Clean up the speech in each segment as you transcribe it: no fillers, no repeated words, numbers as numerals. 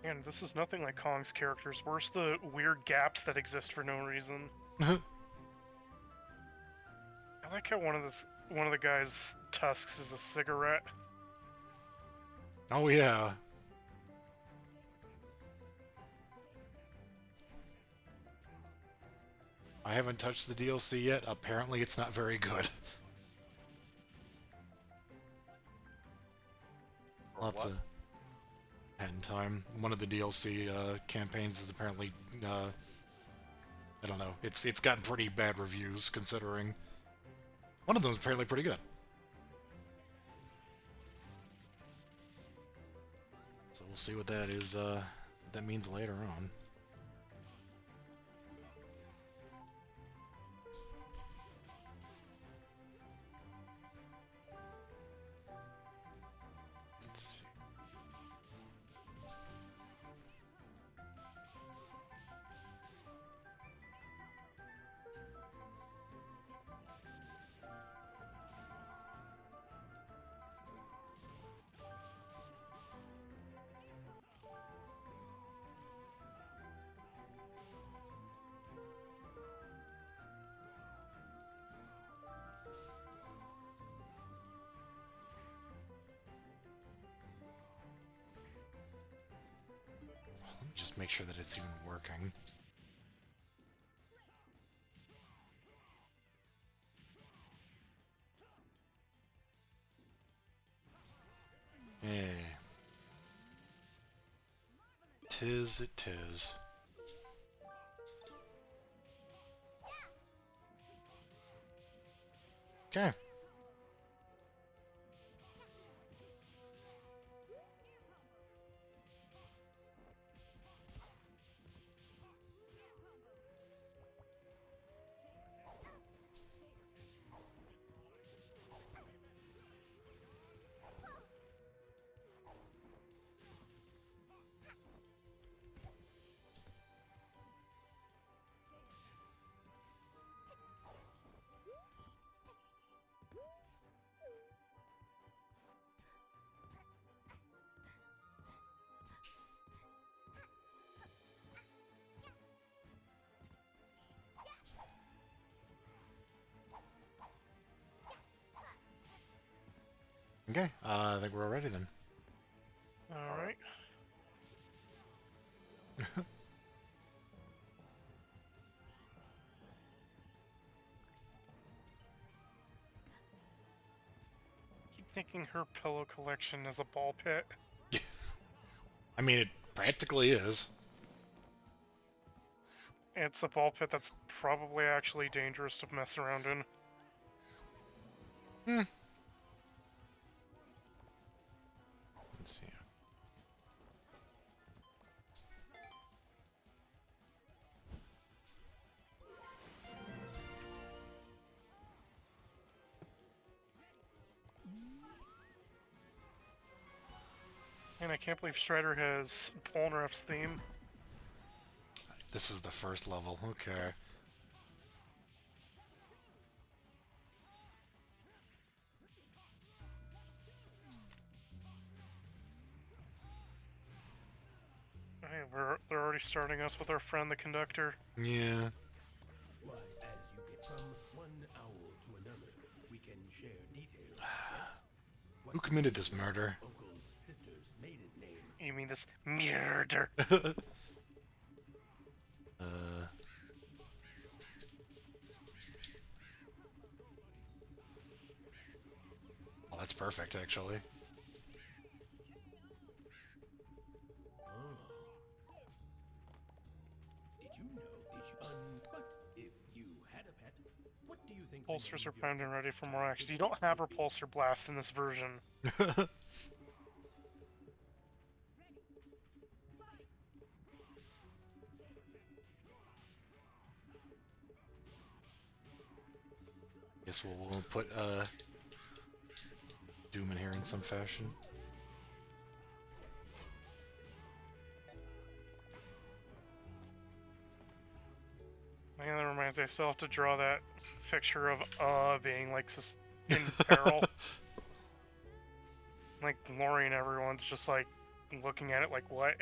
Man, this is nothing like Kong's characters. Where's the weird gaps that exist for no reason? I like how one of the guy's tusks is a cigarette. Oh yeah. I haven't touched the DLC yet. Apparently it's not very good. Lots of end time. One of the DLC campaigns is apparently I don't know. It's gotten pretty bad reviews considering one of them is apparently pretty good. So we'll see what that is. What that means later on. Let's see. Let me just make sure that it's even working. Yeah. Tis it tis. Okay. Okay, I think we're all ready then. Alright. Keep thinking her pillow collection is a ball pit. I mean, it practically is. It's a ball pit that's probably actually dangerous to mess around in. Let's see. And I can't believe Strider has Polnareff's theme. This is the first level. Okay. Hey, they're already starting us with our friend the conductor. Yeah. Why, as you get from one owl to another, we can share details. Who committed this murder? Uncle's sister's maiden name. You mean this murder? Oh, that's perfect, actually. Did you know? But if you had a pet, what do you think? the Pulsers name are of your primed and pet's ready for more child action. would You don't be? have repulsor blast in this version. Guess we'll put Doom in here in some fashion. Man, that reminds me, I still have to draw that picture of being like in peril. Like Lori and everyone's just like looking at it like, what?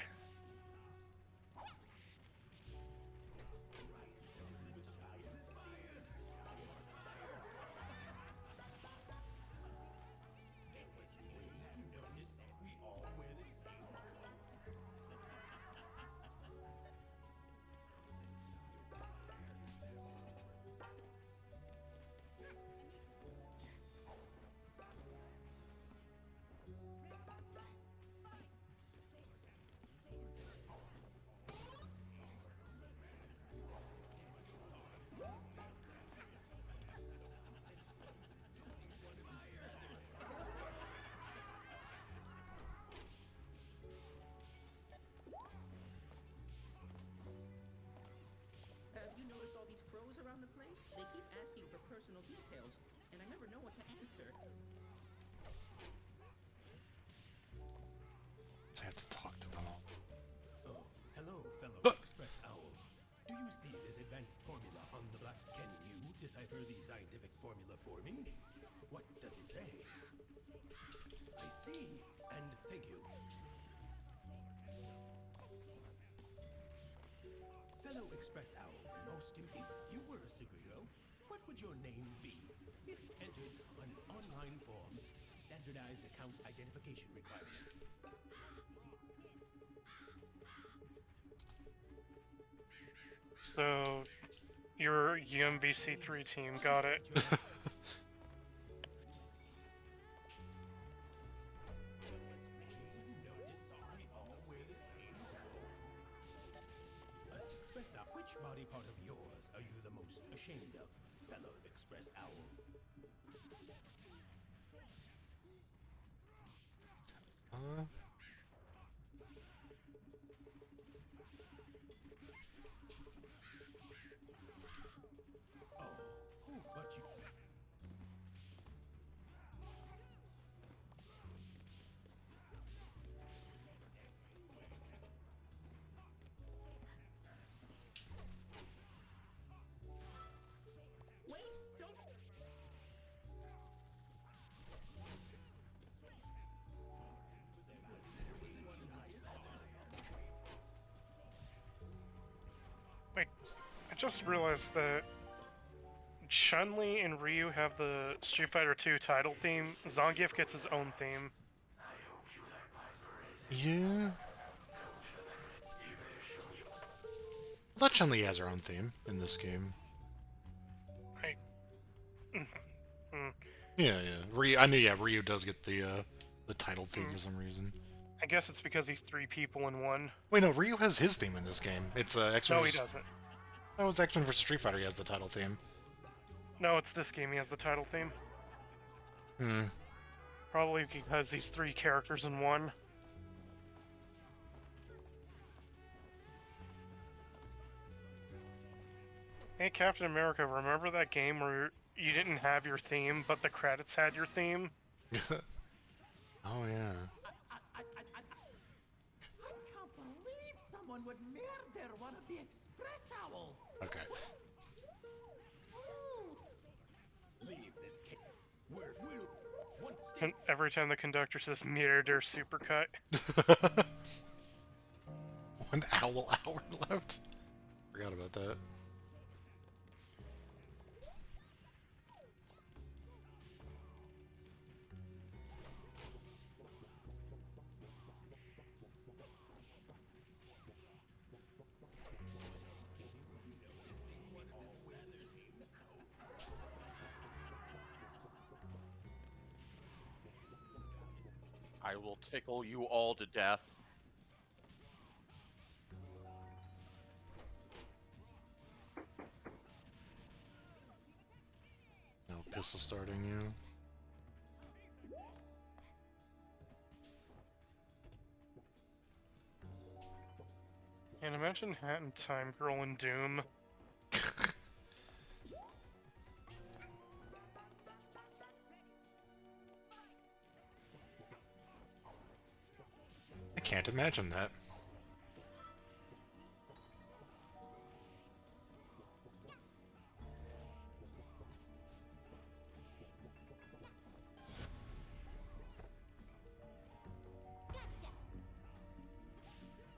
else. They keep asking for personal details, and I never know what to answer. I have to talk to them all. Oh, hello, fellow Express Owl. Do you see this advanced formula on the black? Can you decipher the scientific formula for me? What does it say? I see, and thank you. Fellow Express Owl, if you were a superhero, what would your name be? If entered on an online form, standardized account identification requirements. So, your UMBC3 team, got it. Which body part of yours are you the most ashamed of, fellow Express Owl? Oh, but you... Wait, don't... Wait, I just realized that Chun-Li and Ryu have the Street Fighter 2 title theme. Zangief gets his own theme. Yeah. I thought Chun-Li has her own theme in this game. Yeah. Ryu, I knew. Yeah, Ryu does get the title theme for some reason. I guess it's because he's 3 people in one. Wait, no, Ryu has his theme in this game. It's X-Men. No, he doesn't. That was X-Men vs Street Fighter. He has the title theme. No, it's this game he has the title theme. Probably because he's 3 characters in one. Hey, Captain America, remember that game where you didn't have your theme, but the credits had your theme? Oh, yeah. I can't believe someone would murder one of the Express Owls. Okay. Leave this cave. We're one step. And every time the conductor says murder supercut. One owl hour left. Forgot about that. I will tickle you all to death. No pistol starting you. And imagine Hat and Time Girl in Doom. I can't imagine that.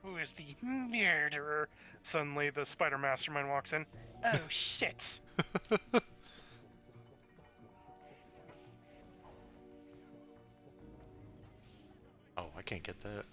Who is the murderer? Suddenly the spider mastermind walks in. Oh shit! Oh, I can't get that.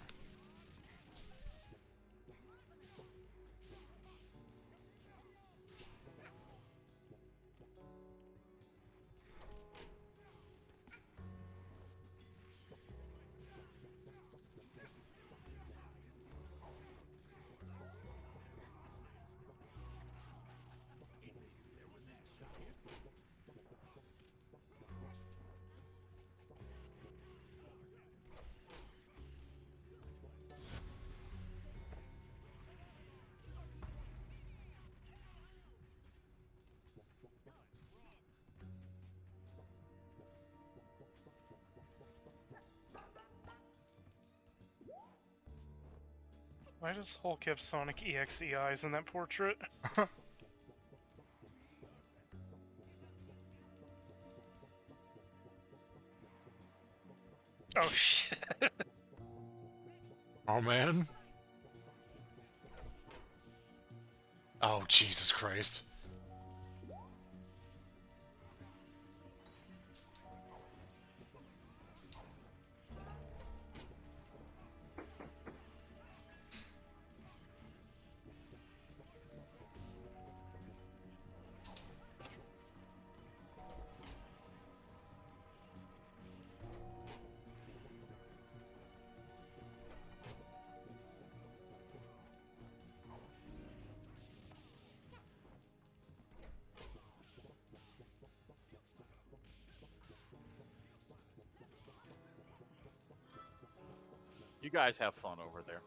Why does Hulk have Sonic EXE eyes in that portrait? Oh shit. Oh man. Oh Jesus Christ. You guys have fun over there.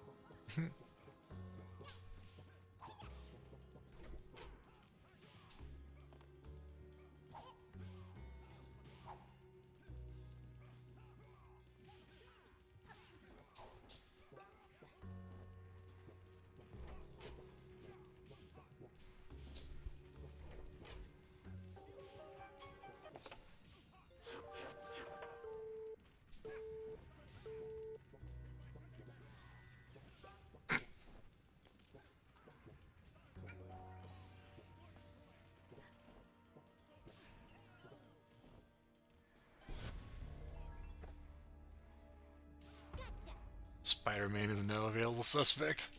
Spider-Man is no available suspect.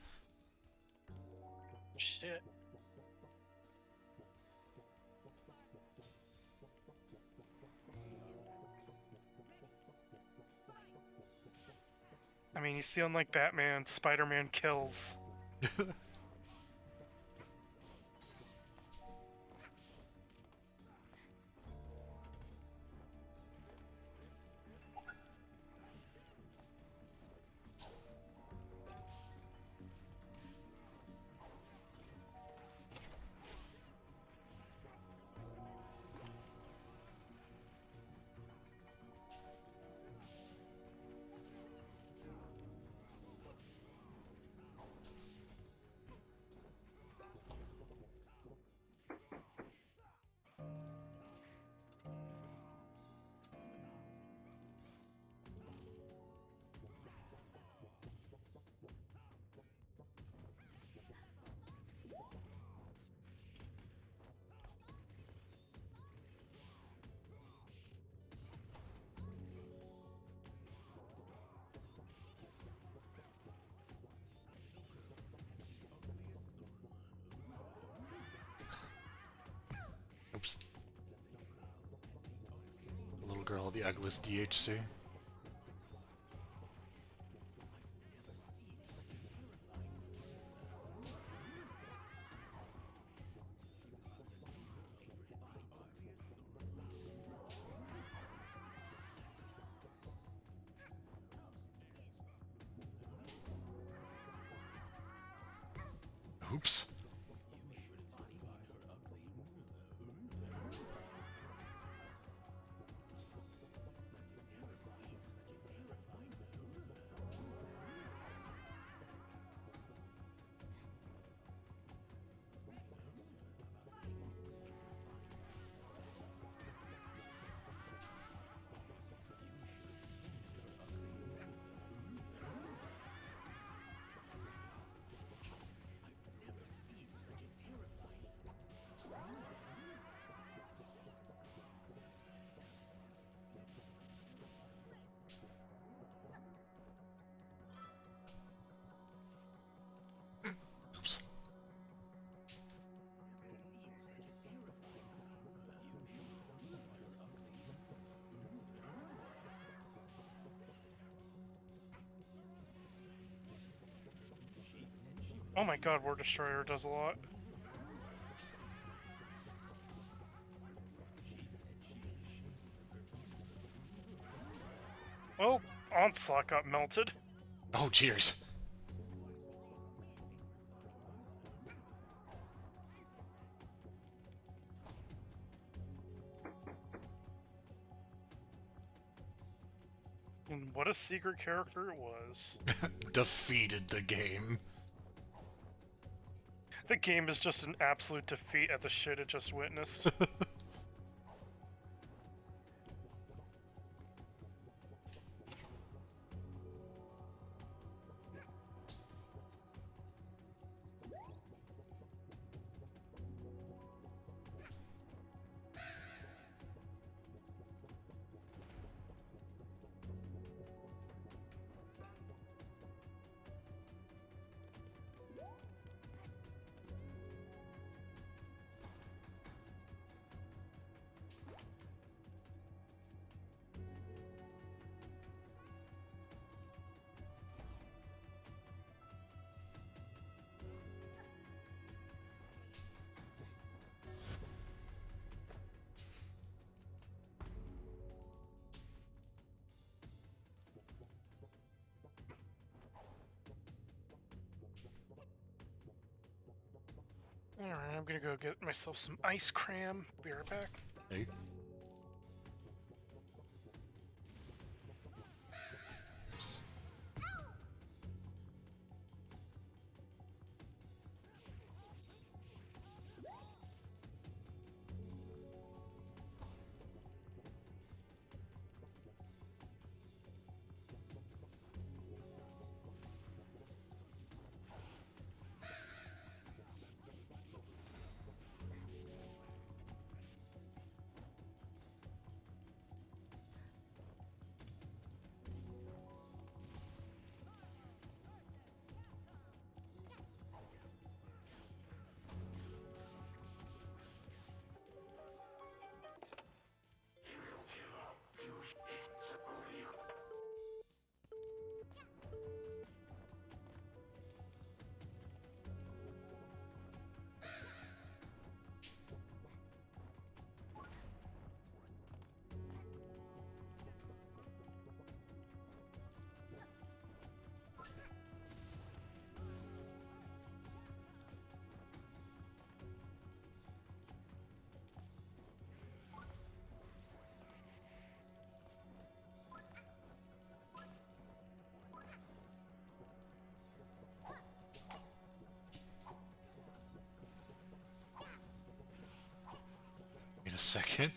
Shit. I mean, you see, unlike Batman, Spider-Man kills. Oops. The little girl, the ugliest DHC. Oops. Oops. Oh my god, War Destroyer does a lot. Well, Onslaught got melted. Oh, cheers. And what a secret character it was. Defeated the game. The game is just an absolute defeat at the shit it just witnessed. Alright, I'm gonna go get myself some ice cram. Be right back. Hey. Wait a second.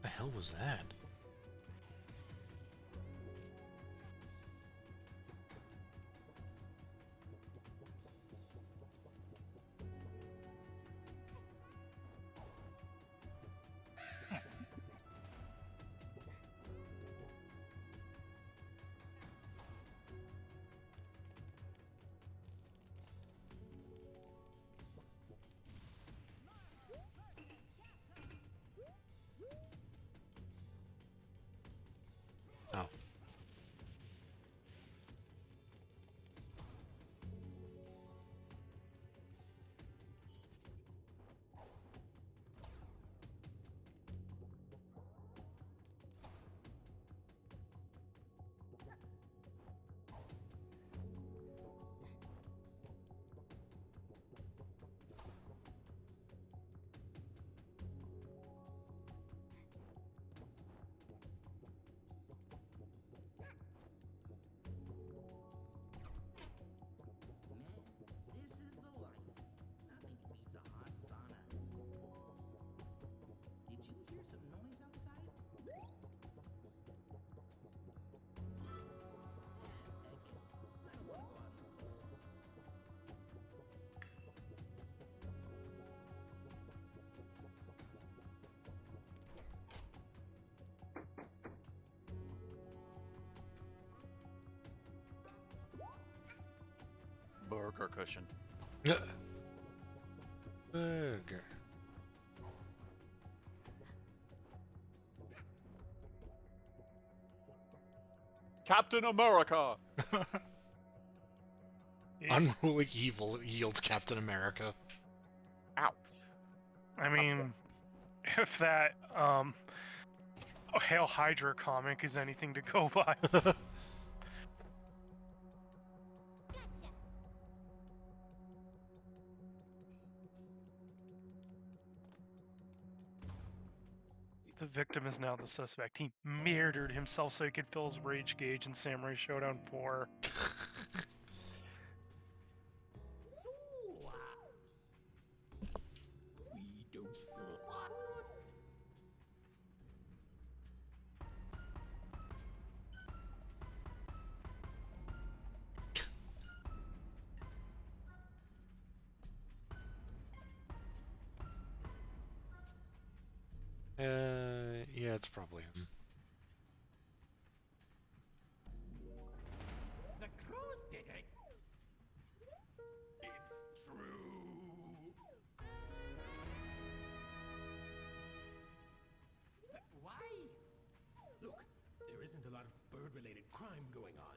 What the hell was that? burger cushion. Burger. Captain America! Unruly evil yields Captain America. Ow. I mean, if that Hail Hydra comic is anything to go by. The victim is now the suspect. He murdered himself so he could fill his rage gauge in Samurai Showdown 4. We don't Yeah, it's probably him. The crows did it. It's true. But why? Look, there isn't a lot of bird-related crime going on.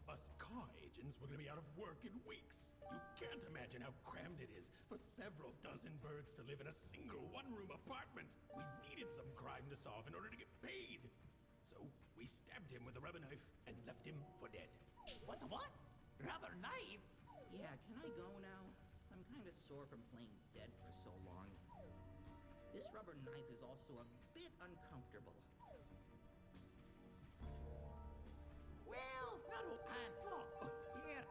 Us car agents were gonna be out of work in weeks. You can't imagine how crammed it is for several dozen birds to live in a single one-room apartment. We needed some crime to solve in order to get paid. So we stabbed him with a rubber knife and left him for dead. What's a what? Rubber knife? Yeah, can I go now? I'm kinda sore from playing dead for so long. This rubber knife is also a bit uncomfortable. Well, not all and oh, here.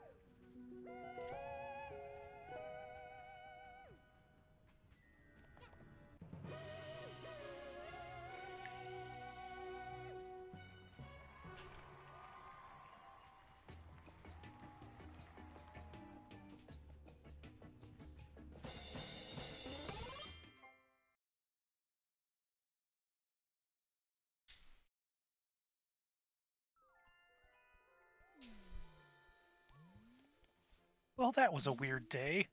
Well, that was a weird day.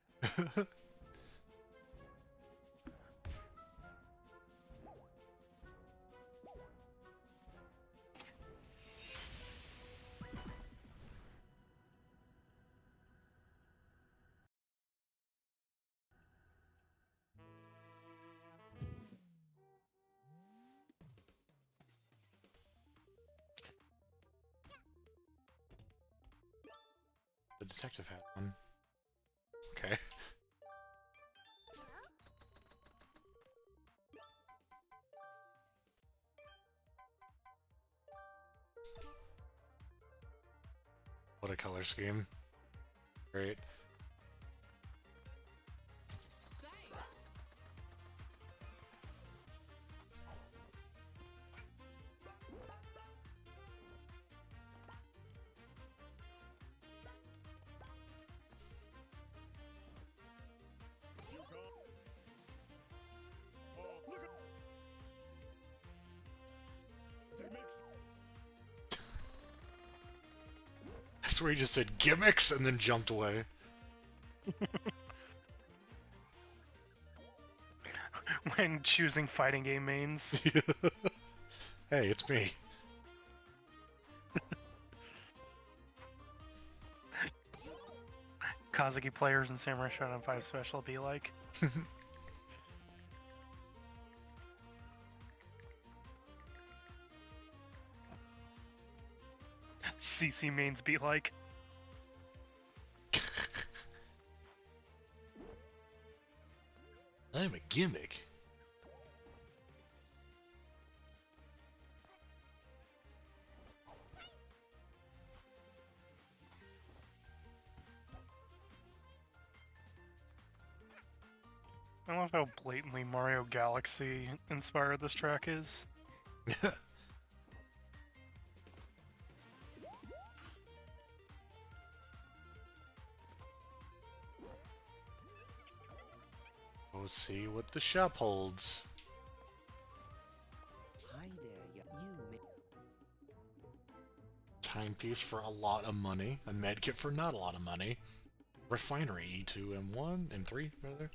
The detective had one. Okay. What a color scheme. Great. That's where he just said gimmicks and then jumped away. When choosing fighting game mains. Hey, it's me. Kazuki players in Samurai Shodown 5 Special be like. CC mains be like. I'm a gimmick. I love how blatantly Mario Galaxy inspired this track is. We'll see what the shop holds. Hi there, you. Timepiece for a lot of money. A medkit for not a lot of money. Refinery, E2, M1, M3, rather.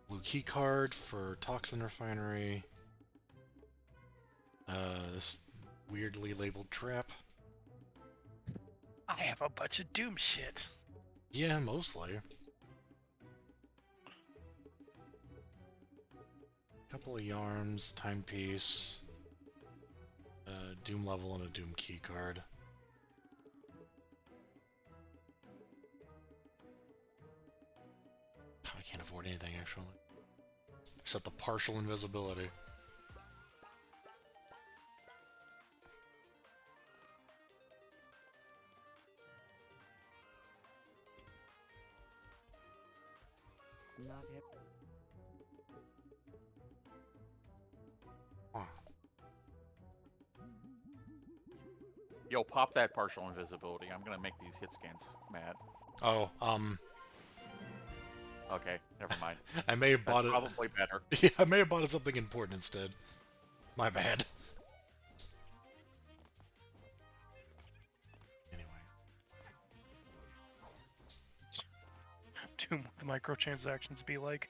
Blue key card for Toxin Refinery. This weirdly labeled trap. I have a bunch of Doom shit. Yeah, mostly. Couple of yarns, timepiece, Doom level, and a Doom key card. I can't afford anything, actually. Except the partial invisibility. Not every. Huh. Yo, pop that partial invisibility. I'm gonna make these hit scans mad. Oh, Okay, never mind. I may have bought That's it. probably better. Yeah, I may have bought it something important instead. My bad. Anyway. Doom with the microtransactions be like.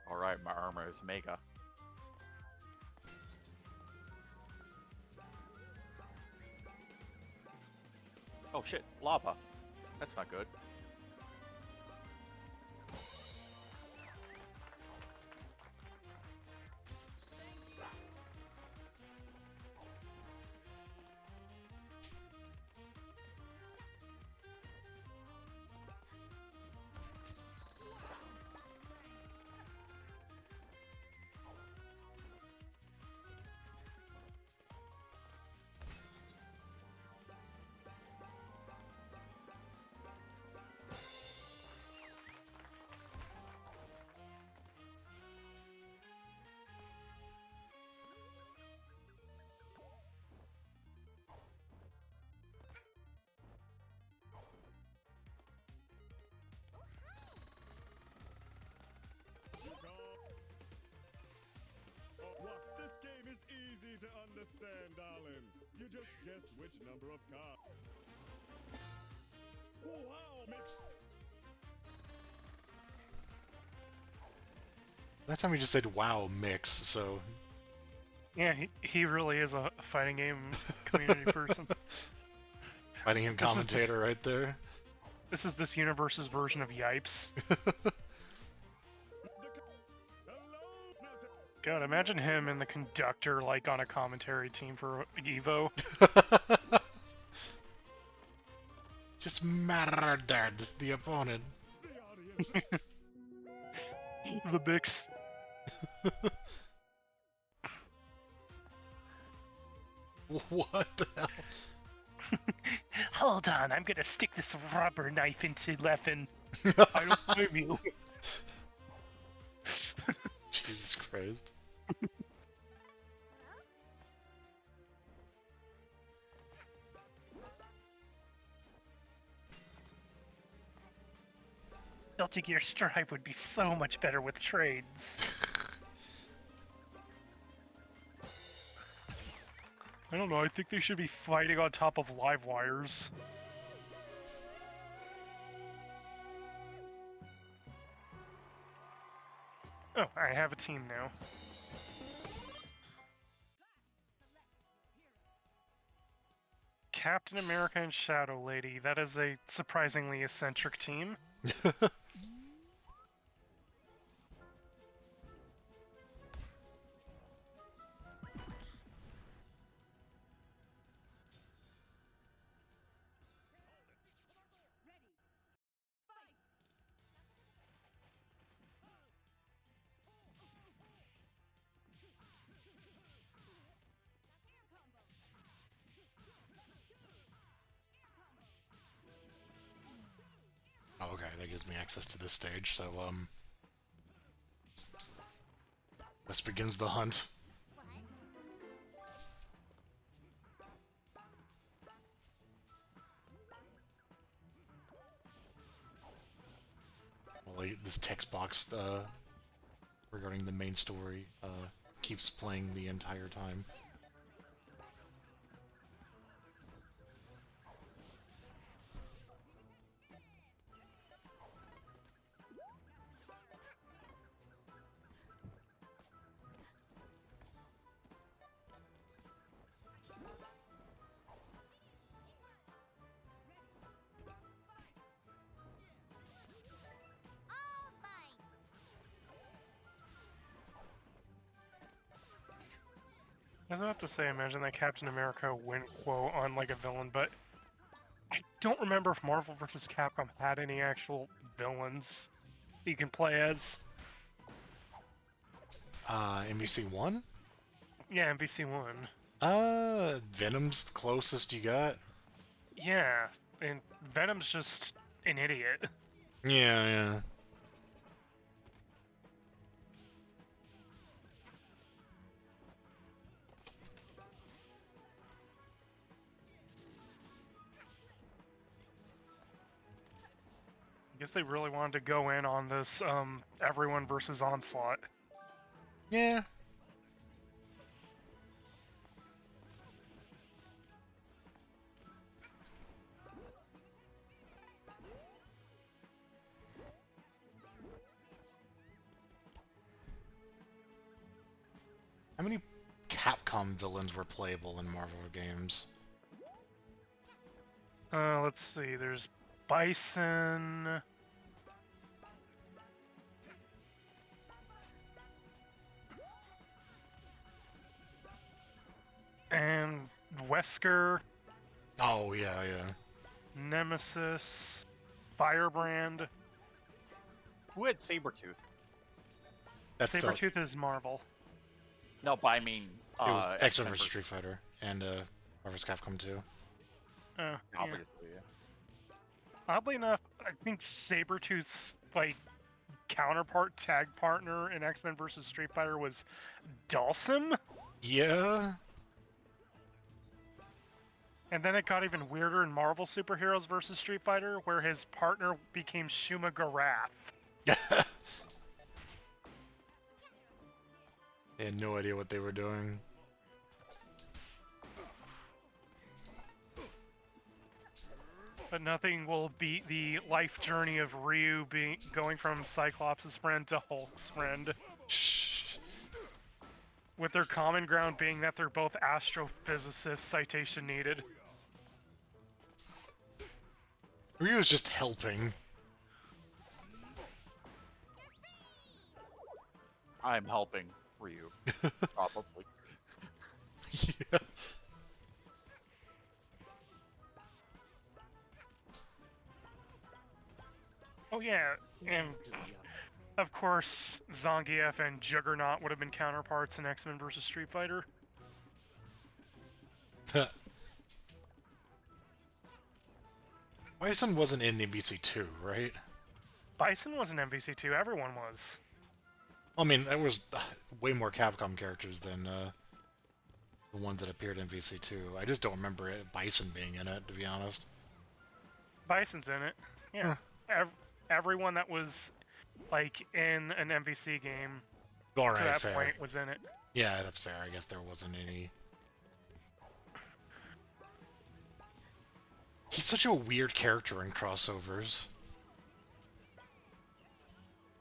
Alright, my armor is mega. Oh shit, lava. That's not good. What? This game is easy to understand, darling. You just guess which number of cards. Wow, makes That time he just said "wow" mix, so Yeah, he really is a fighting game community person. fighting him commentator right there. This is this universe's version of Yipes. God, imagine him and the conductor like on a commentary team for Evo. Just murdered the opponent. The Bix. What the hell? Hold on, I'm gonna stick this rubber knife into Leffen. I don't blame you. Jesus Christ. Celtic Gear Stripe would be so much better with trades. I don't know, I think they should be fighting on top of live wires. Oh, I have a team now. Captain America and Shadow Lady. That is a surprisingly eccentric team. Oh, okay, that gives me access to this stage, so, this begins the hunt. Well, this text box, regarding the main story keeps playing the entire time. I was about to say, imagine that Captain America win quote on like a villain, but I don't remember if Marvel vs. Capcom had any actual villains you can play as. MVC1? Yeah, MVC1. Venom's the closest you got. Yeah, and Venom's just an idiot. Yeah, yeah. I guess they really wanted to go in on this everyone versus Onslaught. Yeah. How many Capcom villains were playable in Marvel games? Let's see, there's Bison. And Wesker, Oh, yeah, yeah. Nemesis, Firebrand. Who had Sabretooth? That's Sabretooth is Marvel. No, but I mean, it was X-Men X-Men vs. Street Fighter and Marvel's Capcom 2. Yeah. Obviously, yeah. Oddly enough, I think Sabretooth's like counterpart tag partner in X-Men vs. Street Fighter was Dhalsim, Yeah. and then it got even weirder in Marvel Superheroes vs. Street Fighter, where his partner became Shuma Garath. They had no idea what they were doing. But nothing will beat the life journey of Ryu going from Cyclops' friend to Hulk's friend. Shh. With their common ground being that they're both astrophysicists, citation needed. Ryu's just helping. I'm helping Ryu. Probably. Yeah. Oh yeah, and of course Zangief and Juggernaut would have been counterparts in X-Men vs. Street Fighter. Bison wasn't in MVC2, right? Bison was an MVC2, everyone was. I mean, there was way more Capcom characters than the ones that appeared in MVC2. I just don't remember Bison being in it, to be honest. Bison's in it. Yeah. Everyone that was like in an MVC game to Alright, that fair. point was in it. Yeah, that's fair. I guess there wasn't any. He's such a weird character in crossovers.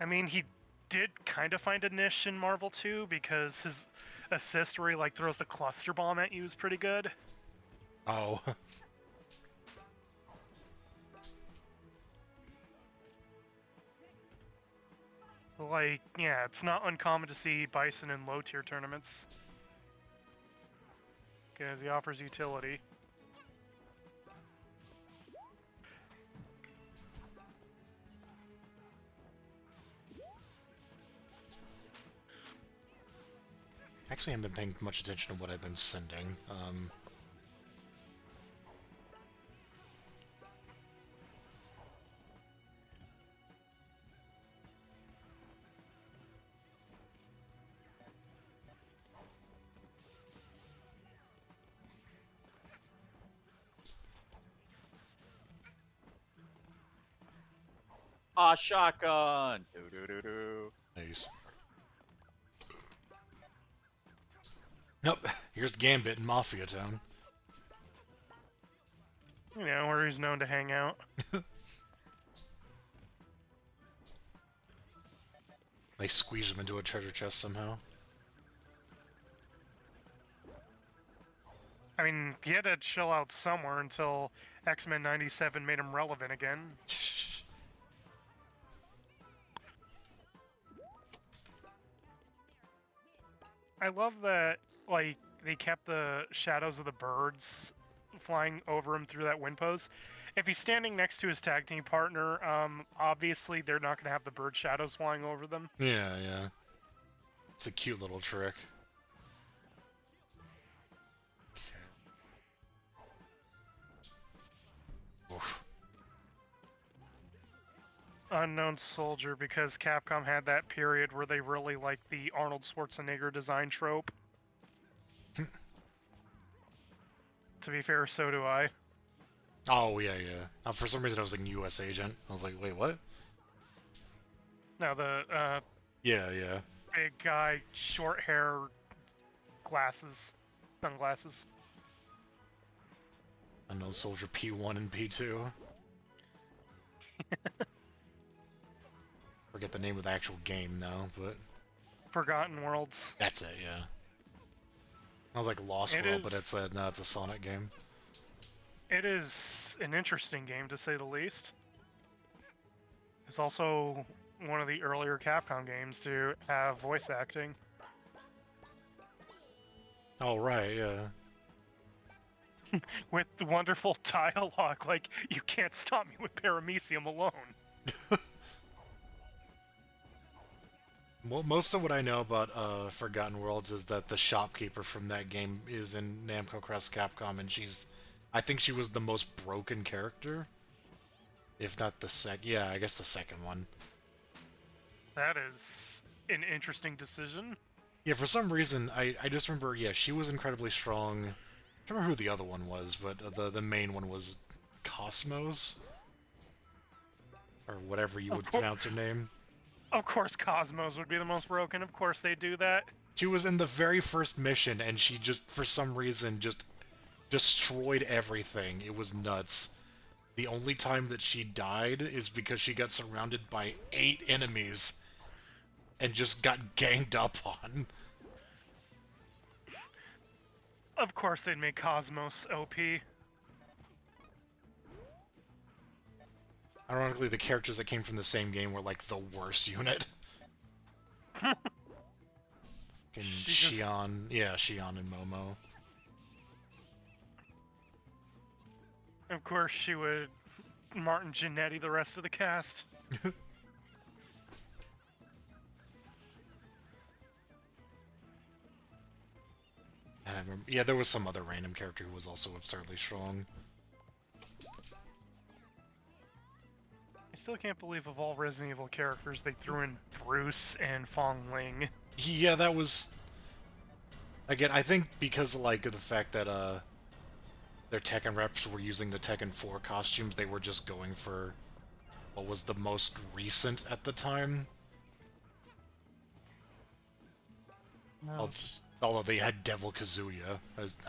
I mean, he did kind of find a niche in Marvel 2 because his assist where he like throws the cluster bomb at you is pretty good. Oh. So like, yeah, it's not uncommon to see Bison in low tier tournaments. Because he offers utility. Actually, I haven't been paying much attention to what I've been sending. Ah, shotgun! Do do do do. Nice. Nope. Here's Gambit in Mafia Town. You know, where he's known to hang out. They squeeze him into a treasure chest somehow. I mean, he had to chill out somewhere until X-Men 97 made him relevant again. I love that, like, they kept the shadows of the birds flying over him through that wind pose. If he's standing next to his tag team partner, obviously they're not going to have the bird shadows flying over them. Yeah, yeah. It's a cute little trick. Okay. Oof. Unknown Soldier, because Capcom had that period where they really liked the Arnold Schwarzenegger design trope. To be fair, so do I. Oh, yeah, yeah. For some reason I was like US agent. I was like, wait, what? No, the Yeah, yeah. big guy, short hair, glasses, sunglasses. Unknown Soldier P1 and P2. Forget the name of the actual game now, but... Forgotten Worlds. That's it, yeah. I was like Lost World, but it's a, no, it's a Sonic game. It is an interesting game, to say the least. It's also one of the earlier Capcom games to have voice acting. Oh, right, yeah. With the wonderful dialogue, like, you can't stop me with paramecium alone. Well, most of what I know about Forgotten Worlds is that the shopkeeper from that game is in Namco Cross Capcom, and I think she was the most broken character. If not the yeah, I guess the second one. That is an interesting decision. Yeah, for some reason, I just remember, yeah, she was incredibly strong. I don't remember who the other one was, but the main one was Cosmos? Or whatever you would pronounce her name. Of course Cosmos would be the most broken, of course they do that. She was in the very first mission, and she just, for some reason, just destroyed everything. It was nuts. The only time that she died is because she got surrounded by 8 enemies and just got ganged up on. Of course they'd make Cosmos OP. Ironically, the characters that came from the same game were like the worst unit. Fucking Shion. Yeah, Shion and Momo. Of course she would Martin Jannetty the rest of the cast. And I remember, yeah, there was some other random character who was also absurdly strong. I still can't believe of all Resident Evil characters they threw in Bruce and Fong Ling. Yeah, that was... Again, I think because, like, of the fact that, their Tekken reps were using the Tekken 4 costumes, they were just going for what was the most recent at the time. No, Although they had Devil Kazuya.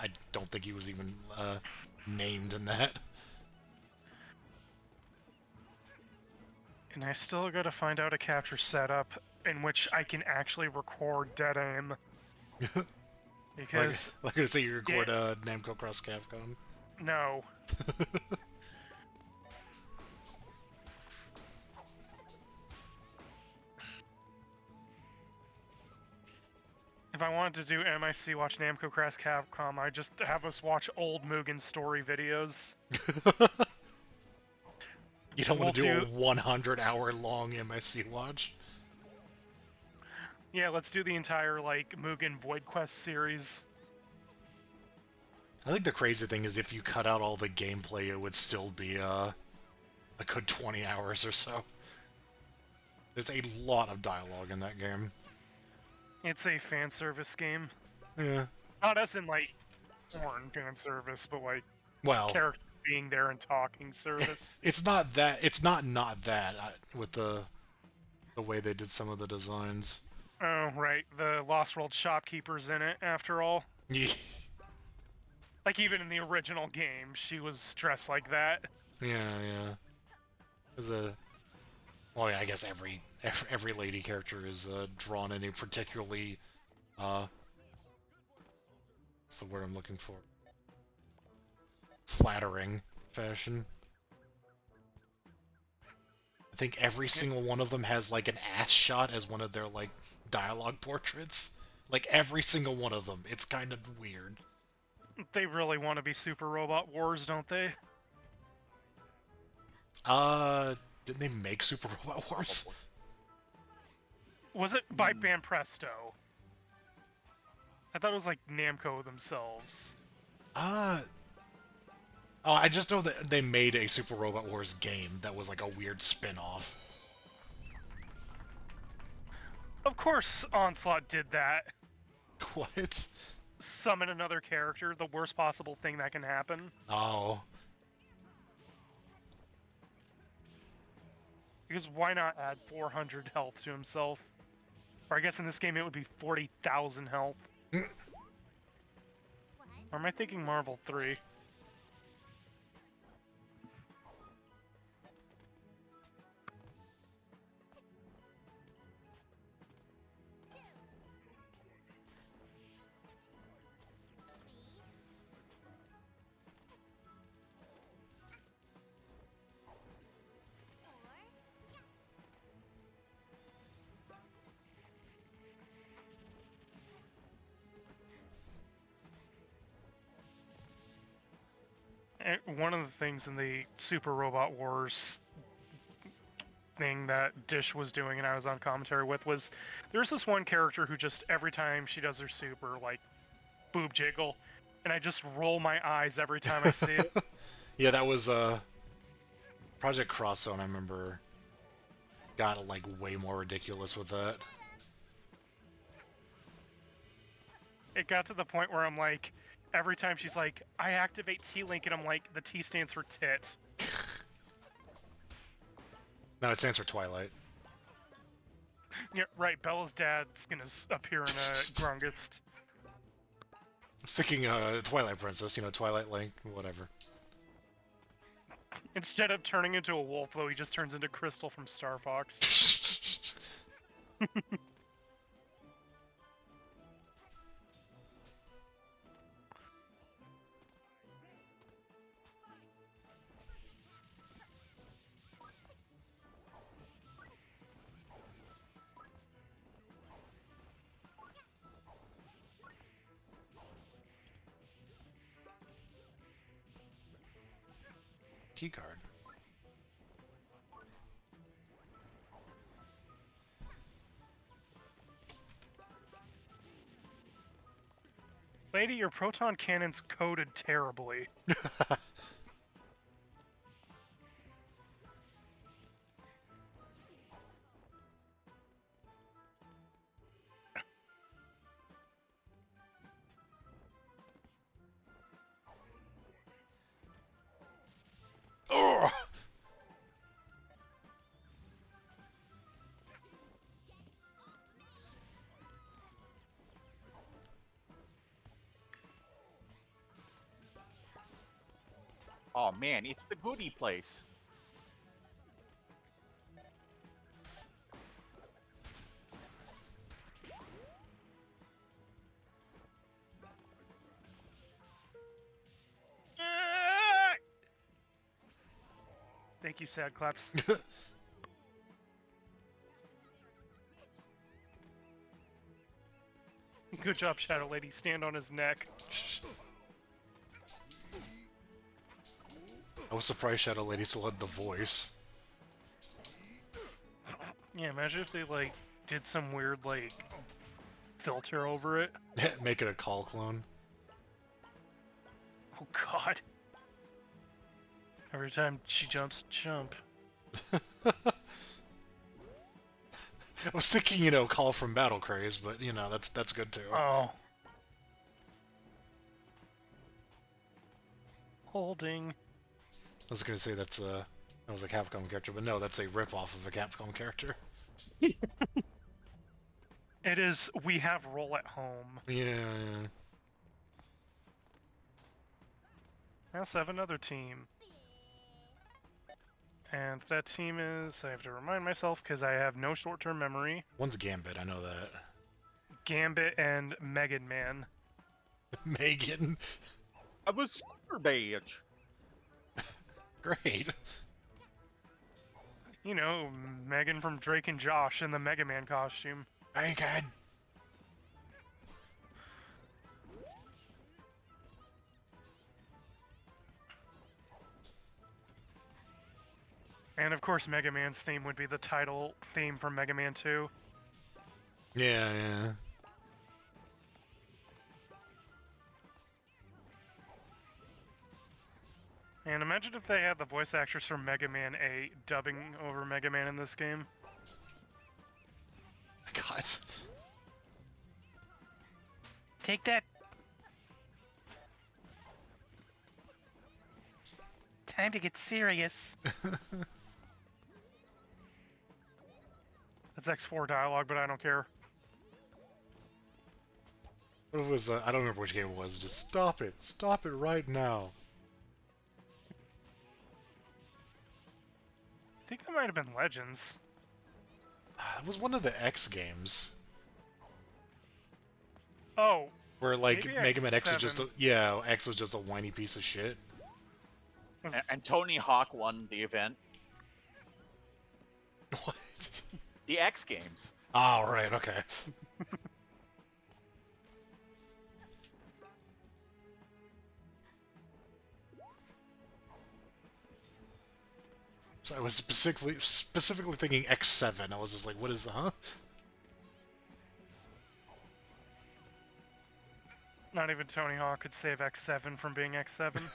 I don't think he was even named in that. and I still gotta find out a capture setup in which I can actually record dead aim. Because... like I say, you record Namco Cross Capcom. No. If I wanted to do MIC Watch Namco Cross Capcom, I'd just have us watch old Mugen story videos. You don't want to do a 100-hour-long MIC watch? Yeah, let's do the entire, like, Mugen Void Quest series. I think the crazy thing is if you cut out all the gameplay, it would still be a good 20 hours or so. There's a lot of dialogue in that game. It's a fan service game. Yeah. Not as in, like, porn fan service, but, like, Well, characters being there and talking service. it's not that. It's not that with the way they did some of the designs. Oh, right. The Lost World shopkeeper's in it, after all. Like, even in the original game, she was dressed like that. Yeah. There's a... Well, yeah, I guess every lady character is drawn in a particularly... what's the word I'm looking for? Flattering fashion. I think every single one of them has, like, an ass shot as one of their, like, dialogue portraits. Like, every single one of them. It's kind of weird. They really want to be Super Robot Wars, don't they? Didn't they make Super Robot Wars? Was it by Banpresto? I thought it was like Namco themselves. Oh, I just know that they made a Super Robot Wars game that was like a weird spin-off. Of course Onslaught did that. What? Summon another character, the worst possible thing that can happen. Oh. Because why not add 400 health to himself? Or I guess in this game it would be 40,000 health. Or am I thinking Marvel 3? One of the things in the Super Robot Wars thing that Dish was doing and I was on commentary with was there's this one character who just every time she does her super, like, boob jiggle, and I just roll my eyes every time I see it. Yeah, that was Project Cross Zone, I remember, got like way more ridiculous with that. It got to the point where I'm like, every time she's like, I activate T-Link, and I'm like, the T stands for tit. No, it stands for Twilight. Yeah, right, Bella's dad's gonna appear in a Grungust. I was thinking Twilight Princess, you know, Twilight Link, whatever. Instead of turning into a wolf, though, he just turns into Crystal from Star Fox. Keycard. Lady, your proton cannon's coded terribly. Ugh! Oh man, it's the goodie place. Thank you, Sad Claps. Good job, Shadow Lady. Stand on his neck. I was surprised Shadow Lady still had the voice. Yeah, imagine if they, like, did some weird, like, filter over it. Make it a call clone. Oh, God. Every time she jumps, jump. I was thinking, you know, Call from Battle Craze, but, you know, that's good too. Oh. Holding. I was gonna say that was a Capcom character, but no, that's a rip-off of a Capcom character. It is, we have roll at home. Yeah. I also have another team. And that team is, I have to remind myself because I have no short-term memory, One's Gambit, I know that. Gambit and Megan Man. Megan. I was super badge. Great. You know, Megan from Drake and Josh in the Mega Man costume. Very good. And of course, Mega Man's theme would be the title theme from Mega Man 2. Yeah, yeah. And imagine if they had the voice actors from Mega Man 8 dubbing over Mega Man in this game. God. Take that! Time to get serious. That's X4 dialogue, but I don't care. What was, I don't remember which game it was. Just stop it. Stop it right now. I think that might have been Legends. It was one of the X games. Oh, Where, like, Maybe Mega Man X was just a... X7. Yeah, X was just a whiny piece of shit. And Tony Hawk won the event. What? The X Games. Oh, right, okay. So I was specifically thinking X7. I was just like, what is, huh? not even Tony Hawk could save X7 from being X7.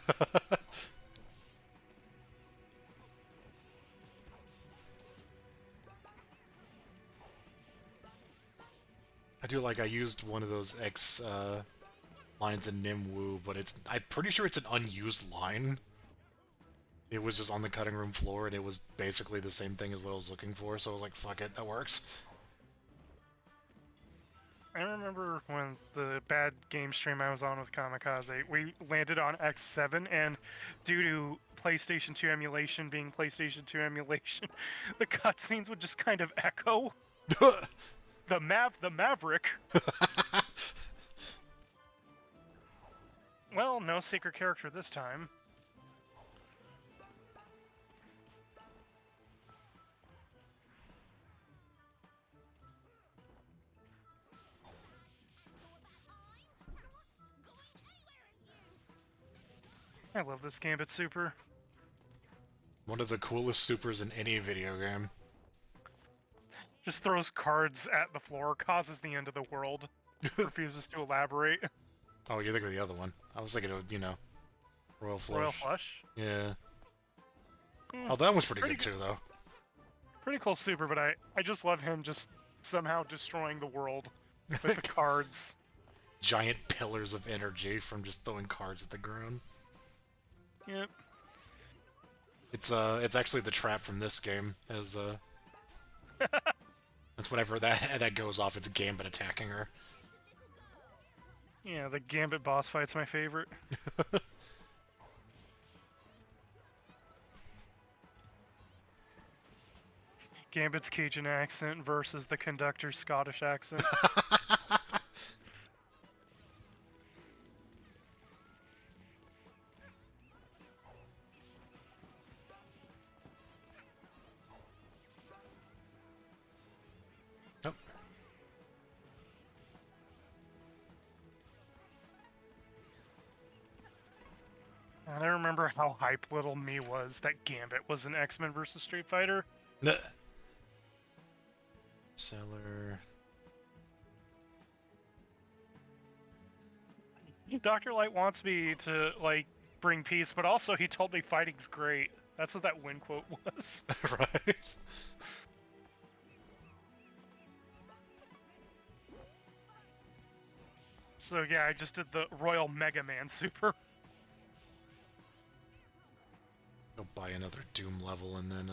I do like I used one of those X lines in Nimwu, but I'm pretty sure it's an unused line. It was just on the cutting room floor, and it was basically the same thing as what I was looking for, so I was like, fuck it, that works. I remember when the bad game stream I was on with Kamikaze, we landed on X7, and due to PlayStation 2 emulation being PlayStation 2 emulation, the cutscenes would just kind of echo. The Maverick. Well, no secret character this time. I love this Gambit Super. One of the coolest supers in any video game. Just throws cards at the floor, causes the end of the world. Refuses to elaborate. Oh, you're thinking of the other one. I was thinking of, you know, Royal Flush. Royal Flush? Yeah. Hmm, Oh, that one's pretty pretty good too, though. Pretty cool super, but I just love him just somehow destroying the world with the cards. Giant pillars of energy from just throwing cards at the ground. Yep. It's actually the trap from this game, as that's whenever that goes off, it's Gambit attacking her. Yeah, the Gambit boss fight's my favorite. Gambit's Cajun accent versus the conductor's Scottish accent. Oh. And I remember how hype little me was that Gambit was an X-Men versus Street Fighter. Nuh. Seller. Dr. Light wants me to, like, bring peace, but also he told me fighting's great. That's what that win quote was. Right? So yeah, I just did the Royal Mega Man Super. Go buy another Doom level and then,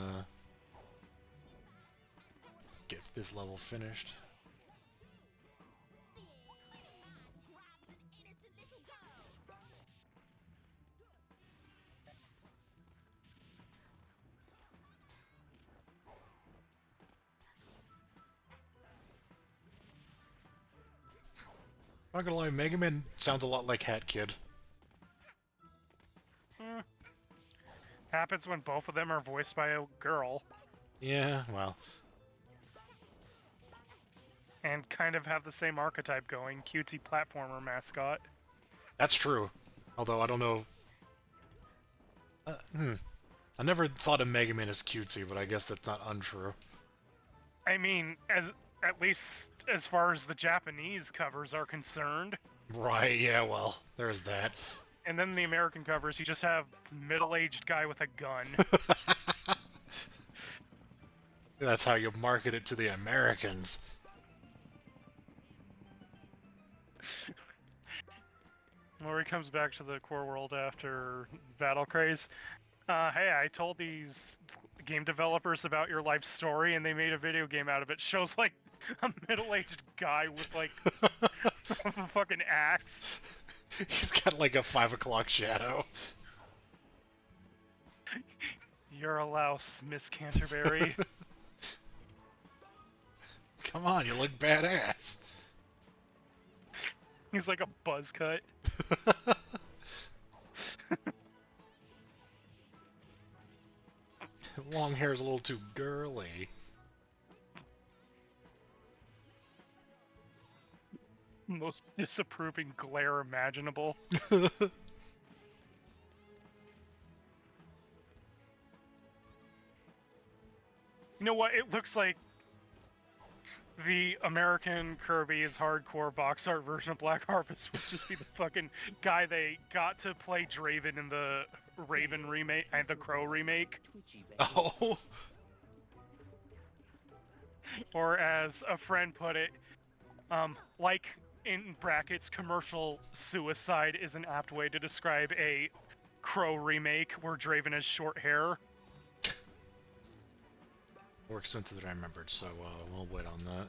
get this level finished. Not gonna lie, Mega Man sounds a lot like Hat Kid. Happens when both of them are voiced by a girl Yeah, well, and kind of have the same archetype going, cutesy platformer mascot. that's true. Although I don't know. I never thought of Mega Man as cutesy, but I guess that's not untrue. I mean, at least as far as the Japanese covers are concerned. Right, yeah, well, there's that. And then the American covers, you just have middle-aged guy with a gun. That's how you market it to the Americans. Where he comes back to the core world after Battle Craze. Hey, I told these game developers about your life story, and they made a video game out of it. Shows like a middle-aged guy with like a fucking axe. He's got like a 5 o'clock shadow. You're a louse, Miss Canterbury. Come on, you look badass. He's like a buzz cut. Long hair's a little too girly. Most disapproving glare imaginable. You know what? It looks like the American Kirby's hardcore box art version of Black Harvest would just be the fucking guy they got to play Draven in the Raven remake and the Crow remake. Oh. Or as a friend put it, like in brackets, commercial suicide is an apt way to describe a Crow remake where Draven has short hair. More expensive than I remembered, so we'll wait on that.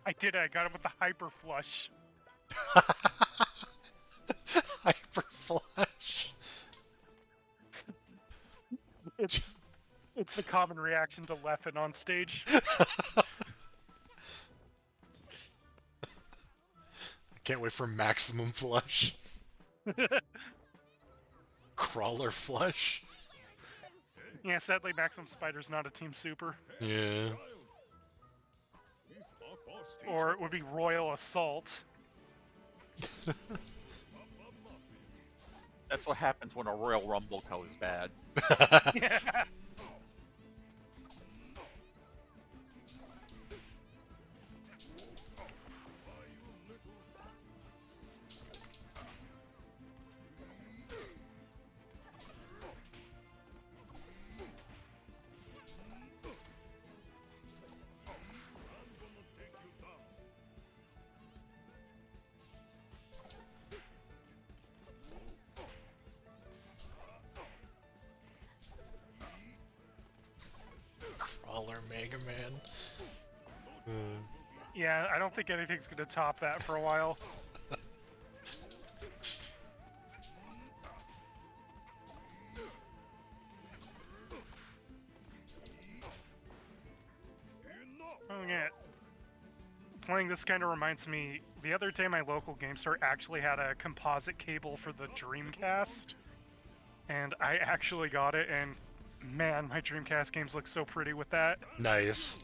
I did it, I got him with the hyper flush. Hyper flush. It's the common reaction to Leffen on stage. I can't wait for maximum flush. Crawler flush. Yeah, sadly Maximum Spider's not a Team Super. Yeah. Or it would be Royal Assault. That's what happens when a Royal Rumble goes bad. Yeah. Crawler Mega Man. Yeah, I don't think anything's gonna top that for a while. Oh yeah. Playing this kind of reminds me, the other day my local game store actually had a composite cable for the Dreamcast. And I actually got it, and man, my Dreamcast games look so pretty with that. Nice.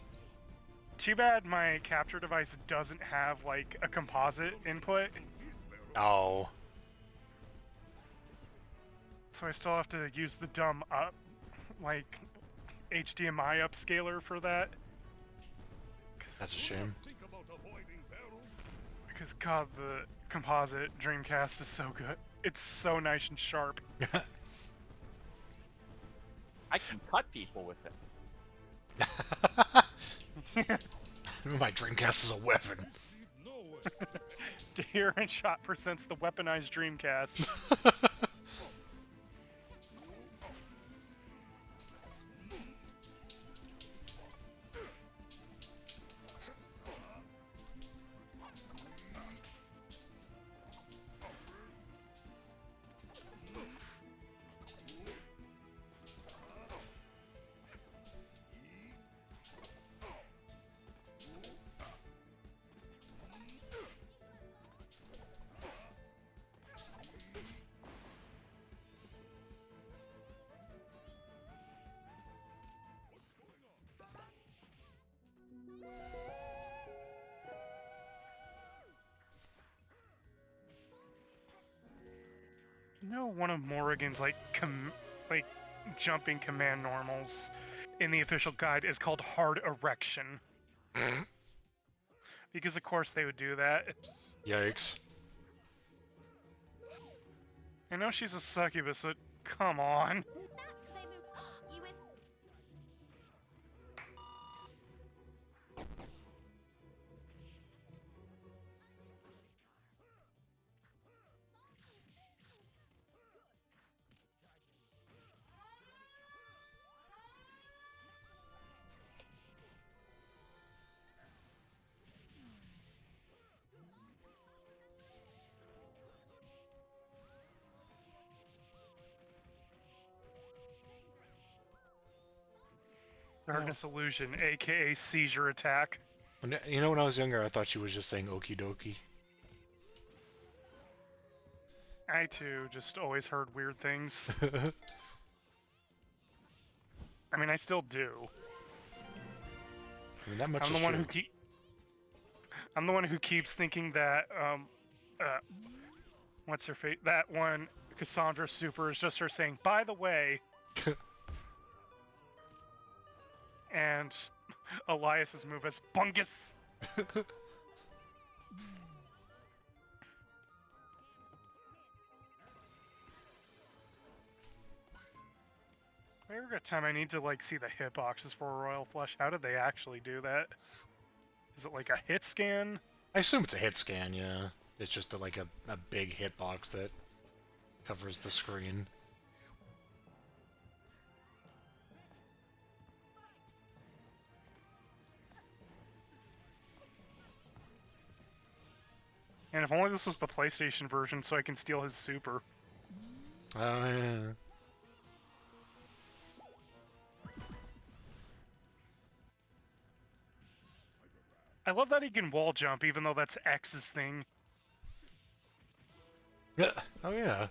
Too bad my capture device doesn't have, like, a composite input. Oh. So I still have to use the dumb like, HDMI upscaler for that. That's a shame. Because, God, the composite Dreamcast is so good. It's so nice and sharp. I can cut people with it. My Dreamcast is a weapon. To hear and shot presents the weaponized Dreamcast. You know, one of Morrigan's like jumping command normals in the official guide is called hard erection. Because of course they would do that. Yikes. I know she's a succubus, but come on. Darkness illusion, aka seizure attack. You know, when I was younger, I thought she was just saying okie dokie. I too just always heard weird things. I mean, I still do. I mean, that much I'm is the one true. I'm the one who keeps thinking that what's her fate? That one Cassandra Super is just her saying, "By the way." And Elias's move is Bungus. Every time I need to like see the hitboxes for a Royal Flush, how did they actually do that? Is it like a hit scan? I assume it's a hit scan, yeah. It's just like a big hitbox that covers the screen. And if only this was the PlayStation version so I can steal his super. Oh, yeah. I love that he can wall jump even though that's X's thing. Oh, yeah.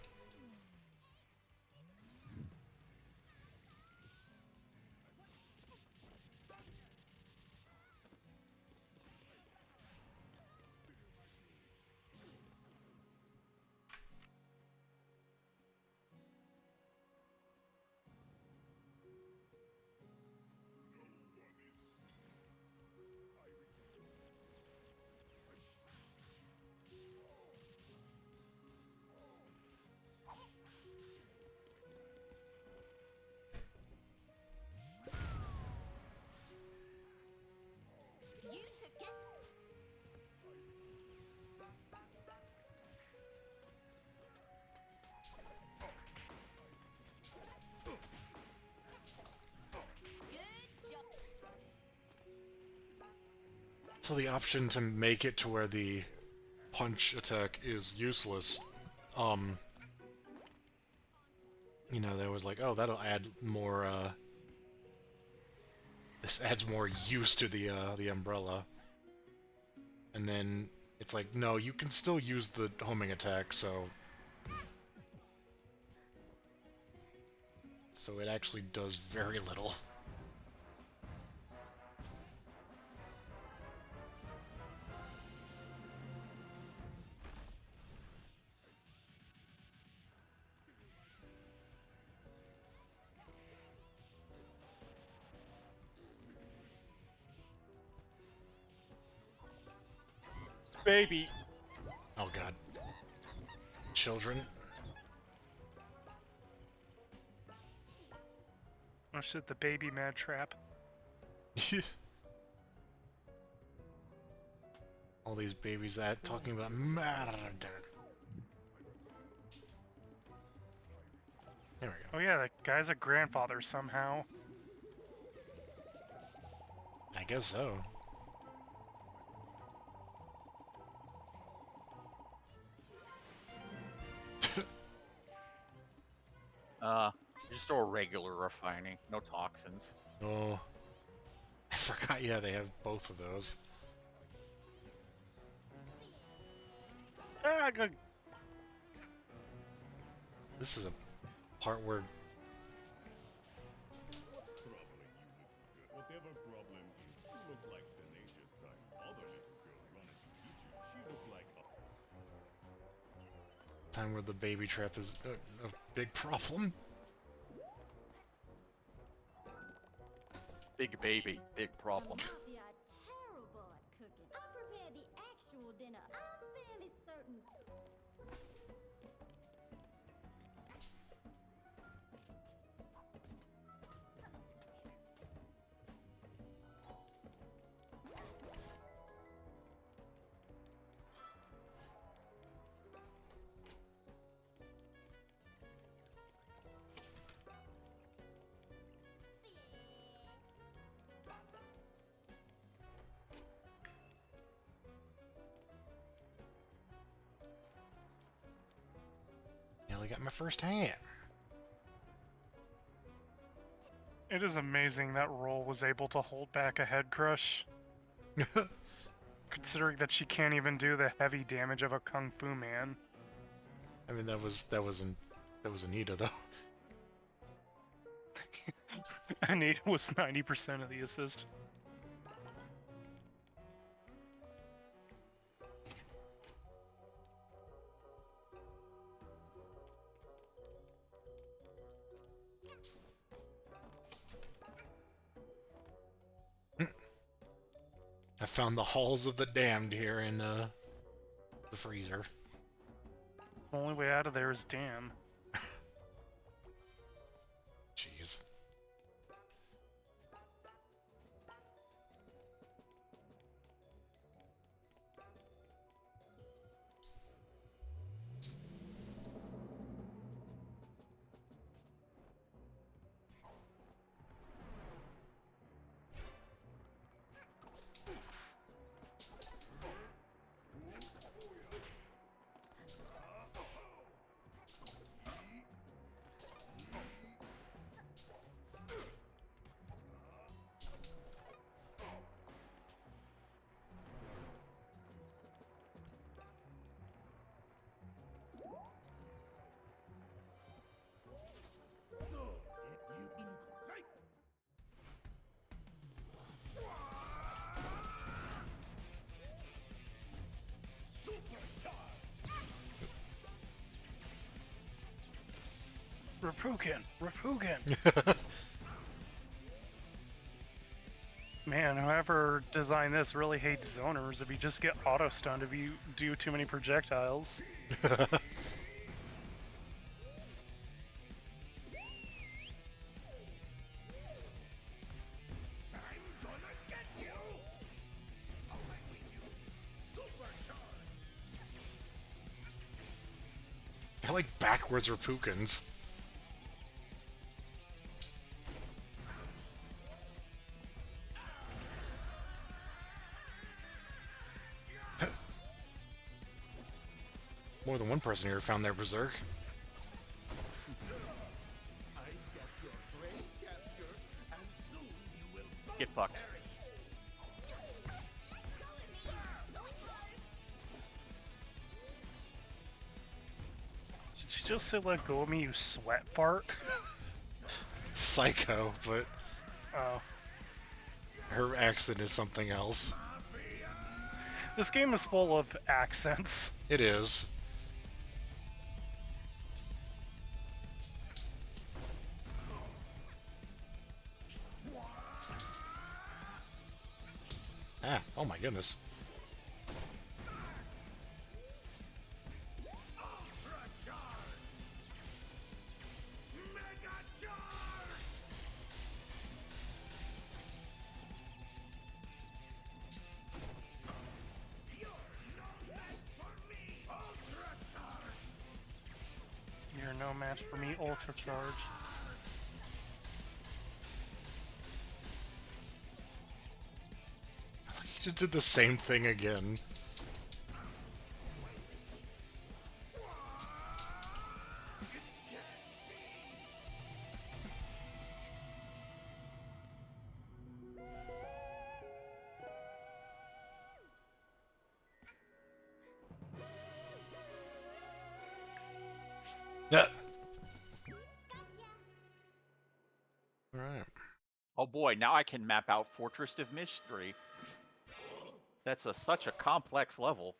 So the option to make it to where the punch attack is useless, you know, there was like, oh, that'll add more, this adds more use to the umbrella. And then it's like, no, you can still use the homing attack, so it actually does very little. Baby. Oh god. Children. Oh shit, the baby mad trap. Oh all these babies at talking about murder. There we Oh go. yeah, that guy's a grandfather somehow. I guess so. Just a regular refining, no toxins. Oh, I forgot. Yeah, they have both of those. Ah, good. This is a part where Whatever problem is, you look like tenacious type. Other little girl running to meet you, she looked like a... time where the baby trap is a big problem. Big baby, big problem. Mafia are terrible at cooking. I prepare the actual dinner. I'm fairly certain. Nearly got my first hat. It is amazing that Roll was able to hold back a head crush, considering that she can't even do the heavy damage of a Kung Fu man. I mean, that was Anita though. Anita was 90% of the assist. I found the halls of the damned here in the freezer. Only way out of there is damn. Jeez. Rapukin! Rapukin! Man, whoever designed this really hates zoners if you just get auto-stunned if you do too many projectiles. I like backwards Rapukins. More than one person here found their berserk. Get fucked. Did you just say let go of me, you sweat fart? Psycho, but Oh. her accent is something else. This game is full of accents. It is. Ah, oh my goodness. for charge. He just did the same thing again. Yeah. All right. Oh boy, now I can map out Fortress of Mystery. That's such a complex level.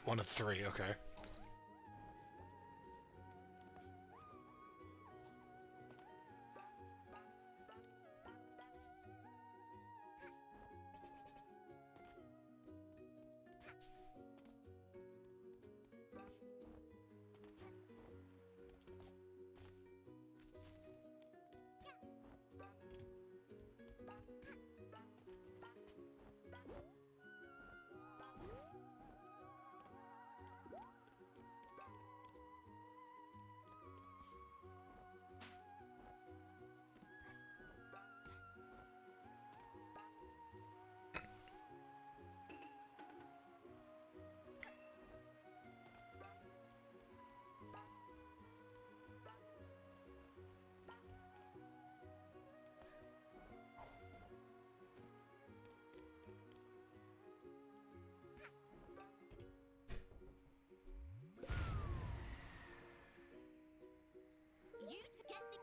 One of three, okay. You to get the...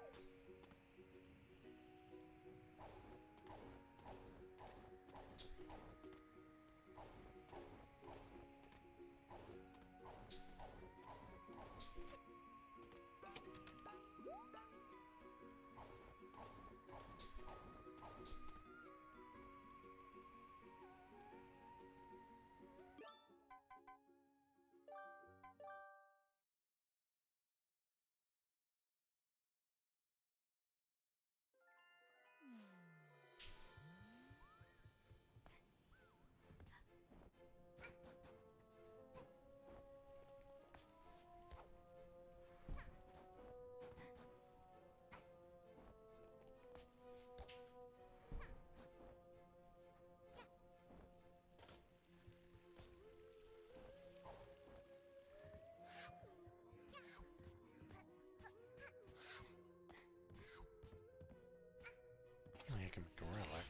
Oh, you can make a relic.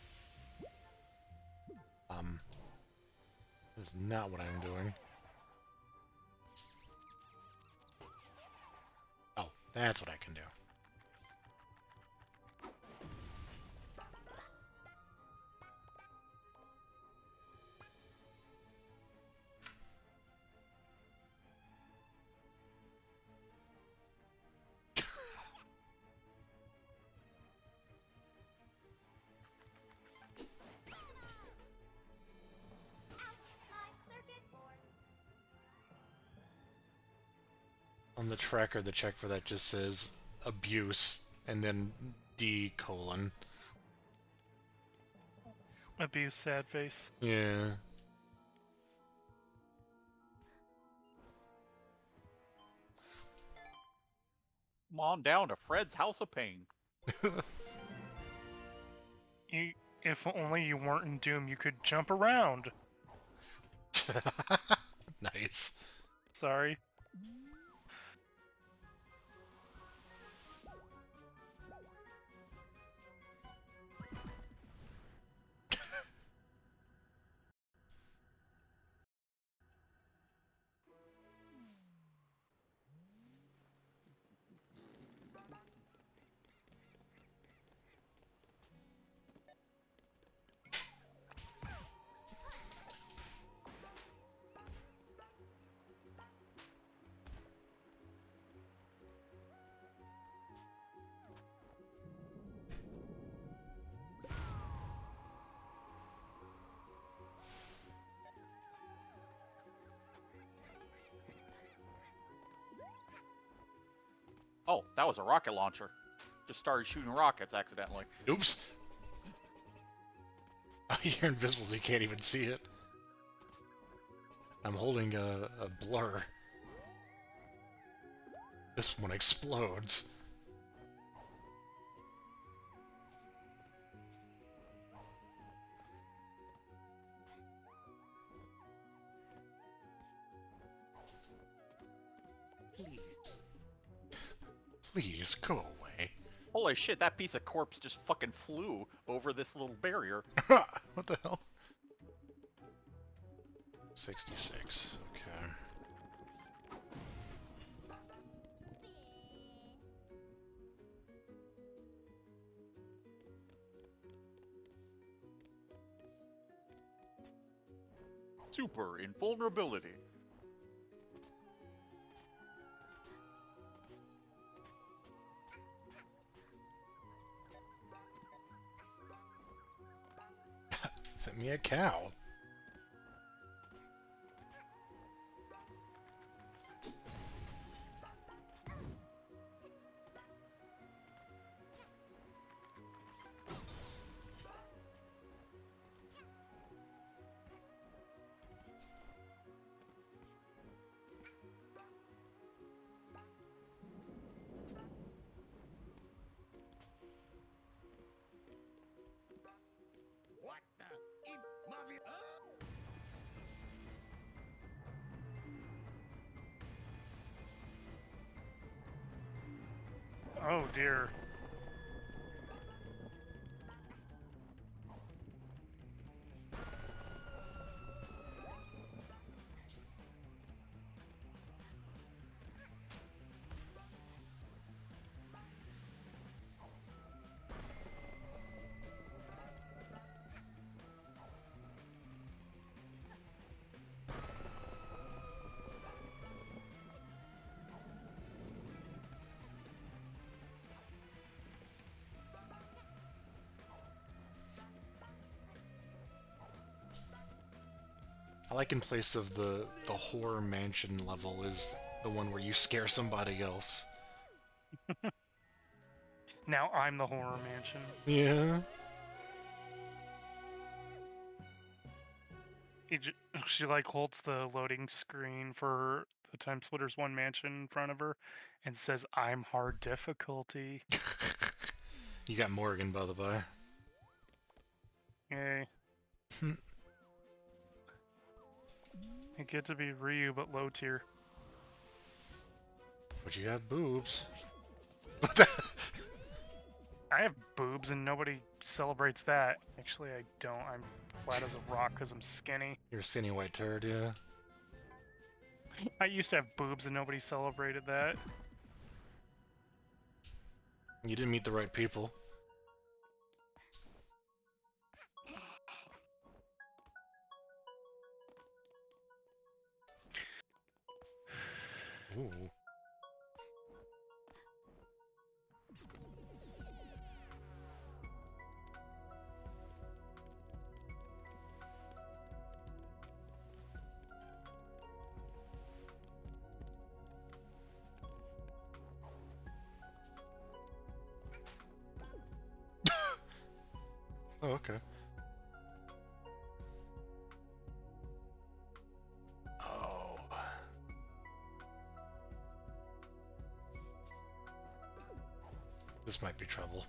That's not what I'm doing. Oh, that's what I can do. On the tracker, the check for that just says abuse and then D colon. Abuse, sad face. Yeah. Come on down to Fred's House of Pain. If only you weren't in Doom, you could jump around. Nice. Sorry. Oh, that was a rocket launcher. Just started shooting rockets accidentally. Oops. Oh, you're invisible, so you can't even see it. I'm holding a blur. This one explodes. Please, go away. Holy shit, that piece of corpse just fucking flew over this little barrier. What the hell? 66, okay. Super invulnerability. Send me a cow. What the? It's Mafia. Oh dear. I like in place of the horror mansion level is the one where you scare somebody else. Now I'm the horror mansion. Yeah. She like holds the loading screen for the Time Splitters 1 mansion in front of her and says, "I'm hard difficulty." You got Morgan, by the by. Yay. I get to be Ryu, but low tier. But you have boobs. I have boobs and nobody celebrates that. Actually, I don't. I'm flat as a rock because I'm skinny. You're a skinny white turd, yeah. I used to have boobs and nobody celebrated that. You didn't meet the right people. Ooh. Oh, okay. Oh. This might be trouble.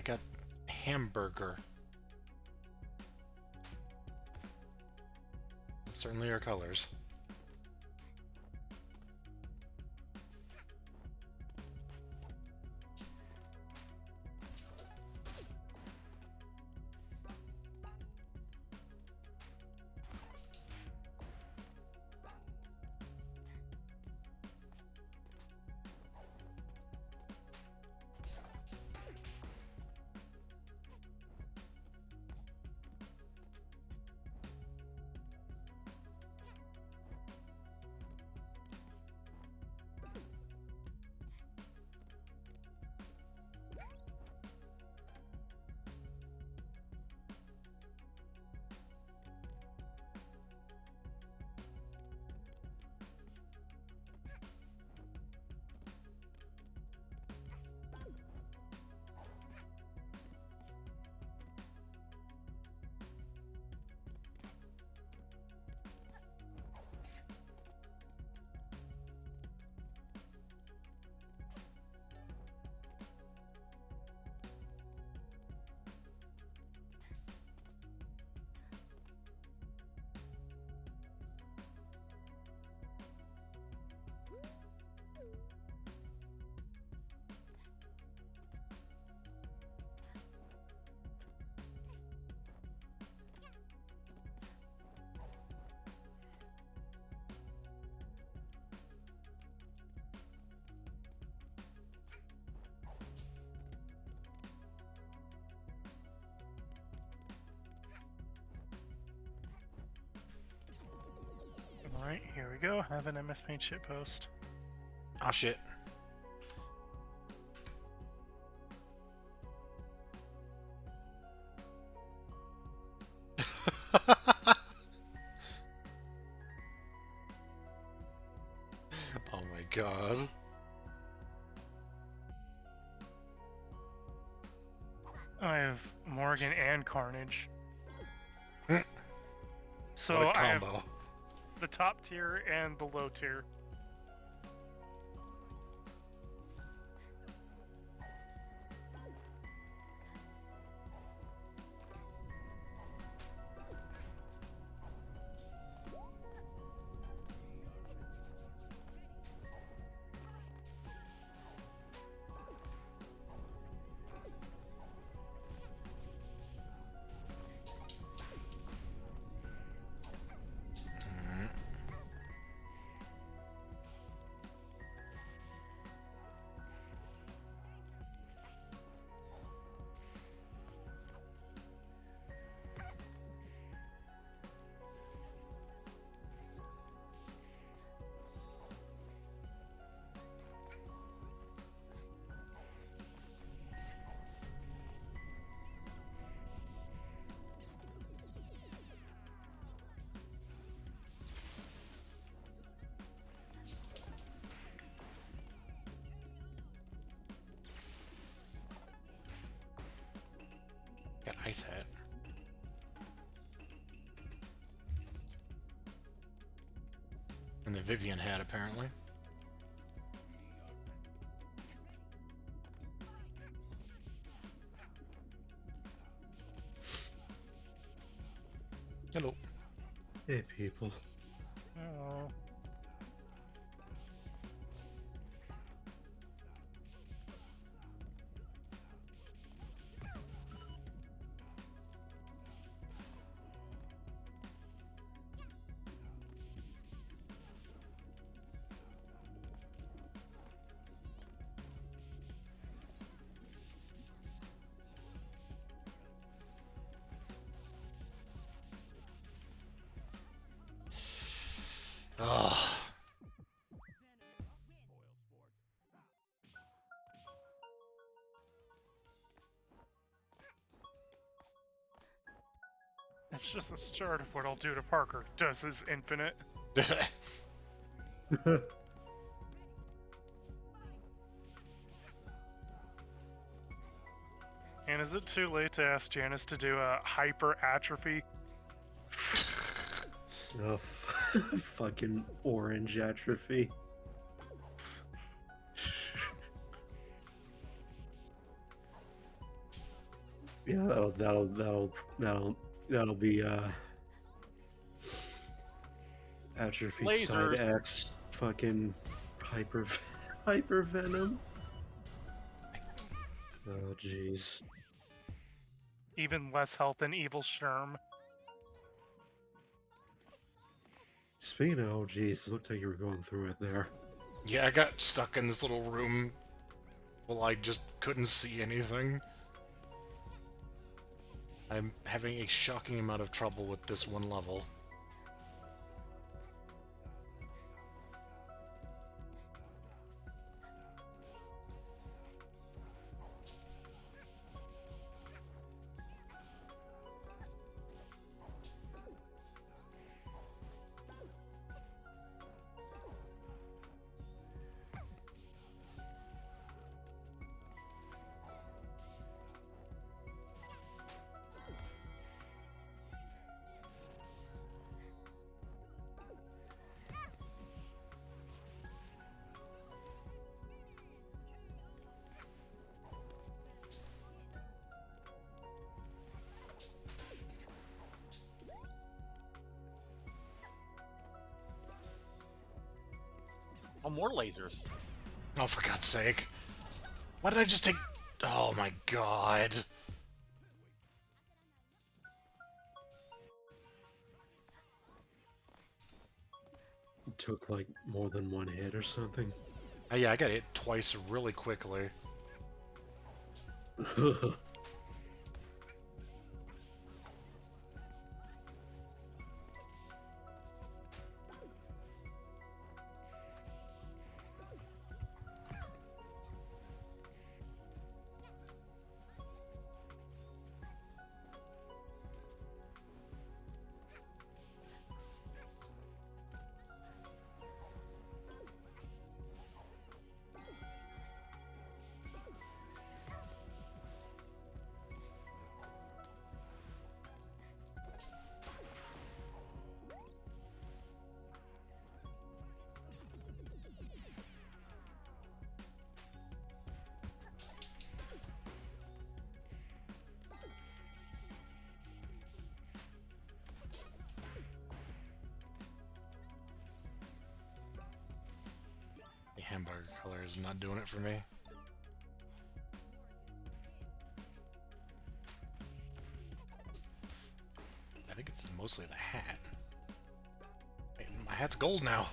I got hamburger. Certainly are colors. Alright, here we go. Have an MS Paint shitpost. Oh shit. Oh my god. I have Morgan and Carnage. So What a I have combo. the top tier and the low tier. Got ice hat. And the Vivian hat, apparently. Hello. Hey, people. Oh. Ugh. It's just the start of what I'll do to Parker. Does his infinite. And is it too late to ask Janice to do a hyper atrophy? Oh, fucking orange atrophy. Yeah, that'll be atrophy side Lasers. X fucking hyper venom. Oh jeez. Even less health than Evil Sherm. Speaking of oh jeez, it looked like you were going through it there. Yeah, I got stuck in this little room. Well, I just couldn't see anything. I'm having a shocking amount of trouble with this one level. Oh, more lasers. Oh, for God's sake. Why did I just take... Oh my god. It took like more than one hit or something. Oh, yeah, I got hit twice really quickly. Hamburger color is not doing it for me. I think it's mostly the hat. Hey, my hat's gold now.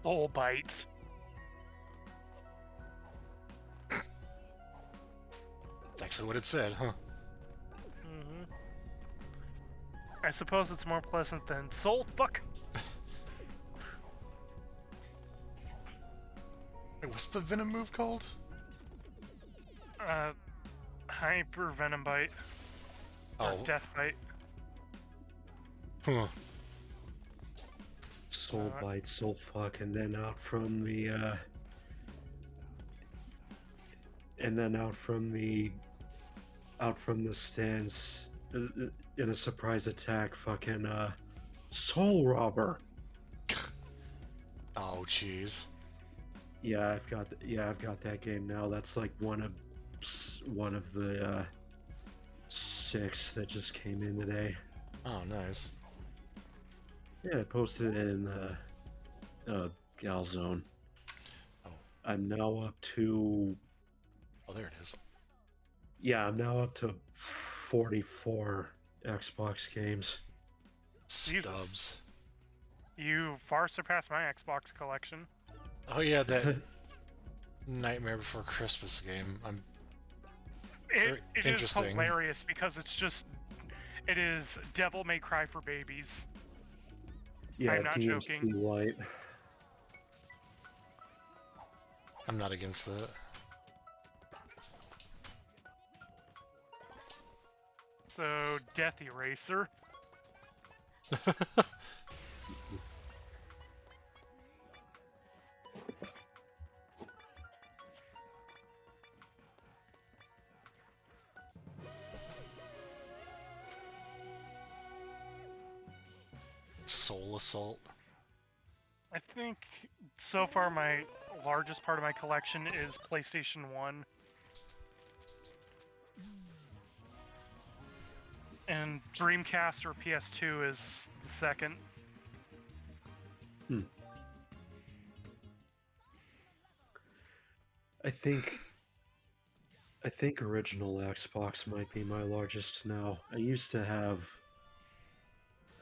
Soul bite. That's actually what it said, huh? Mm-hmm. I suppose it's more pleasant than soul fuck. Wait, what's the venom move called? Hyper venom bite. Or Oh. death bite. Huh. Soul bite, soul fuck, and then out from the out from the stands in a surprise attack, fucking soul robber. Oh, jeez. Yeah, I've got that game now. That's like one of the 6 that just came in today. Oh, nice. Yeah, I posted it in Galzone. Oh. I'm now up to. Oh, there it is. Yeah, I'm now up to 44 Xbox games. Stubs. You far surpassed my Xbox collection. Oh yeah, that Nightmare Before Christmas game. It is interesting. hilarious because it is Devil May Cry for babies. Yeah, I'm not DMC joking. Light. I'm not against that. So, Death Eraser. Soul Assault. I think so far my largest part of my collection is PlayStation 1. And Dreamcast or PS2 is the second. I think original Xbox might be my largest now. I used to have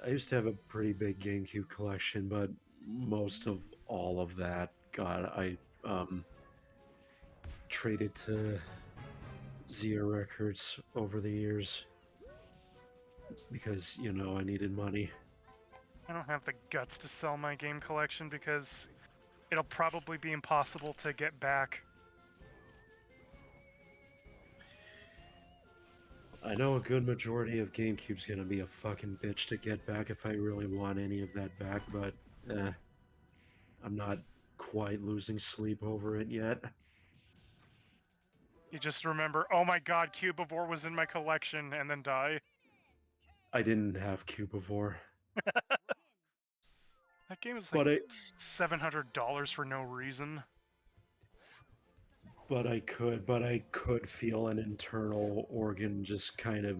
a pretty big GameCube collection, but most of all of that I traded to Zia Records over the years because, I needed money. I don't have the guts to sell my game collection because it'll probably be impossible to get back. I know a good majority of GameCube's gonna be a fucking bitch to get back if I really want any of that back, but I'm not quite losing sleep over it yet. You just remember, oh my god, Cubivore was in my collection, and then die. I didn't have Cubivore. That game is But like $700 for no reason. But I could feel an internal organ just kind of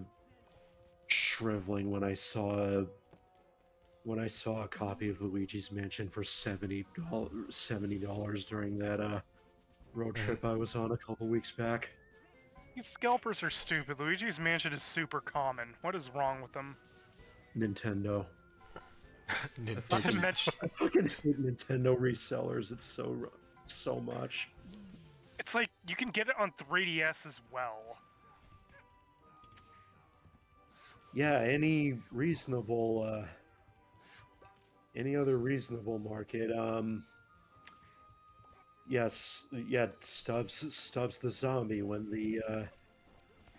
shriveling when I saw when I saw a copy of Luigi's Mansion for $70 during that road trip I was on a couple weeks back. These scalpers are stupid. Luigi's Mansion is super common. What is wrong with them? Nintendo. Not to Nintendo. mention, I fucking hate Nintendo resellers. It's so much. it's like you can get it on 3DS as well. Yeah, any other reasonable market. Yes, yeah, Stubbs the Zombie. When the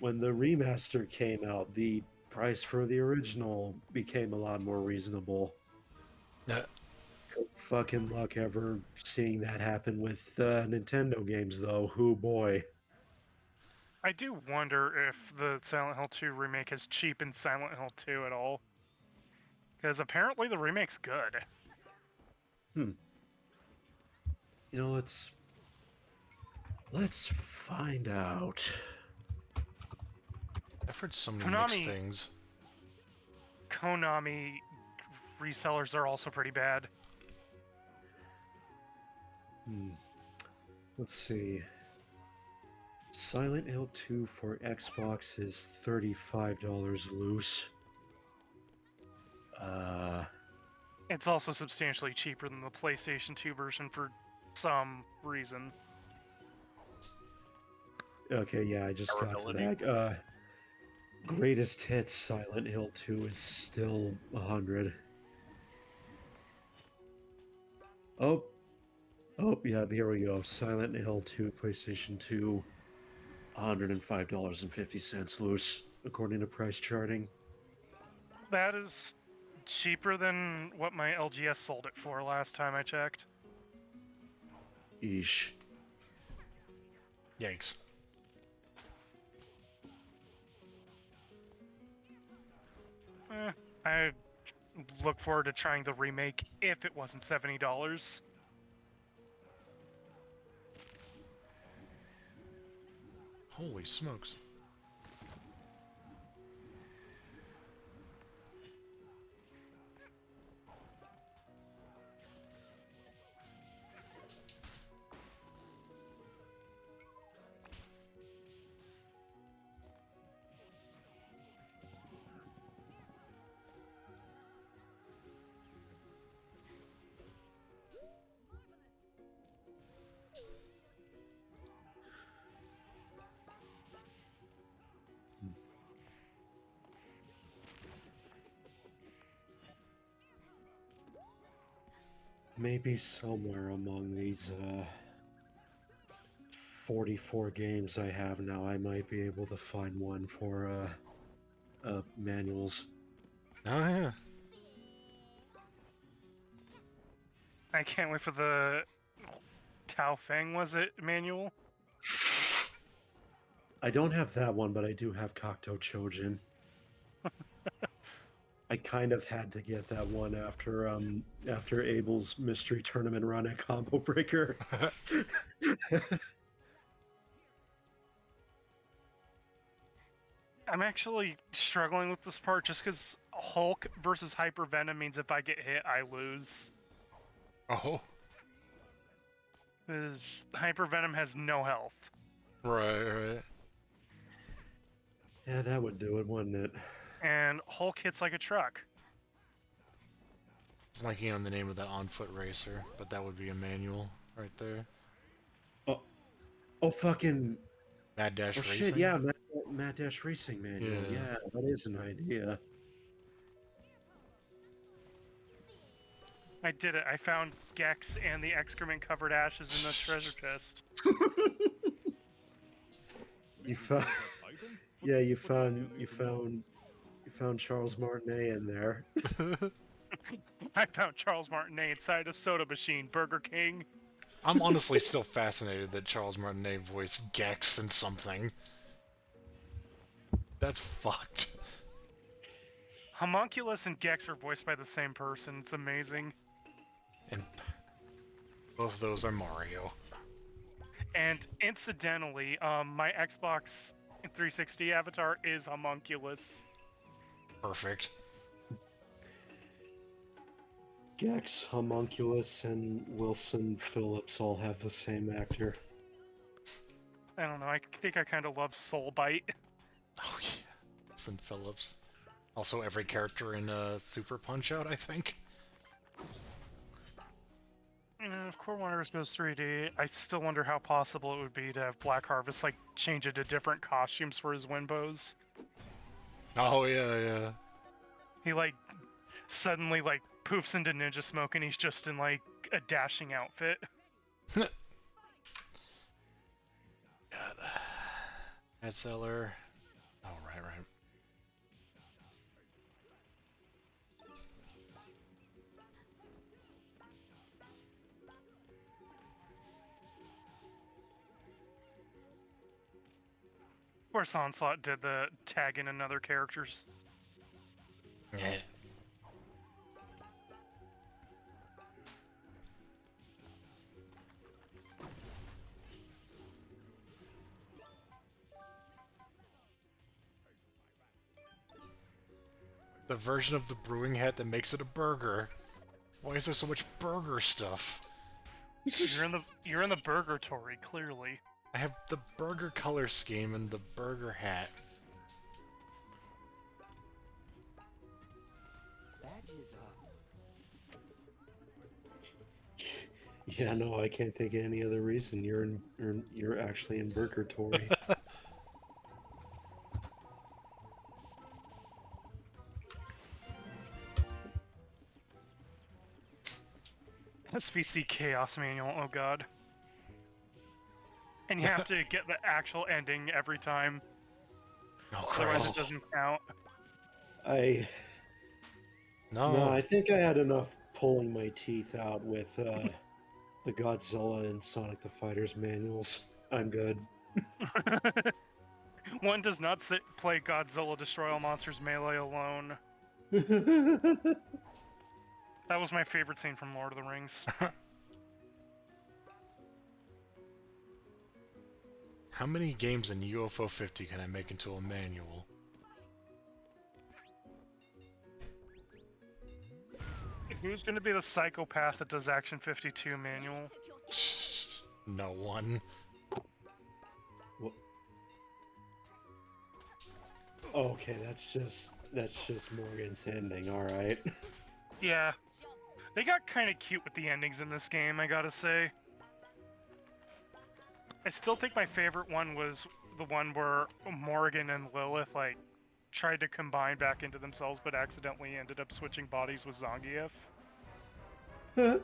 remaster came out, the price for the original became a lot more reasonable. Uh, Fucking luck ever seeing that happen with Nintendo games, though. Who boy? I do wonder if the Silent Hill 2 remake has cheapened Silent Hill 2 at all. Because apparently the remake's good. You know, let's find out. I've heard so many mixed things. Konami resellers are also pretty bad. Let's see. Silent Hill 2 for Xbox is $35 loose. It's also substantially cheaper than the PlayStation 2 version for some reason. Okay, yeah, I just got to that. Greatest Hits Silent Hill 2 is still 100. Oh, yeah, here we go. Silent Hill 2, PlayStation 2, $105.50 loose, according to price charting. That is cheaper than what my LGS sold it for last time I checked. Eesh. Yikes. I look forward to trying the remake if it wasn't $70. Holy smokes. Maybe somewhere among these 44 games I have now, I might be able to find one for manuals. Oh, yeah. I can't wait for the Tao Feng, was it, manual? I don't have that one, but I do have Cocteau Chojin. I kind of had to get that one after Abel's mystery tournament run at Combo Breaker. I'm actually struggling with this part just because Hulk versus Hyper Venom means if I get hit, I lose. Oh. Because Hyper Venom has no health. Right. Yeah, that would do it, wouldn't it? And Hulk hits like a truck. Blanking on the name of that on-foot racer, but that would be a manual right there. Oh, fucking... Mad Dash Oh Racing? shit, yeah, Mad Dash Racing manual. Yeah. Yeah, that is an idea. I did it. I found Gex and the excrement-covered ashes in the treasure chest. You found... Yeah, you found Charles Martinet in there. I found Charles Martinet inside a soda machine, Burger King. I'm honestly still fascinated that Charles Martinet voiced Gex in something. That's fucked. Homunculus and Gex are voiced by the same person. It's amazing. And both of those are Mario. And incidentally, my Xbox 360 avatar is Homunculus. Perfect. Gex, Homunculus, and Wilson Phillips all have the same actor. I don't know. I think I kind of love Soul Bite. Oh yeah, St. Phillips. Also, every character in Super Punch-Out, I think. If Core Wanderers goes 3D, I still wonder how possible it would be to have Black Harvest like change into different costumes for his Winbows. Oh yeah, yeah. He like suddenly like poofs into Ninja Smoke and he's just in like a dashing outfit. God. Head seller. Oh, right. Of course, Onslaught did the tag in another characters. Yeah. The version of the brewing hat that makes it a burger. Why is there so much burger stuff? You're in the Burgertory, clearly. I have the burger color scheme and the burger hat. Badges up. Yeah, no, I can't think of any other reason. You're actually in Burgertory. SVC Chaos Manual, oh god. And you have to get the actual ending every time. Oh, Otherwise Christ. it doesn't count. No, I think I had enough pulling my teeth out with the Godzilla and Sonic the Fighters manuals. I'm good. One does not play Godzilla Destroy All Monsters Melee alone. That was my favorite scene from Lord of the Rings. How many games in UFO 50 can I make into a manual? Who's going to be the psychopath that does Action 52 manual? No one. Okay, that's just Morgan's ending. All right. Yeah. They got kind of cute with the endings in this game, I gotta say. I still think my favorite one was the one where Morgan and Lilith, like, tried to combine back into themselves, but accidentally ended up switching bodies with Zangief. Oh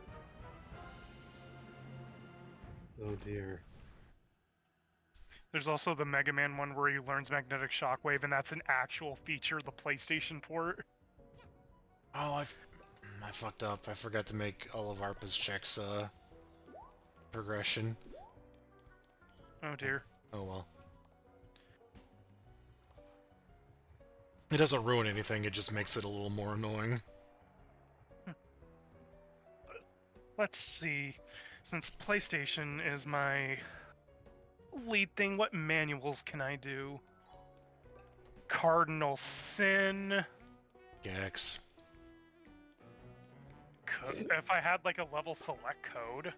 dear. There's also the Mega Man one where he learns Magnetic Shockwave, and that's an actual feature of the PlayStation port. Oh, I fucked up. I forgot to make all of ARPA's checks, progression. Oh dear. Oh well. It doesn't ruin anything, it just makes it a little more annoying. Let's see. Since PlayStation is my lead thing, what manuals can I do? Cardinal Sin. Gex. If I had like a level select code.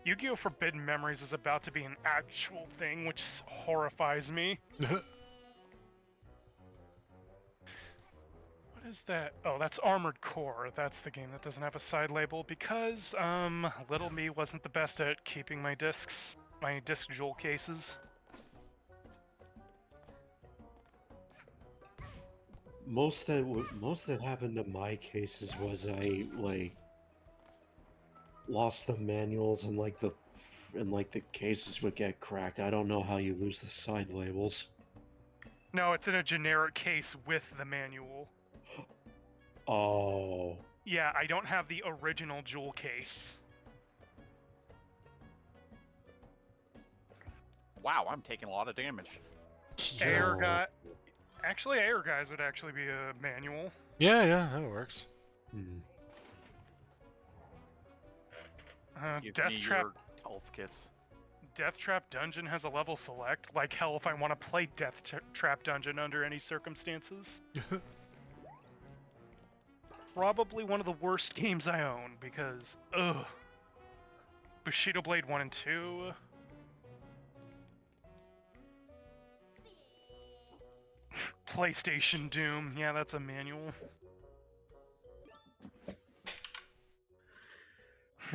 Yu-Gi-Oh! Forbidden Memories is about to be an actual thing, which horrifies me. What is that? Oh, that's Armored Core. That's the game that doesn't have a side label because, little me wasn't the best at keeping my disc jewel cases. Most that happened to my cases was I like lost the manuals and like the cases would get cracked. I don't know how you lose the side labels. No, it's in a generic case with the manual. Oh. Yeah, I don't have the original jewel case. Wow, I'm taking a lot of damage. Air guy. Actually, Air Guys would actually be a manual. Yeah, that works. Hmm. Give Death me Trap. your health kits. Death Trap Dungeon has a level select. Like hell, if I want to play Trap Dungeon under any circumstances. probably one of the worst games I own because, ugh. Bushido Blade 1 and 2. PlayStation Doom. Yeah, that's a manual.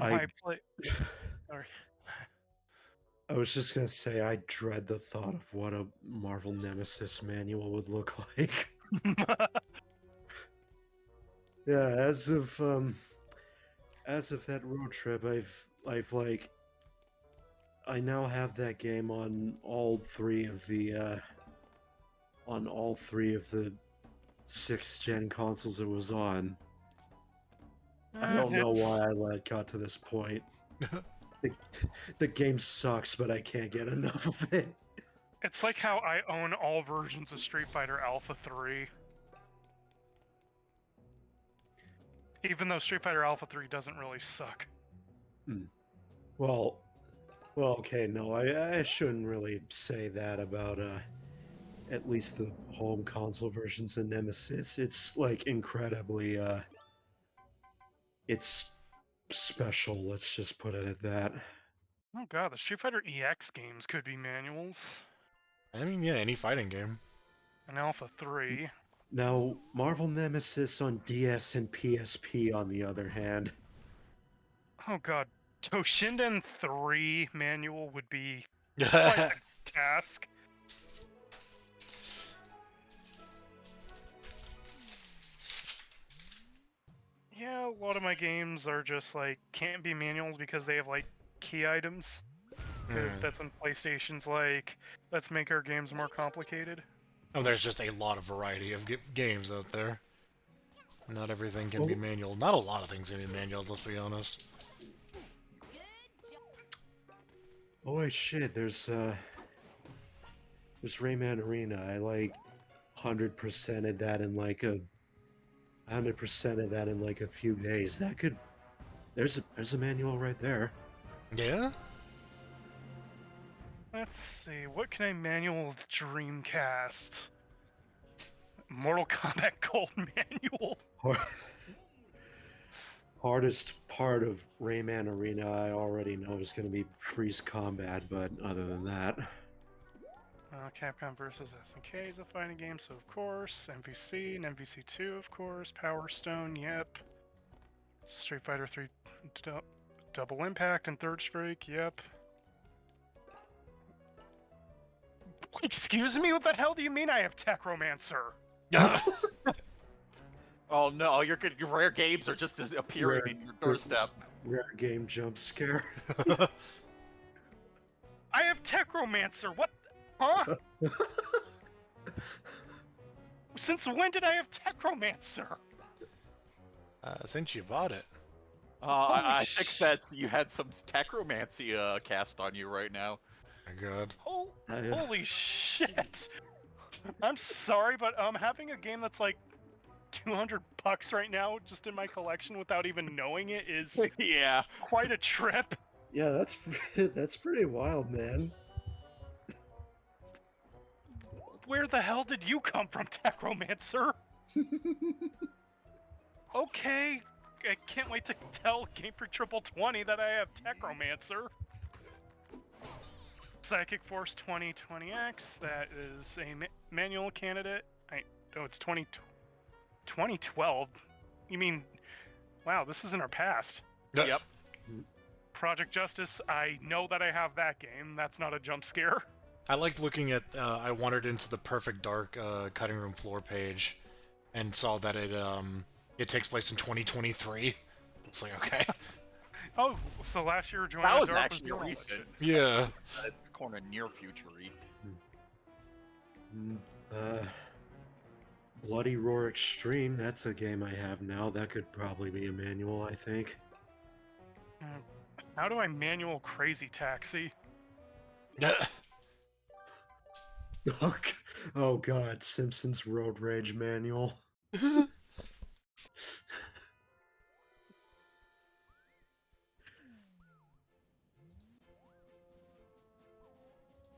I Sorry. I was just gonna say I dread the thought of what a Marvel Nemesis manual would look like. Yeah, as of that road trip, I now have that game on all three of the 6th gen consoles it was on. I don't know why I got to this point. The game sucks, but I can't get enough of it. It's like how I own all versions of Street Fighter Alpha 3. Even though Street Fighter Alpha 3 doesn't really suck. Well, okay, no, I shouldn't really say that about at least the home console versions of Nemesis. It's like incredibly it's special, let's just put it at that. Oh god, the Street Fighter EX games could be manuals. I mean, yeah, any fighting game. And Alpha 3. Now, Marvel Nemesis on DS and PSP, on the other hand. Oh god, Toshinden 3 manual would be quite a task. Yeah, a lot of my games are just like can't be manuals because they have like key items. That's when PlayStation's like, let's make our games more complicated. Oh, there's just a lot of variety of games out there. Not everything can be manual. Not a lot of things can be manual, let's be honest. Oh wait, shit, there's Rayman Arena. I like 100%ed that in like a 100%ed that in like a few days. That could there's a manual right there. Yeah? Let's see, what can I manual with Dreamcast? Mortal Kombat Gold manual. Hardest part of Rayman Arena I already know is going to be freeze combat, but other than that, Capcom versus SNK is a fighting game, so of course. MVC and MVC2, of course. Power Stone, yep. Street Fighter 3 Double Impact and Third Strike, yep. Excuse me, what the hell do you mean I have Techromancer? Oh no, your rare games are just appearing in your doorstep. Rare game jump scare. I have Techromancer, what? Huh? Since when did I have Techromancer? Since you bought it. I think that's you had some Techromancy cast on you right now. My god. Holy shit! I'm sorry, but having a game that's like $200 right now just in my collection without even knowing it is yeah, quite a trip. Yeah, that's pretty wild, man. Where the hell did you come from, Techromancer? Okay, I can't wait to tell Game Freak Triple 20 that I have Techromancer. Psychic Force 2020X, that is a manual candidate. It's 2012. You mean, wow, this is in our past. Yep. Project Justice, I know that I have that game. That's not a jump scare. I liked looking at, I wandered into the Perfect Dark cutting room floor page and saw that it takes place in 2023. It's like, okay. Oh, so last year Joanna That was Dark actually was recent. Yeah. It's kind of near future-y. Bloody Roar Extreme, that's a game I have now. That could probably be a manual, I think. How do I manual Crazy Taxi? Oh god, Simpsons Road Rage manual.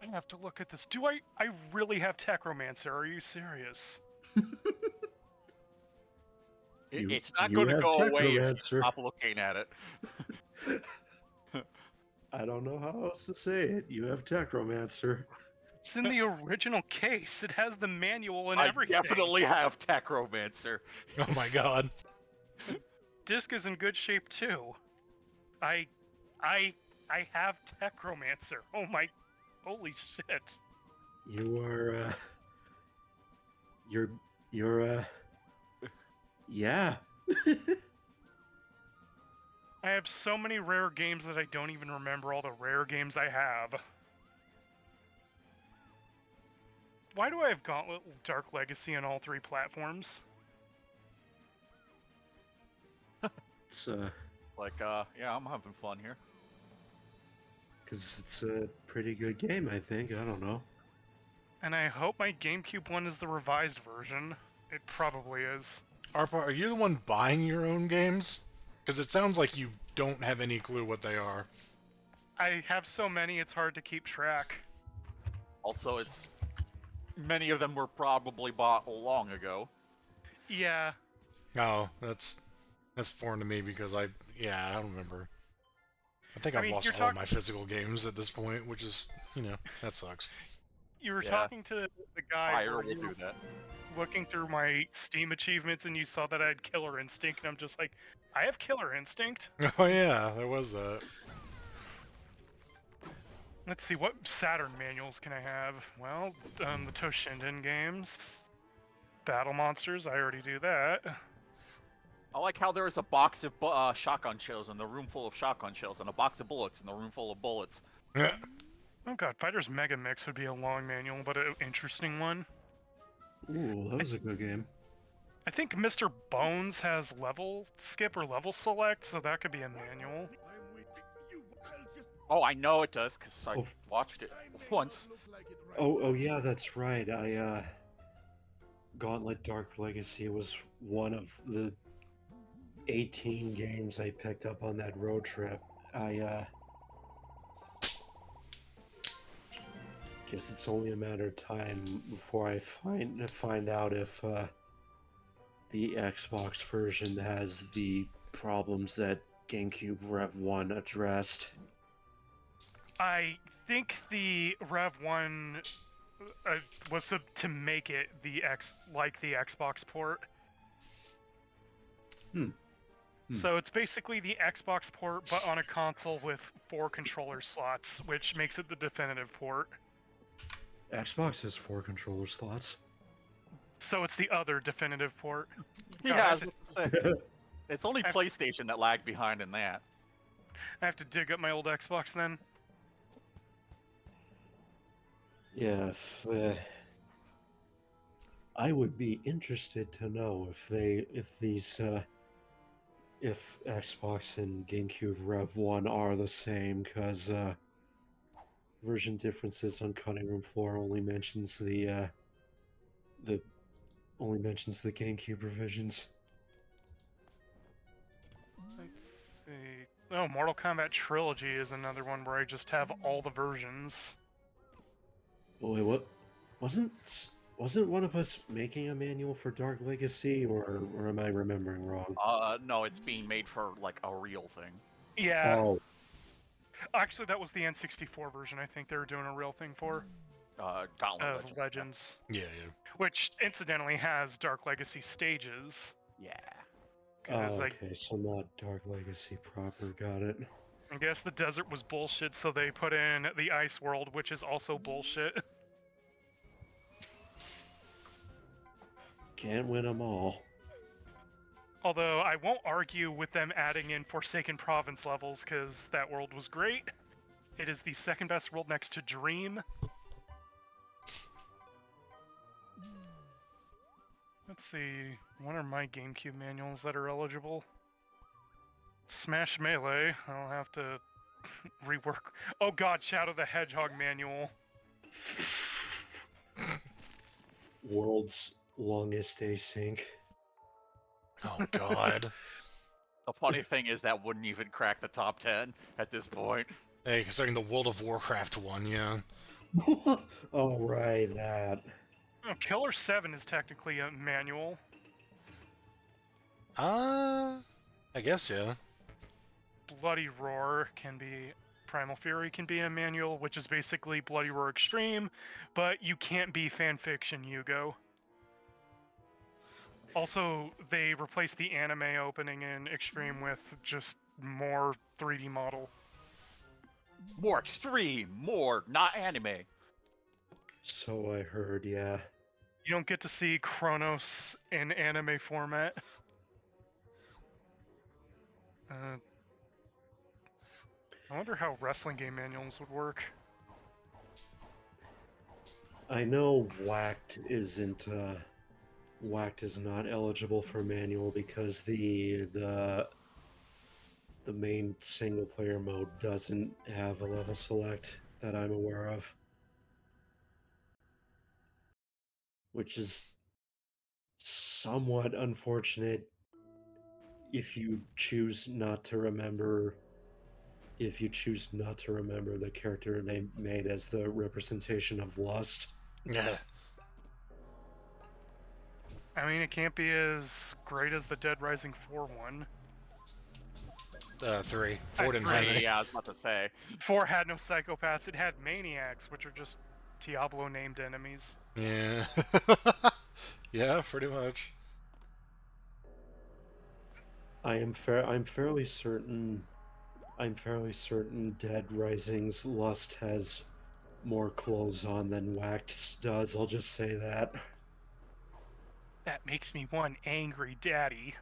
I have to look at this. Do I really have Techromancer? Are you serious? It's not you going to have go away if you Technomancer. stop looking at it. I don't know how else to say it. You have Technomancer. It's in the original case. It has the manual and I everything. definitely have Techromancer. Oh my god. Disc is in good shape too. I have Techromancer. Oh my, holy shit! You are, yeah. I have so many rare games that I don't even remember all the rare games I have. Why do I have Gauntlet Dark Legacy on all 3 platforms? It's, Like, yeah, I'm having fun here. because it's a pretty good game, I think. I don't know. And I hope my GameCube one is the revised version. It probably is. Arpa, are you the one buying your own games? Because it sounds like you don't have any clue what they are. I have so many, it's hard to keep track. Also, it's many of them were probably bought long ago. Yeah. Oh, that's foreign to me because I don't remember. I think I I've mean, lost you're all my physical games at this point, which is, that sucks. You were Yeah. talking to the guy Fire where will you do were that. looking through my Steam achievements and you saw that I had Killer Instinct, and I'm just like, I have Killer Instinct? Oh yeah, there was that. Let's see, what Saturn manuals can I have? Well, the Toshinden games. Battle Monsters, I already do that. I like how there is a box of shotgun shells in the room full of shotgun shells, and a box of bullets in the room full of bullets. Oh god, Fighter's Mega Mix would be a long manual, but an interesting one. Ooh, that was a good game. I think Mr. Bones has level skip or level select, so that could be a manual. I'm with you. Well, just Oh, I know it does, because I Oh. watched it once. look like it right Oh, yeah, that's right. Gauntlet Dark Legacy was one of the 18 games I picked up on that road trip. Guess it's only a matter of time before I find out if the Xbox version has the problems that GameCube Rev 1 addressed. I think the Rev 1 was to make it the Xbox port. So it's basically the Xbox port, but on a console with 4 controller slots, which makes it the definitive port. Xbox has 4 controller slots. So it's the other definitive port. Yeah, I was God, about to say. It's only PlayStation that lagged behind in that. I have to dig up my old Xbox then. Yeah, I would be interested to know if Xbox and GameCube Rev 1 are the same, because version differences on Cutting Room Floor only mentions the GameCube revisions. Let's see. Oh, Mortal Kombat Trilogy is another one where I just have all the versions. Oh, wait, what? Wasn't one of us making a manual for Dark Legacy, or am I remembering wrong? No, it's being made for, like, a real thing. Yeah. Oh, Actually, that was the N64 version. I think they were doing a real thing for Gauntlet of Legends. Legends, Yeah. which incidentally has Dark Legacy stages. Yeah. 'Cause it's okay, so not Dark Legacy proper, got it. I guess the desert was bullshit, so they put in the ice world, which is also bullshit. Can't win them all. Although I won't argue with them adding in Forsaken Province levels, because that world was great. It is the second best world next to Dream. Let's see, what are my GameCube manuals that are eligible? Smash Melee, I'll have to rework. Oh god, Shadow the Hedgehog manual. World's longest async. Oh god. The funny thing is that wouldn't even crack the top 10 at this point. Hey, considering the World of Warcraft one, yeah. Oh, right, that. Oh, Killer 7 is technically a manual. I guess, yeah. Bloody Roar can be... Primal Fury can be a manual, which is basically Bloody Roar Extreme, but you can't be fanfiction Yugo. Also, they replaced the anime opening in Extreme with just more 3D model. More extreme, more not anime. So I heard, yeah. You don't get to see Kronos in anime format. I wonder how wrestling game manuals would work. I know Whacked isn't Whacked is not eligible for manual because the main single player mode doesn't have a level select that I'm aware of. Which is somewhat unfortunate if you choose not to remember the character they made as the representation of lust. Yeah. I mean, it can't be as great as the Dead Rising 4 one. 3. 4 didn't have agree. any. Yeah, I was about to say. 4 had no psychopaths, it had maniacs, which are just Diablo-named enemies. Yeah. Yeah, pretty much. I'm fairly certain Dead Rising's lust has more clothes on than Whacked does, I'll just say that. That makes me one angry daddy.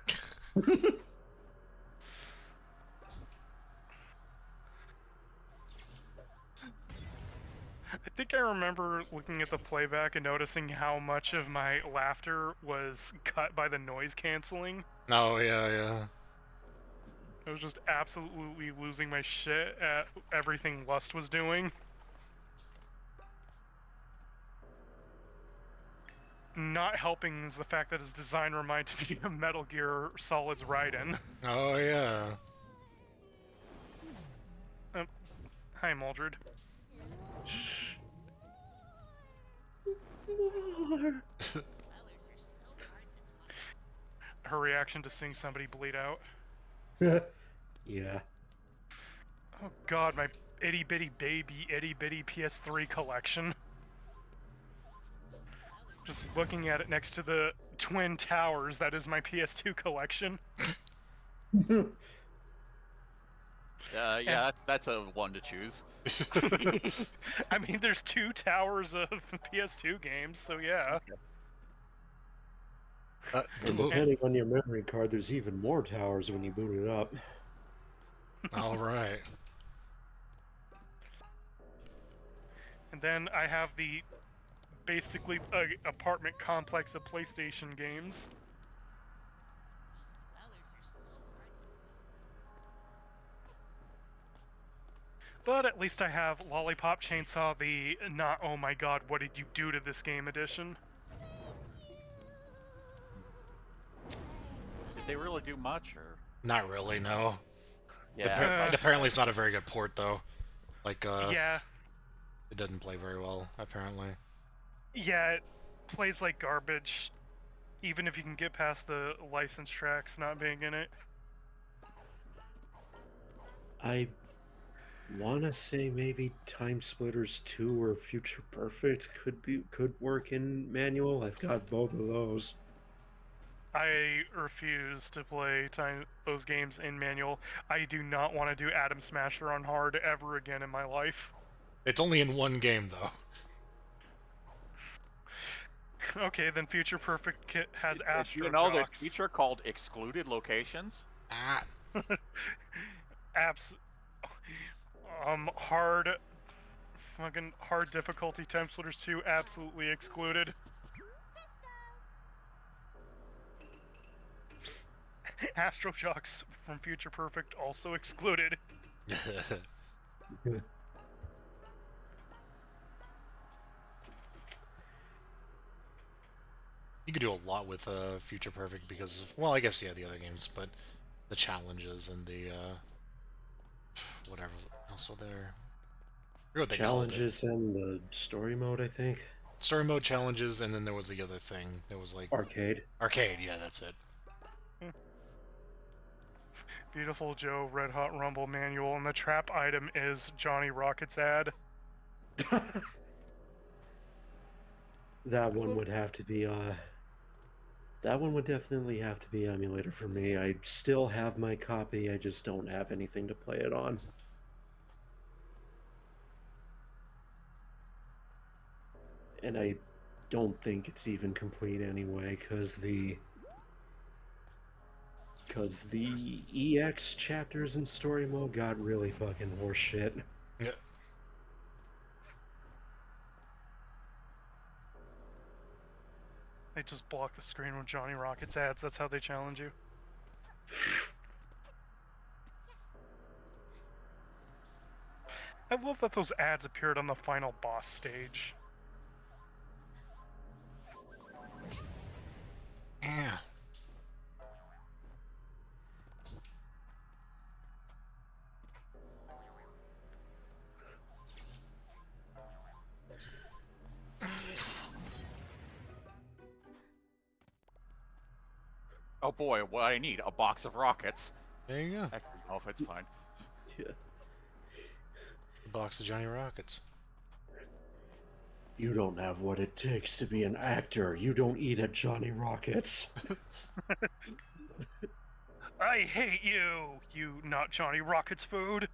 I think I remember looking at the playback and noticing how much of my laughter was cut by the noise canceling. Oh, yeah. I was just absolutely losing my shit at everything Lust was doing. Not helping is the fact that his design reminded me of Metal Gear Solid's Raiden. Oh, yeah. Hi, Mildred. Her reaction to seeing somebody bleed out. Yeah. Oh god, my itty bitty baby itty bitty PS3 collection. Just looking at it next to the Twin Towers, that is my PS2 collection. Yeah, that's a one to choose. I mean, there's 2 towers of PS2 games, so yeah. And depending on your memory card, there's even more towers when you boot it up. All right. And then I have the basically apartment complex of PlayStation games. But at least I have Lollipop Chainsaw, the not oh my god, what did you do to this game edition. Did they really do much, or? Not really, no. Yeah. Apparently it's not a very good port, though. Like, Yeah. It doesn't play very well, apparently. Yeah, it plays like garbage, even if you can get past the license tracks not being in it. I want to say maybe Time Splitters 2 or Future Perfect could work in manual. I've got both of those. I refuse to play those games in manual. I do not want to do Atom Smasher on hard ever again in my life. It's only in one game, though. Okay, then Future Perfect has Astro You know, there's a Jocks. feature called excluded locations. Ah. Hard difficulty Time Splitters 2 absolutely excluded. Astro Jocks from Future Perfect also excluded. You could do a lot with Future Perfect because of, well, I guess, yeah, the other games, but the challenges and the, whatever else are there. I forget what they called it. Challenges and the story mode, I think. Story mode challenges, and then there was the other thing. There was like... Arcade. Arcade, yeah, that's it. Beautiful Joe Red Hot Rumble manual, and the trap item is Johnny Rocket's ad. That one would have to be that one would definitely have to be emulator for me. I still have my copy, I just don't have anything to play it on. And I don't think it's even complete anyway, because the EX chapters in story mode got really fucking horseshit. Yeah. They just block the screen with Johnny Rocket's ads. That's how they challenge you. I love that those ads appeared on the final boss stage. Yeah. Oh boy, what I need, a box of rockets. There you go. Actually, no, if it's fine. Yeah. A box of Johnny Rockets. You don't have what it takes to be an actor. You don't eat at Johnny Rockets. I hate you, you not Johnny Rocket's food.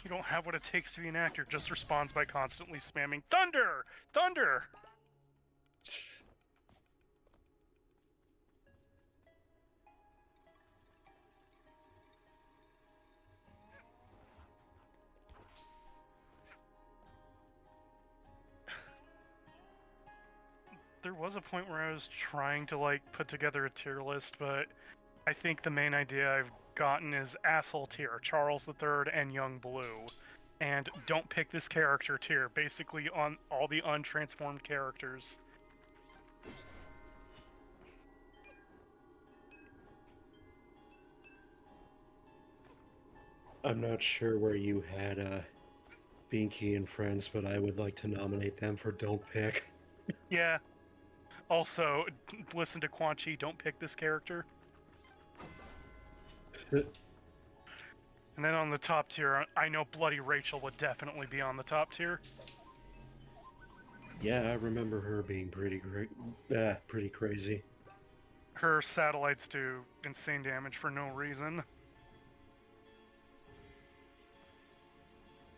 You don't have what it takes to be an actor, just responds by constantly spamming thunder! Thunder! There was a point where I was trying to like put together a tier list, but I think the main idea I've gotten is asshole tier, Charles III and Young Blue. And don't pick this character tier, basically on all the untransformed characters. I'm not sure where you had Binky and Friends, but I would like to nominate them for Don't Pick. Yeah. Also, listen to Quan Chi, don't pick this character. And then on the top tier, I know Bloody Rachel would definitely be on the top tier. Yeah, I remember her being pretty great, pretty crazy. Her satellites do insane damage for no reason.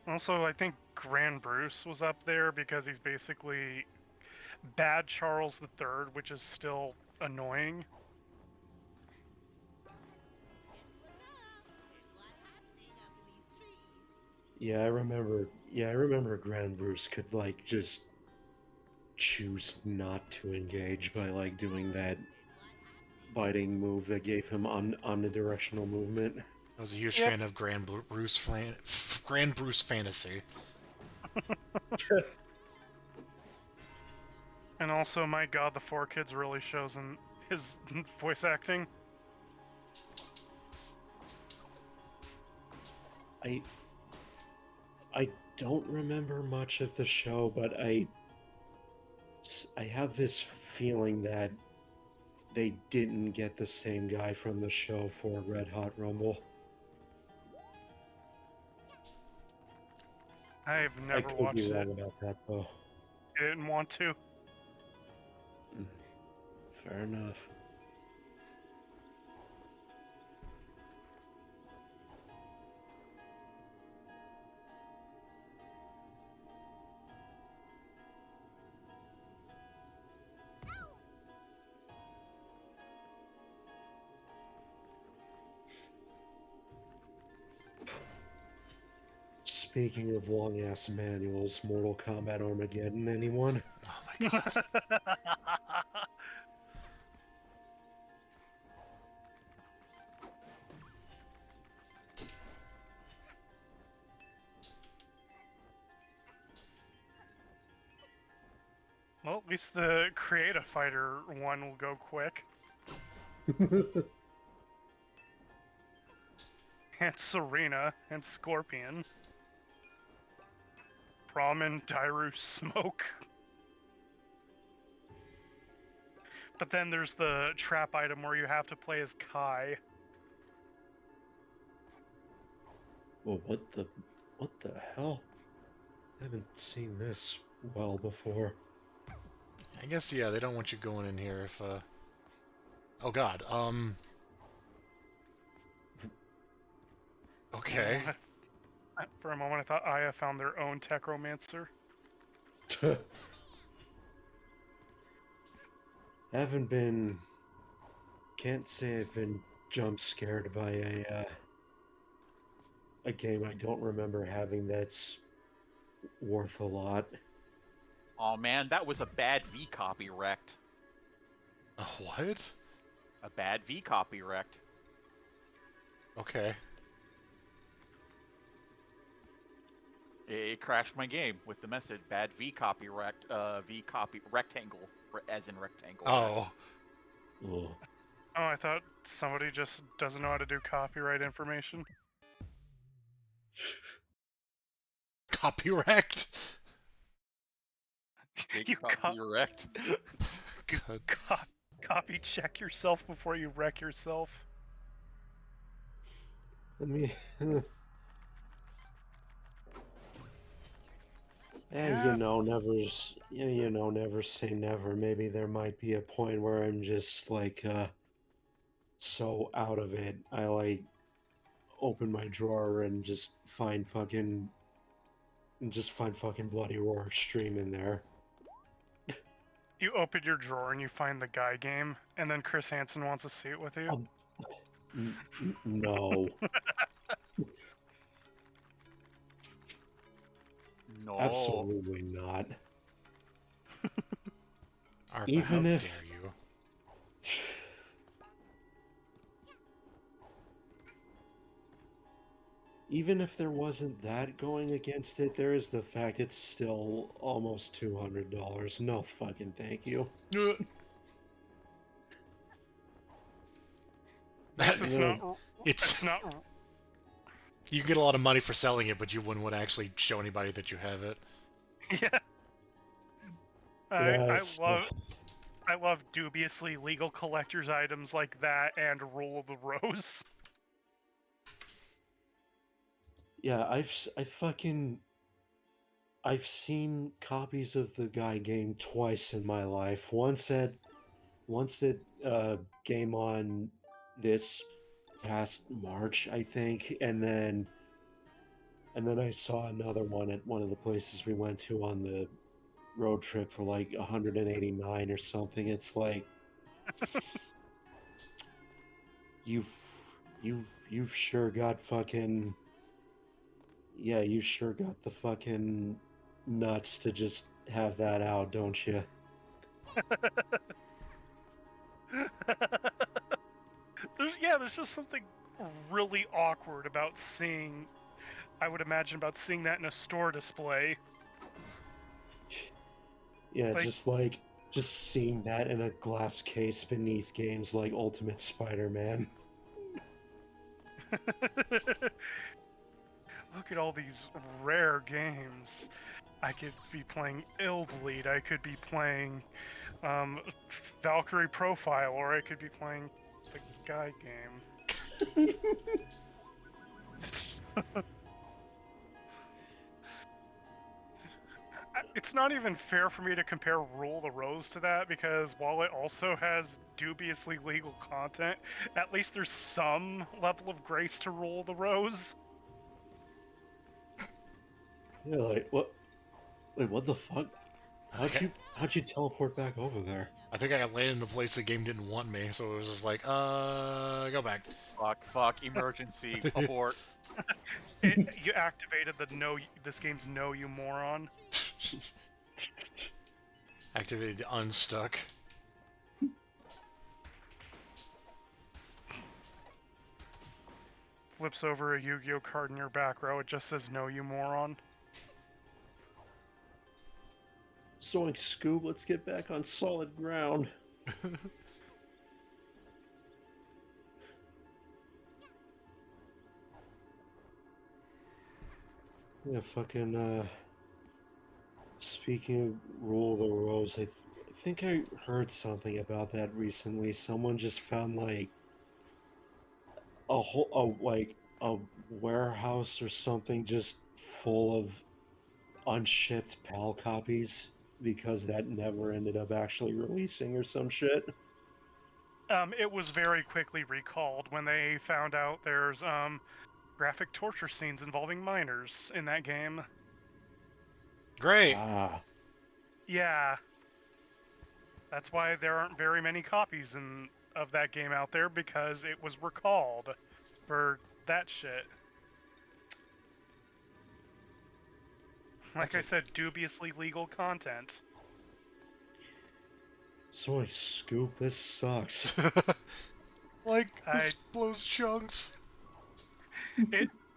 Also, I think Grand Bruce was up there because he's basically bad Charles III, which is still annoying. Yeah, I remember. Yeah, I remember Grand Bruce could like just choose not to engage by like doing that biting move that gave him omnidirectional movement. I was a huge fan of Grand Bruce Fantasy. And also, my god, the 4Kids really shows in his voice acting. I don't remember much of the show, but I have this feeling that they didn't get the same guy from the show for Red Hot Rumble. I've I never could watched be it. wrong about that, though. I didn't want to. Fair enough. Speaking of long-ass manuals, Mortal Kombat Armageddon, anyone? Oh my god. Well, at least the Create a Fighter one will go quick. And Serena and Scorpion. ramen Dairu smoke. But then there's the trap item where you have to play as Kai. Well, what the hell? I haven't seen this well before. I guess, yeah, they don't want you going in here if, Oh god, Okay. For a moment, I thought Aya found their own Techromancer. Haven't been... Can't say I've been jump scared by a game I don't remember having that's worth a lot. Oh man, that was a bad V copy wrecked. What? A bad V copy wrecked. Okay. It crashed my game with the message bad V copy wrecked. V copy rectangle, as in rectangle. Oh. Ugh. Oh, I thought somebody just doesn't know how to do copyright information. Copyright? Big You copy wrecked. God. Copy check yourself before you wreck yourself. Let me... Yeah. never say never. Maybe there might be a point where I'm just like so out of it. I like open my drawer and just find fucking Bloody Roar Extreme in there. You open your drawer and you find the guy game, and then Chris Hansen wants to see it with you. No. No. Absolutely not. Arpa, Even how if- dare you? Even if there wasn't that going against it, there is the fact it's still almost $200. No fucking thank you. It's not. You get a lot of money for selling it, but you wouldn't want to actually show anybody that you have it. Yeah. Yes. I love dubiously legal collector's items like that and Rule of the Rose. Yeah, I've seen copies of the guy game twice in my life. Once at Game On this past March, I think, and then I saw another one at one of the places we went to on the road trip for like 189 or something. It's like you've sure got fucking you sure got the fucking nuts to just have that out, don't you? There's just something really awkward about seeing, I would imagine, about seeing that in a store display. Yeah, Like- just seeing that in a glass case beneath games like Ultimate Spider-Man. Look at all these rare games. I could be playing Illbleed, I could be playing Valkyrie Profile, or I could be playing the guy game. It's not even fair for me to compare Rule the Rose to that, because while it also has dubiously legal content, at least there's some level of grace to Rule the Rose. Yeah, like what? Wait, what the fuck? How'd you teleport back over there? I think I got landed in a place the game didn't want me, so it was just like, go back. Fuck, emergency, abort. You activated the this game's no, you moron. Activated unstuck. Flips over a Yu-Gi-Oh card in your back row, it just says no, you moron. Zoink, Scoob, let's get back on solid ground. Yeah, fucking, Speaking of Rule of the Rose, I think I heard something about that recently. Someone just found like a warehouse or something just full of unshipped PAL copies because that never ended up actually releasing or some shit. It was very quickly recalled when they found out there's graphic torture scenes involving minors in that game. Great. Ah, Yeah, that's why there aren't very many copies of that game out there, because it was recalled for that shit. Like That's I said, dubiously legal content. Sonic Scoop, this sucks. Like, I- this blows chunks.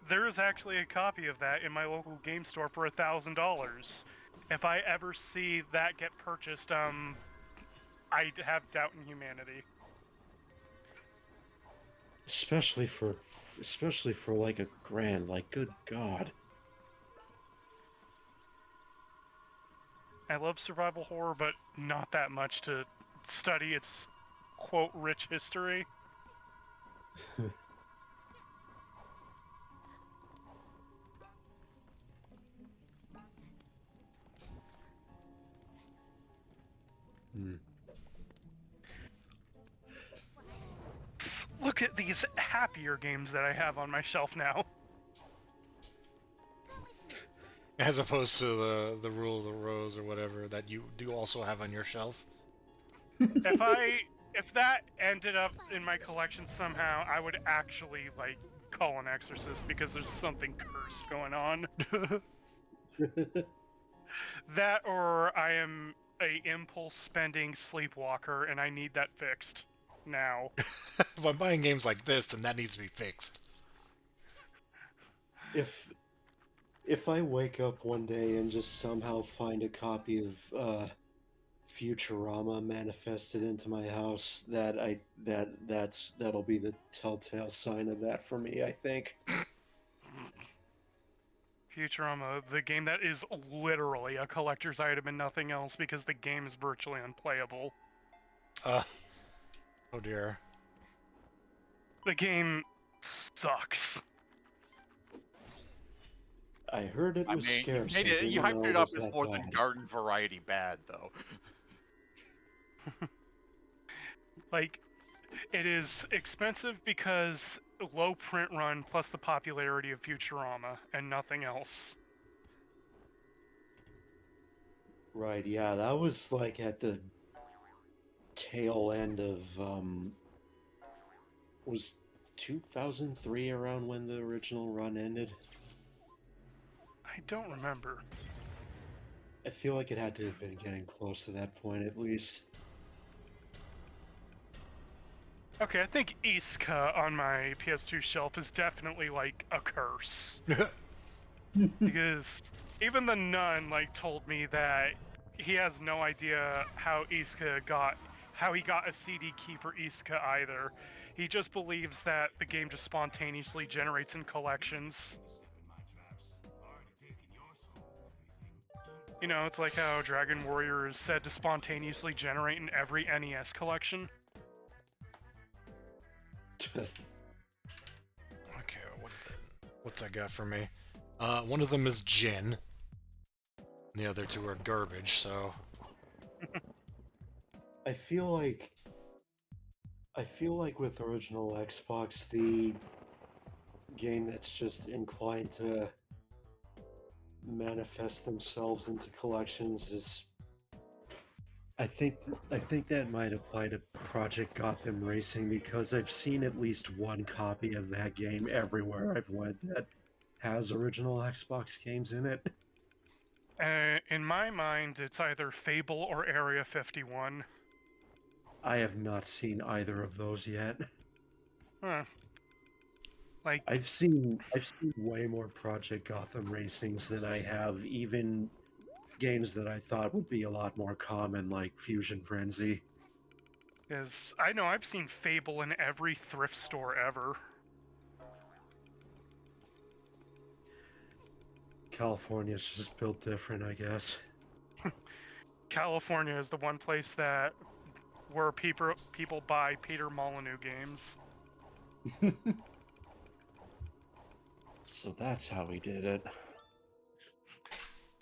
There is actually a copy of that in my local game store for $1,000. If I ever see that get purchased, I have doubt in humanity. especially for like $1,000. Like, good God. I love survival horror, but not that much to study its quote rich history. Look at these happier games that I have on my shelf now. As opposed to the Rule of the Rose or whatever that you do also have on your shelf. If that ended up in my collection somehow, I would actually like call an exorcist, because there's something cursed going on. That, or I am a impulse spending sleepwalker and I need that fixed now. If I'm buying games like this, then that needs to be fixed. If I wake up one day and just somehow find a copy of Futurama manifested into my house, that'll be the telltale sign of that for me, I think. Futurama, the game that is literally a collector's item and nothing else, because the game is virtually unplayable. Oh dear. The game sucks. I heard it I was mean, scarce. you hyped it up as more than garden variety bad, though. Like, it is expensive because low print run plus the popularity of Futurama and nothing else. Right, yeah, that was like at the tail end of was 2003 around when the original run ended? I don't remember. I feel like it had to have been getting close to that point at least. Okay, I think Iska on my PS2 shelf is definitely like a curse. Because even the nun like told me that he has no idea how he got a CD key for Iska either. He just believes that the game just spontaneously generates in collections. You know, it's like how Dragon Warrior is said to spontaneously generate in every NES collection. Okay, what's that got for me? One of them is gin. The other two are garbage, so... I feel like with original Xbox, the game that's just inclined to manifest themselves into collections is... I think that might apply to Project Gotham Racing, because I've seen at least one copy of that game everywhere I've went that has original Xbox games in it. In my mind, it's either Fable or Area 51. I have not seen either of those yet. Huh. Like, I've seen way more Project Gotham Racings than I have even games that I thought would be a lot more common, like Fusion Frenzy. because I know I've seen Fable in every thrift store ever. California's just built different, I guess. California is the one place that where people buy Peter Molyneux games. So that's how he did it.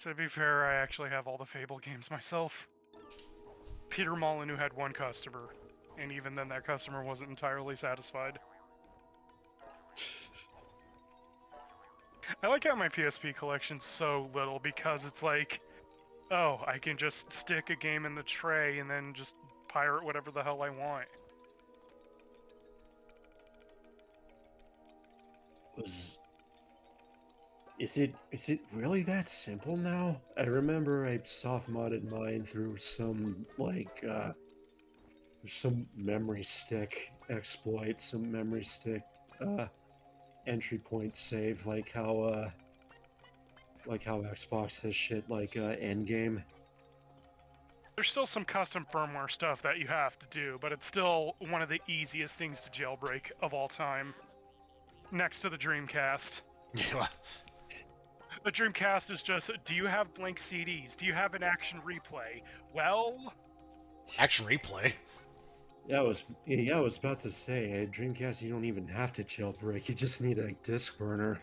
To be fair, I actually have all the Fable games myself. Peter Molyneux had one customer, and even then that customer wasn't entirely satisfied. I like how my PSP collection's so little because it's like, oh, I can just stick a game in the tray and then just pirate whatever the hell I want. Is it really that simple now? I remember I soft modded mine through some some memory stick exploit, some memory stick entry point save, like how Xbox has shit like endgame. There's still some custom firmware stuff that you have to do, but it's still one of the easiest things to jailbreak of all time. Next to the Dreamcast. Yeah. The Dreamcast is just, do you have blank CDs? Do you have an action replay? Well... Action replay? Yeah, I was about to say, at Dreamcast you don't even have to jailbreak, you just need a disk burner.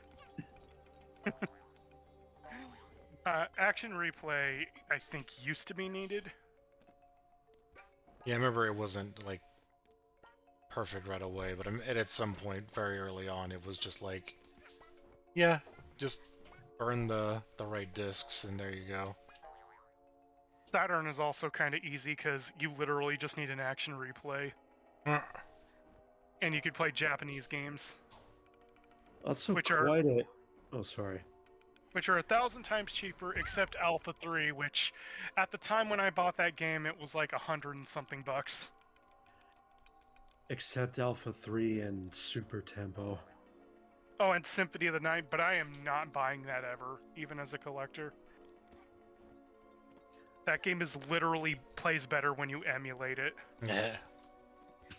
Action replay, I think, used to be needed. Yeah, I remember it wasn't, like, perfect right away, but at some point, very early on, it was just like, yeah, just burn the right discs, and there you go. Saturn is also kind of easy, because you literally just need an action replay. And you could play Japanese games. Also which Oh, sorry. Which are 1,000 times cheaper, except Alpha 3, which, at the time when I bought that game, it was like 100 and something bucks. Except Alpha 3 and Super Tempo. Oh, and Symphony of the Night, but I am not buying that ever, even as a collector. That game is literally plays better when you emulate it. Yeah. I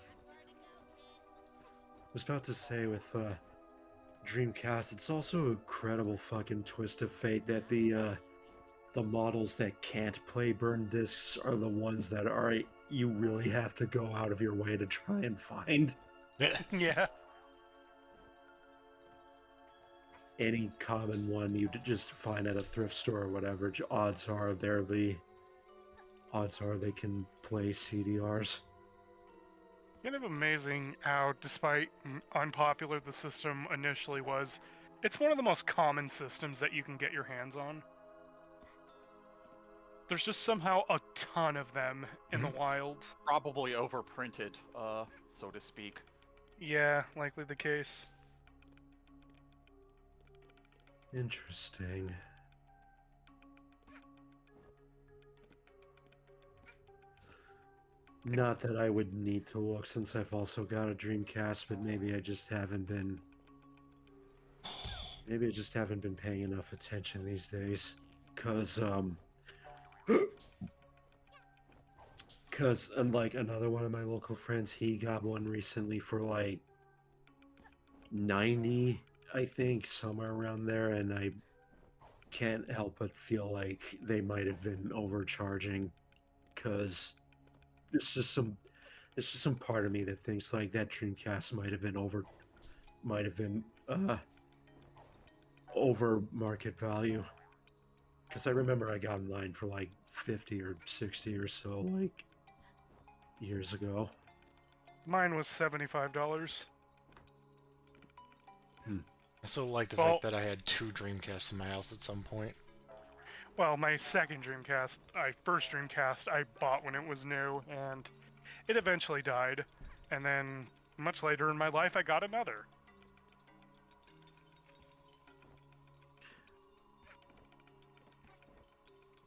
was about to say with Dreamcast, it's also a incredible fucking twist of fate that the models that can't play burn discs are the ones that are you really have to go out of your way to try and find. Yeah. Any common one you just find at a thrift store or whatever, odds are they can play CDRs. Kind of amazing how, despite unpopular the system initially was, it's one of the most common systems that you can get your hands on. There's just somehow a ton of them in the wild. Probably overprinted, so to speak. Yeah, likely the case. Interesting. Not that I would need to look since I've also got a Dreamcast, but maybe I just haven't been paying enough attention these days. Cause unlike another one of my local friends, he got one recently for like 90, I think, somewhere around there, and I can't help but feel like they might have been overcharging, because there's just some part of me that thinks like that Dreamcast might have been over market value. Because I remember I got mine for like 50 or 60 or so, like, years ago. Mine was $75. I so like the fact that I had 2 Dreamcasts in my house at some point. Well, my second Dreamcast, first Dreamcast, I bought when it was new, and it eventually died. And then, much later in my life, I got another.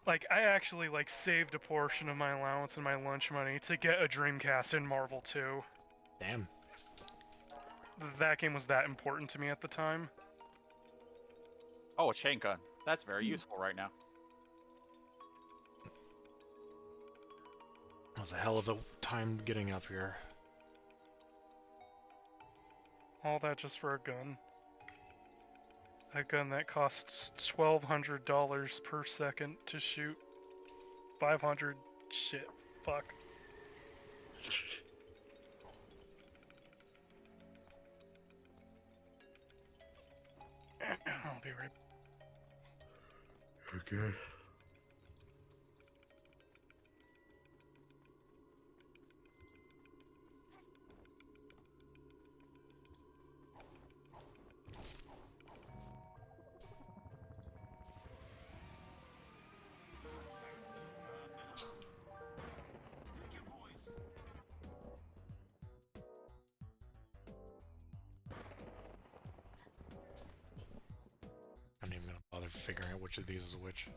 Like, I actually, like, saved a portion of my allowance and my lunch money to get a Dreamcast in Marvel 2. Damn. That game was that important to me at the time. Oh, a chain gun. That's very useful right now. That was a hell of a time getting up here. All that just for a gun. A gun that costs $1,200 per second to shoot. 500. Shit. Fuck. I'll be right. Okay. I'm not even gonna bother figuring out which of these is which.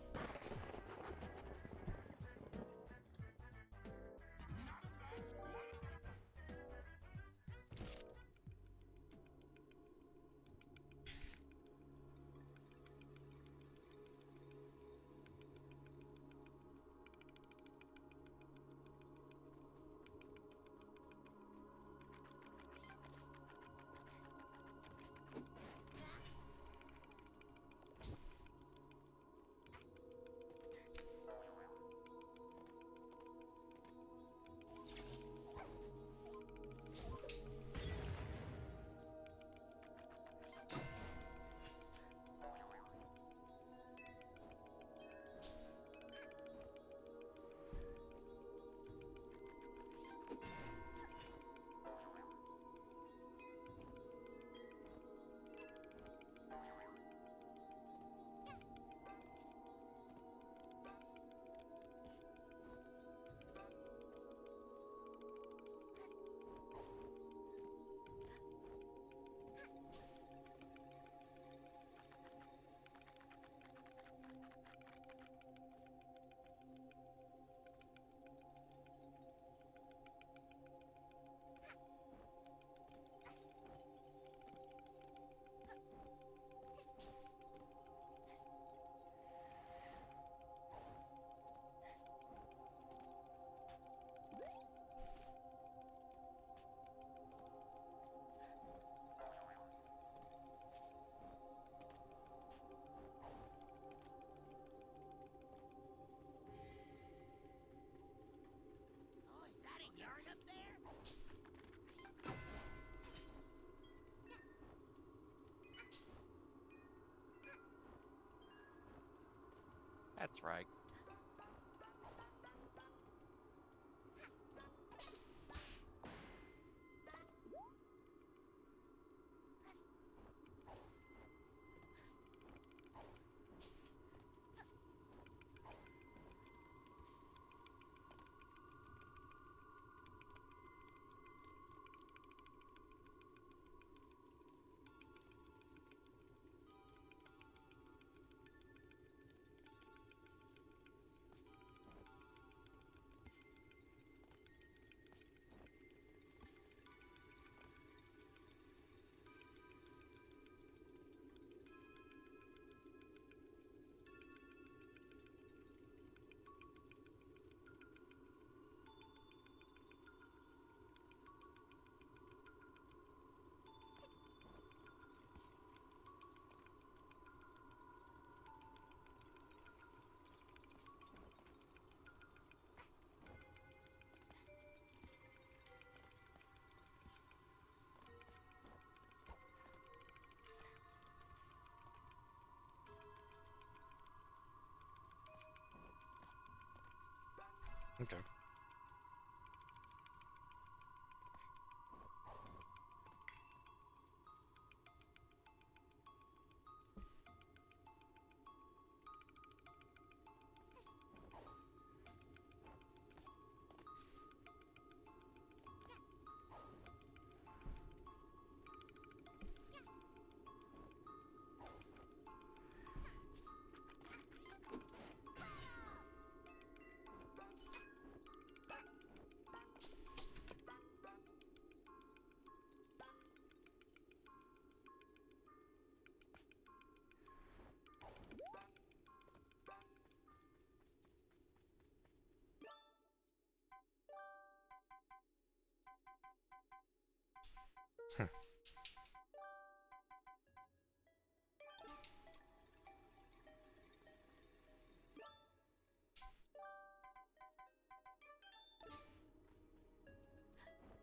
Oh, is that a yard up there? That's right. Okay.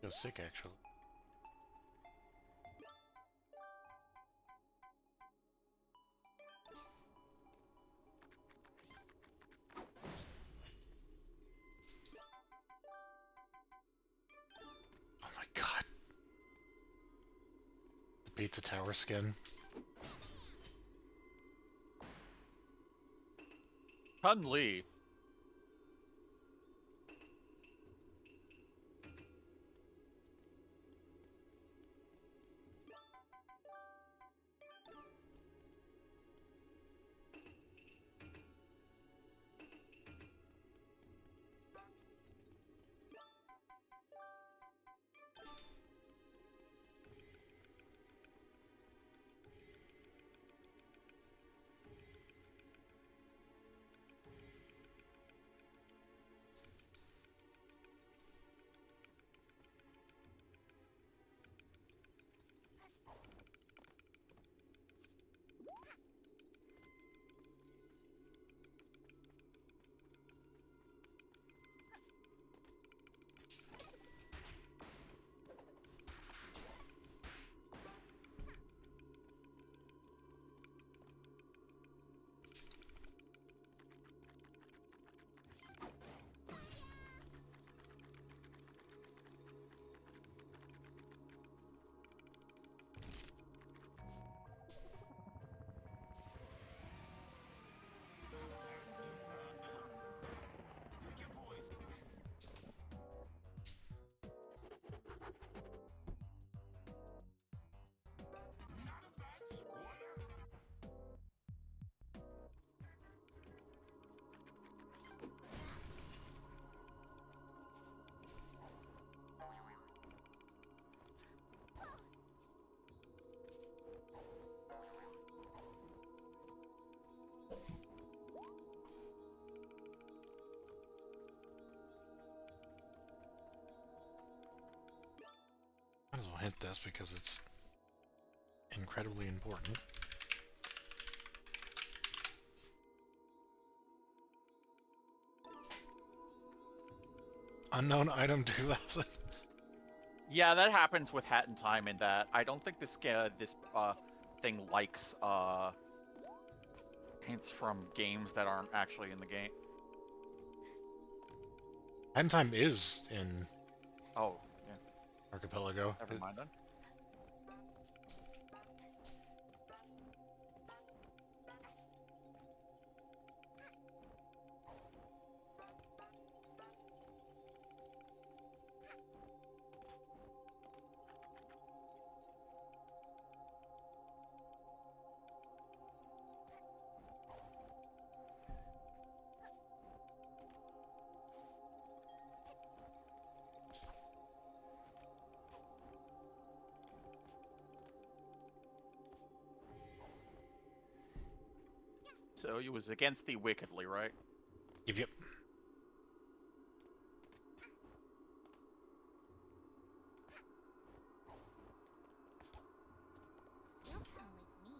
Feels sick, actually. Oh my god. The pizza tower skin. Chun-Li. Might as well hit this because it's incredibly important. Unknown item 2000. Yeah, that happens with Hat in Time in that I don't think this thing likes hints from games that aren't actually in the game. End time is in Oh, yeah. Archipelago. Never mind then. So he was against thee wickedly, right? Yep. You'll come with me.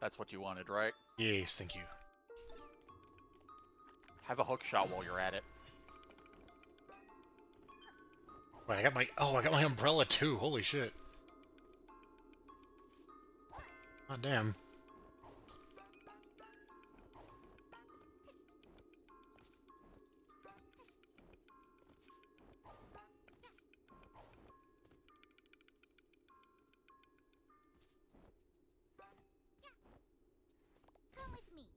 That's what you wanted, right? Yes, thank you. Have a hook shot while you're at it. Wait, I got my umbrella too. Holy shit. Oh, damn. Come with me.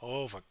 Oh, fuck.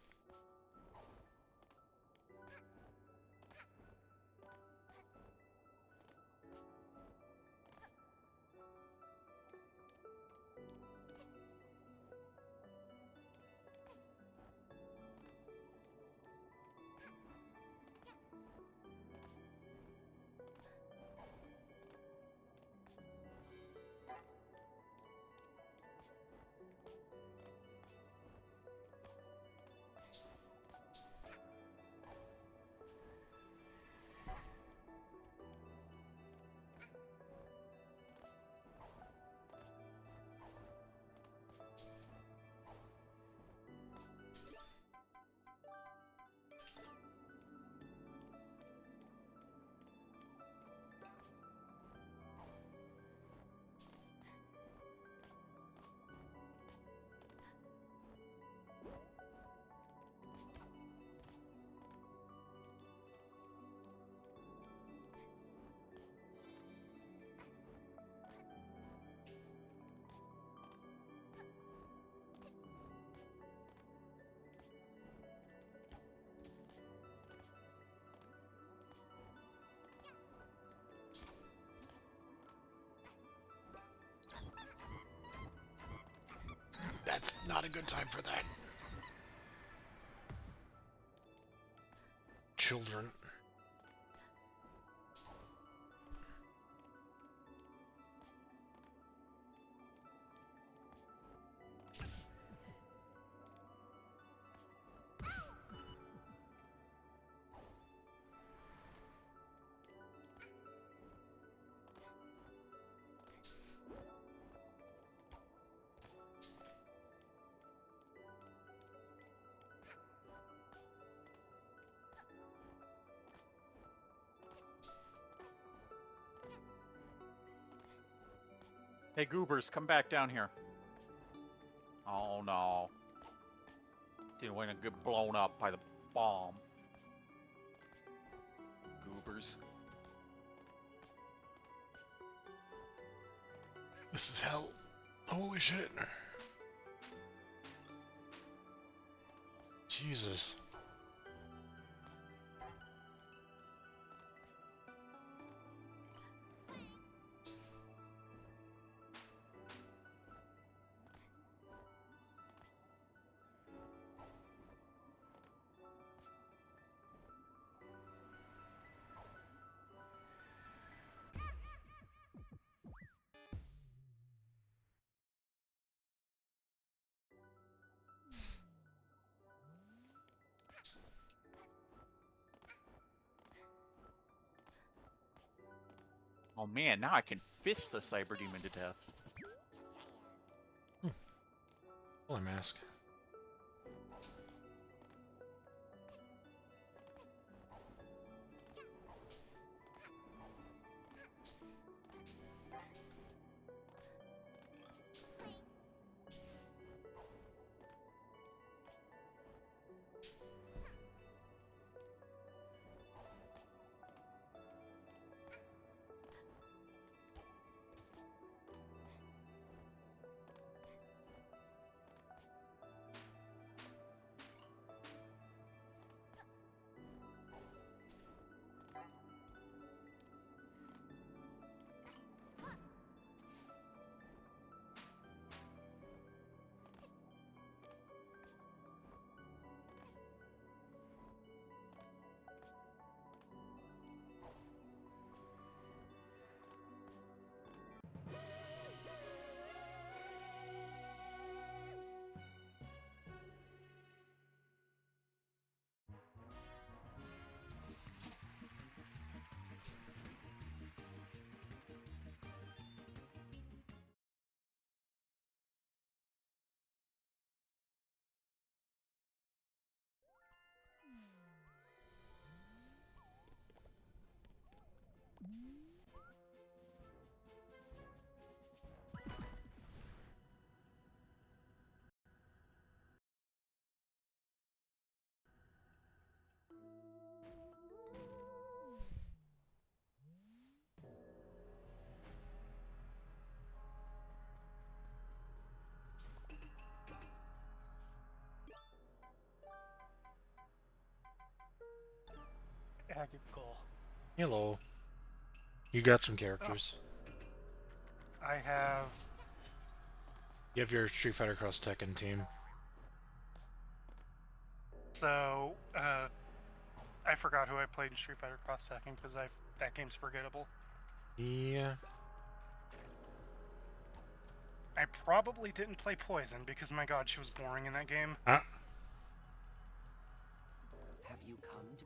That's not a good time for that. Children. Hey, Goobers, come back down here. Oh, no. Didn't want to get blown up by the bomb. Goobers. This is hell. Holy shit. Jesus. Oh man, now I can fist the Cyber Demon to death. Holy mask. Agrical. Hello. You got some characters. I have. You have your Street Fighter Cross Tekken team. So, I forgot who I played in Street Fighter Cross Tekken because that game's forgettable. Yeah. I probably didn't play Poison because, my god, she was boring in that game. Huh? Have you come to...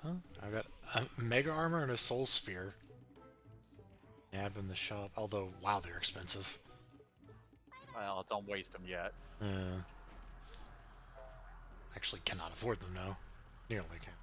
Huh? I got a Mega Armor and a Soul Sphere. Nab in the shop. Although, wow, they're expensive. Well, don't waste them yet. Actually cannot afford them now. Nearly can.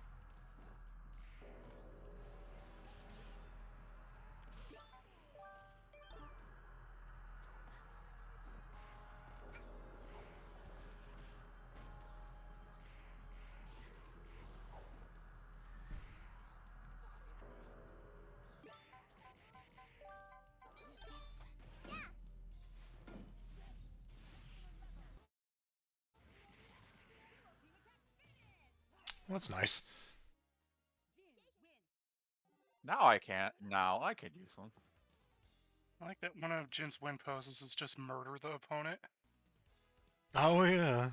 Well, that's nice. Now I can't. Now I could use them. I like that one of Jin's win poses is just murder the opponent. Oh, yeah.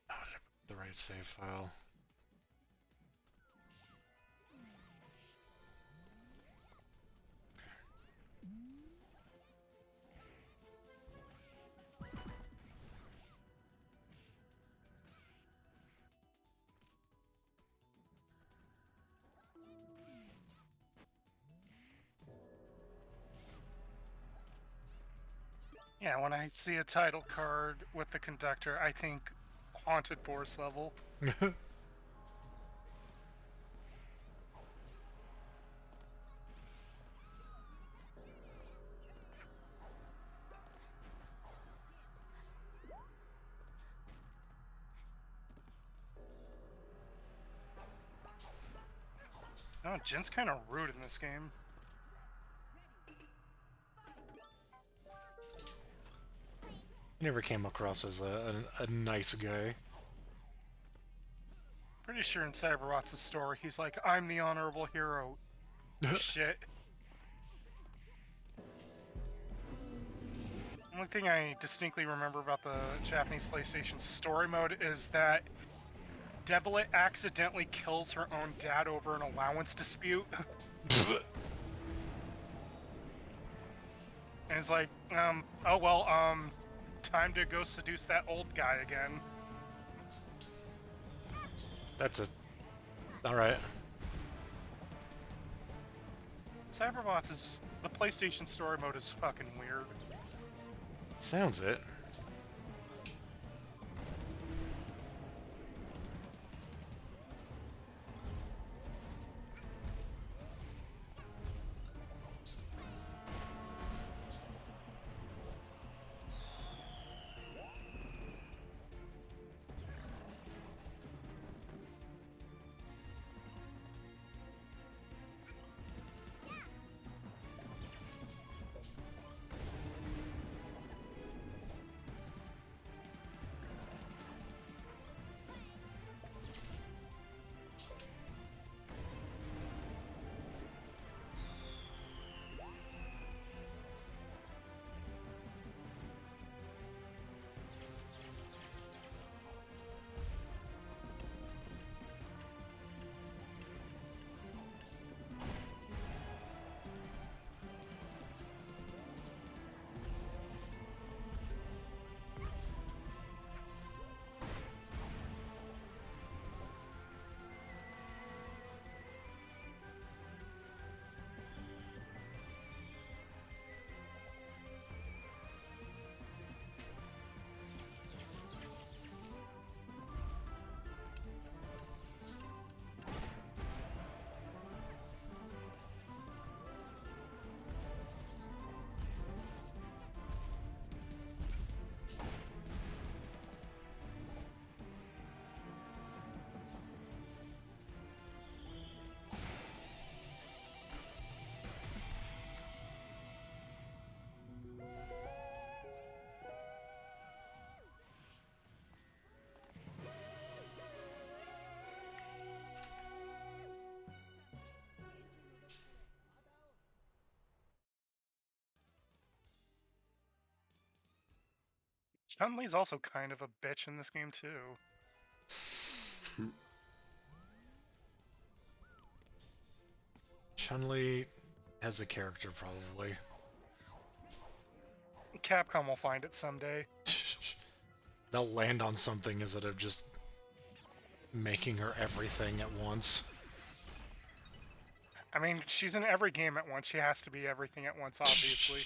How did I put the right save file? Yeah, when I see a title card with the conductor, I think Haunted Forest level. Oh, Jin's kind of rude in this game. He never came across as a nice guy. Pretty sure in Cyberbots' story, he's like, I'm the honorable hero. Shit. The only thing I distinctly remember about the Japanese PlayStation story mode is that Devilet accidentally kills her own dad over an allowance dispute. And it's like, oh well, time to go seduce that old guy again. That's it. Alright. Cyberbots is... the PlayStation story mode is fucking weird. Sounds it. Chun-Li's also kind of a bitch in this game, too. Chun-Li has a character, probably. Capcom will find it someday. They'll land on something instead of just making her everything at once. I mean, she's in every game at once. She has to be everything at once, obviously.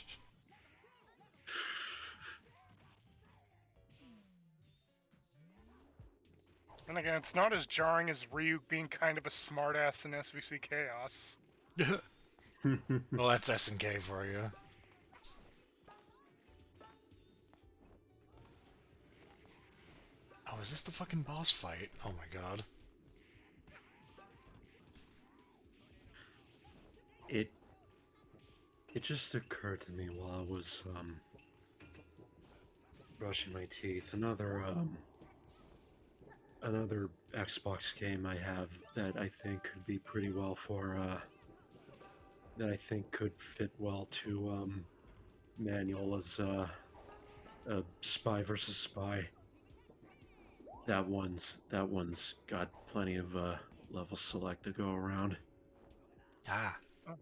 And again, it's not as jarring as Ryu being kind of a smartass in SVC Chaos. Well, that's SNK for you. Oh, is this the fucking boss fight? Oh my god. It just occurred to me while I was brushing my teeth. Another Xbox game I have that I think could be pretty well for that I think could fit well to manual as a Spy versus Spy. That one's got plenty of level select to go around. Ah. Of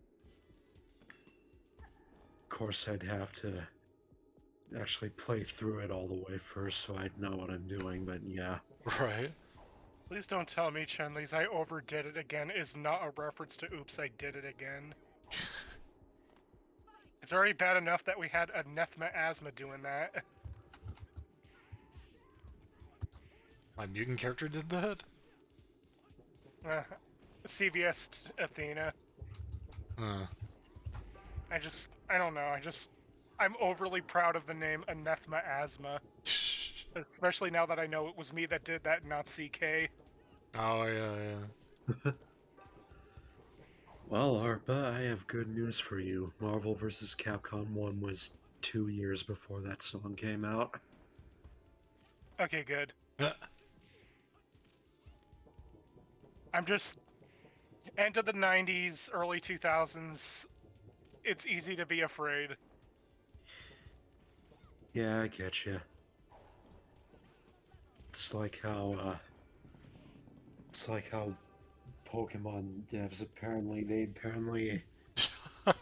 course, I'd have to actually play through it all the way first so I'd know what I'm doing, but yeah. Right. Please don't tell me Chun-Li's I overdid it again is not a reference to Oops, I Did It Again. It's already bad enough that we had a Nethma Asthma doing that. My mutant character did that? CVS Athena. I don't know, I'm overly proud of the name Anathema Asthma. Especially now that I know it was me that did that, not CK. Oh, yeah, yeah. Well, Arpa, I have good news for you. Marvel vs. Capcom 1 was 2 years before that song came out. Okay, good. Uh, I'm just end of the '90s, early 2000s. It's easy to be afraid. Yeah, I get you. It's like how, Pokemon devs apparently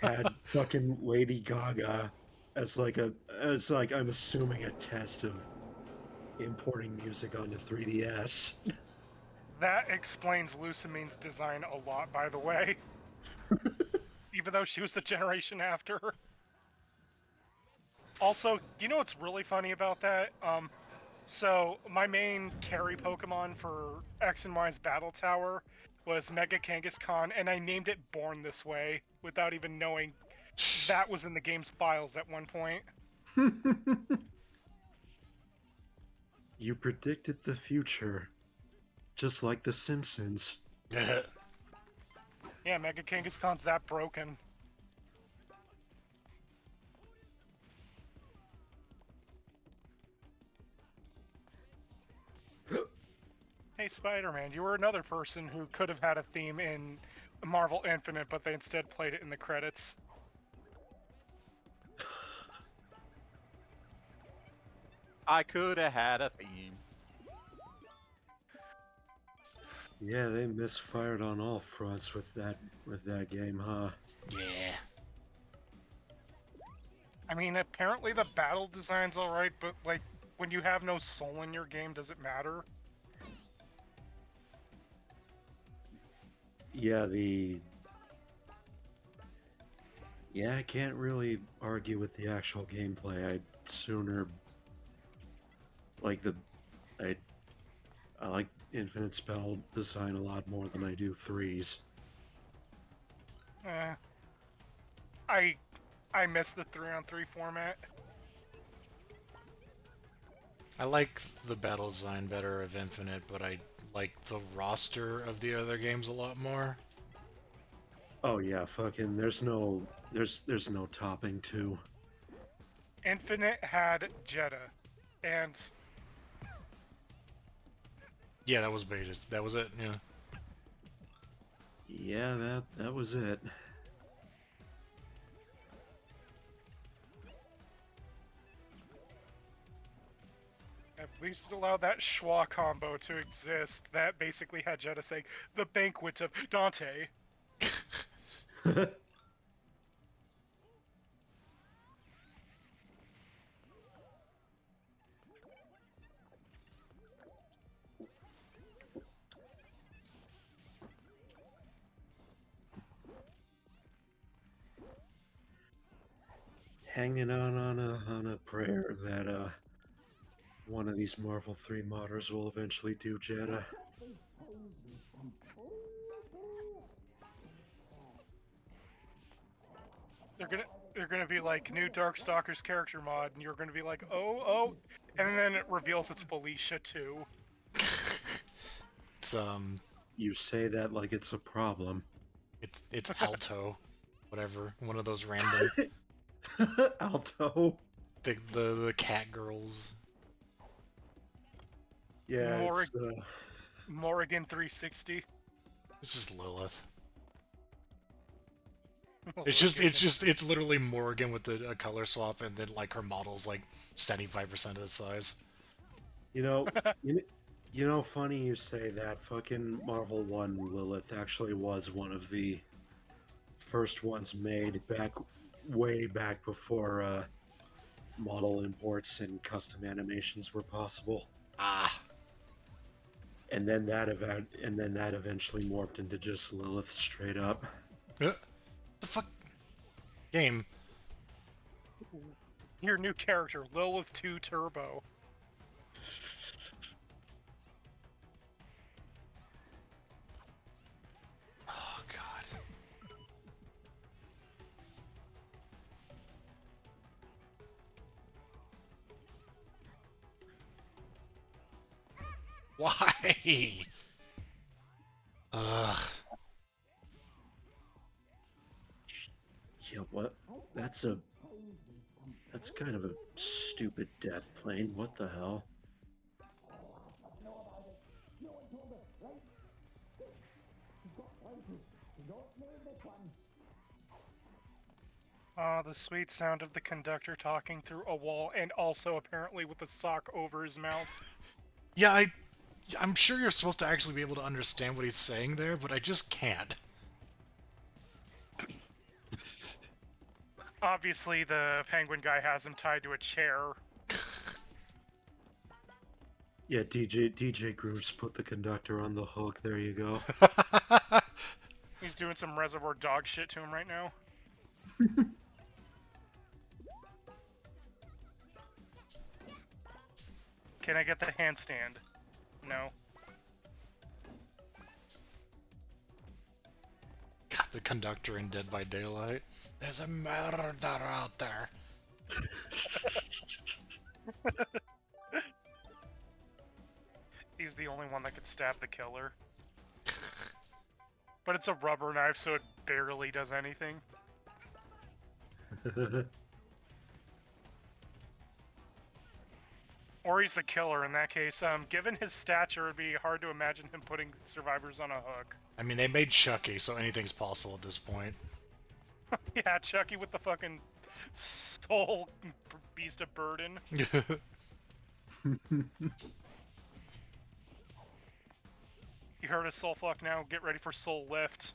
had fucking Lady Gaga as I'm assuming a test of importing music onto 3DS. That explains Lucamine's design a lot, by the way. Even though she was the generation after her. Also, you know what's really funny about that? So my main carry Pokemon for X and Y's Battle Tower was Mega Kangaskhan, and I named it Born This Way without even knowing that was in the game's files at one point. You predicted the future, just like The Simpsons. Yeah, Mega Kangaskhan's that broken. Hey, Spider-Man, you were another person who could have had a theme in Marvel Infinite, but they instead played it in the credits. I could have had a theme. Yeah, they misfired on all fronts with that game, huh? yeah. I mean, apparently the battle design's alright, but, like, when you have no soul in your game, does it matter? Yeah, I can't really argue with the actual gameplay. I'd sooner like I like Infinite Spell design a lot more than I do 3's. I miss the 3-on-3 format. I like the battle design better of Infinite, but I like the roster of the other games a lot more. Oh yeah, fucking there's no topping to. Infinite had Jeddah, and Yeah, that was beta. That was it, yeah. Yeah, that was it. at least it allowed that schwa combo to exist that basically had Jeddah saying, "The Banquet of Dante." Hanging on a prayer that one of these Marvel 3 modders will eventually do Jeddah. They're gonna be like new Darkstalkers character mod, and you're gonna be like, oh, and then it reveals it's Felicia too. It's You say that like it's a problem. it's Alto, whatever. One of those random Alto. the cat girls. Yeah, Morrigan 360. This is Lilith. It's literally Morgan with a color swap, and then like her model's like 75% of the size. You know, funny you say that. Fucking Marvel 1 Lilith actually was one of the first ones made way back before model imports and custom animations were possible. Ah. And then that eventually morphed into just Lilith straight up. The fuck? Game. Your new character, Lilith 2 Turbo. Oh god. Why? Ugh. That's kind of a stupid death plane. What the hell? Ah, the sweet sound of the conductor talking through a wall and also apparently with a sock over his mouth. Yeah, I'm sure you're supposed to actually be able to understand what he's saying there, but I just can't. Obviously, the penguin guy has him tied to a chair. Yeah, DJ Grooves put the conductor on the hook. There you go. He's doing some Reservoir Dog shit to him right now. Can I get the handstand? No. God, the conductor in Dead by Daylight. There's a murder out there. He's the only one that could stab the killer. But it's a rubber knife, so it barely does anything. Or he's the killer in that case. Given his stature, it'd be hard to imagine him putting survivors on a hook. I mean, they made Chucky, so anything's possible at this point. Yeah, Chucky with the fucking soul beast of burden. You heard of Soul Fuck now, get ready for Soul Lift.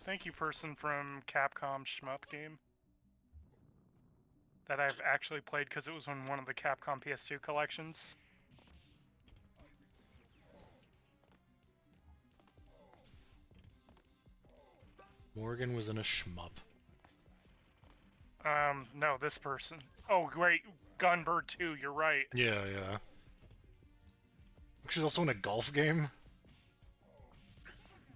Thank you, person from Capcom Shmup game. That I've actually played because it was on one of the Capcom PS2 collections. Morgan was in a shmup. No, this person. Oh, great. Gunbird 2, you're right. Yeah. She's also in a golf game.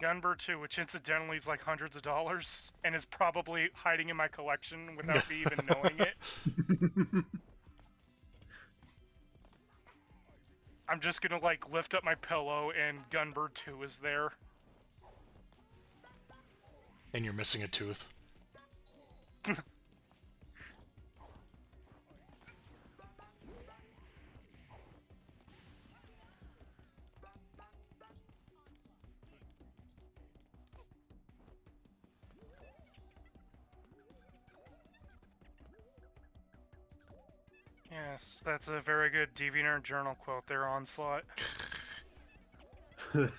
Gunbird 2, which incidentally is like hundreds of dollars, and is probably hiding in my collection without me even knowing it. I'm just gonna like lift up my pillow and Gunbird 2 is there. And you're missing a tooth. Yes, that's a very good DeviantArt journal quote there, Onslaught. You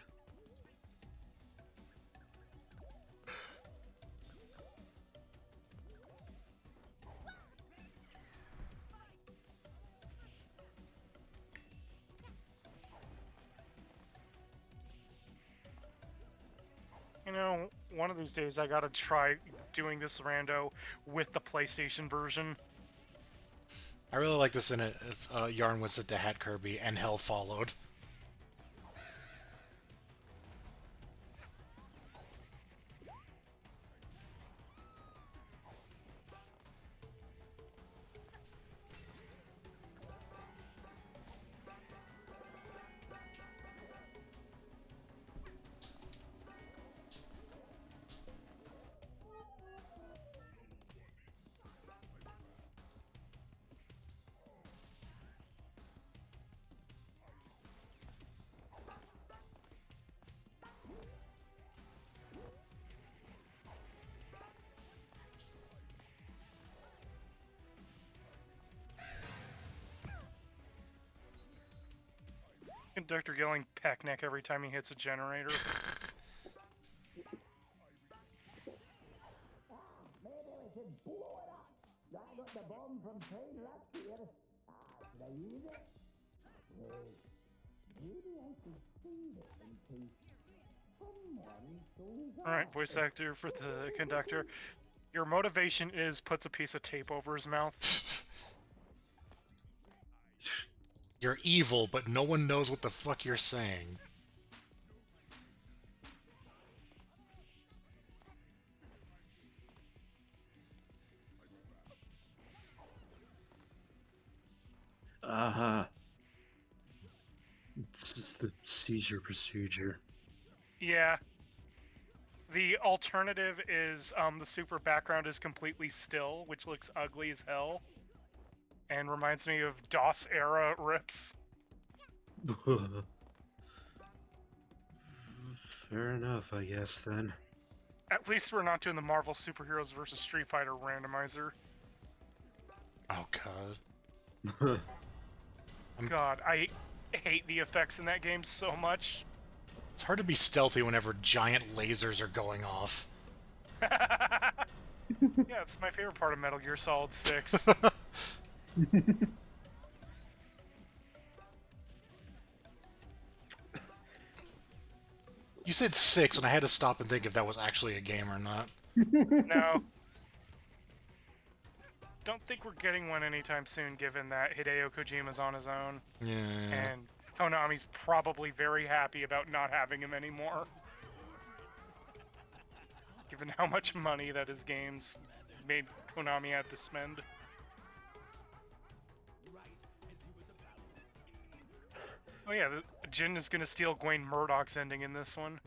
know, one of these days I gotta try doing this rando with the PlayStation version. I really like this in it. It's Yarn was at the Hat Kirby and Hell Followed. Conductor yelling peck neck every time he hits a generator. Maybe we should blow it up. I got the bomb from train last year. Should I use it? Wait. Maybe I should save it in case someone shows up. Alright, voice actor for the conductor. Your motivation is puts a piece of tape over his mouth. You're evil, but no one knows what the fuck you're saying. procedure. Yeah. The alternative is the super background is completely still, which looks ugly as hell, and reminds me of DOS era rips. Fair enough, I guess, then. At least we're not doing the Marvel Superheroes versus Street Fighter randomizer. Oh god. God, I hate the effects in that game so much. It's hard to be stealthy whenever giant lasers are going off. Yeah, it's my favorite part of Metal Gear Solid 6. You said 6, and I had to stop and think if that was actually a game or not. No. Don't think we're getting one anytime soon, given that Hideo Kojima's on his own. Yeah. And Konami's probably very happy about not having him anymore. Given how much money that his games made Konami had to spend. Oh yeah, Jin is gonna steal Gwen Murdoch's ending in this one.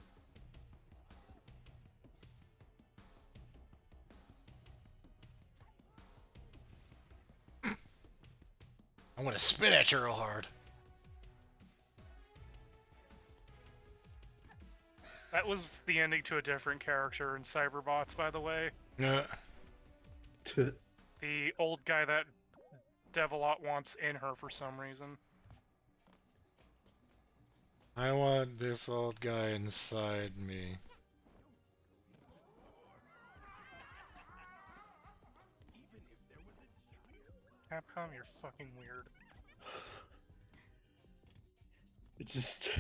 I want to spit at you real hard. That was the ending to a different character in Cyberbots, by the way. Yeah. The old guy that Devilot wants in her for some reason. I want this old guy inside me. Capcom, you're fucking weird. It just...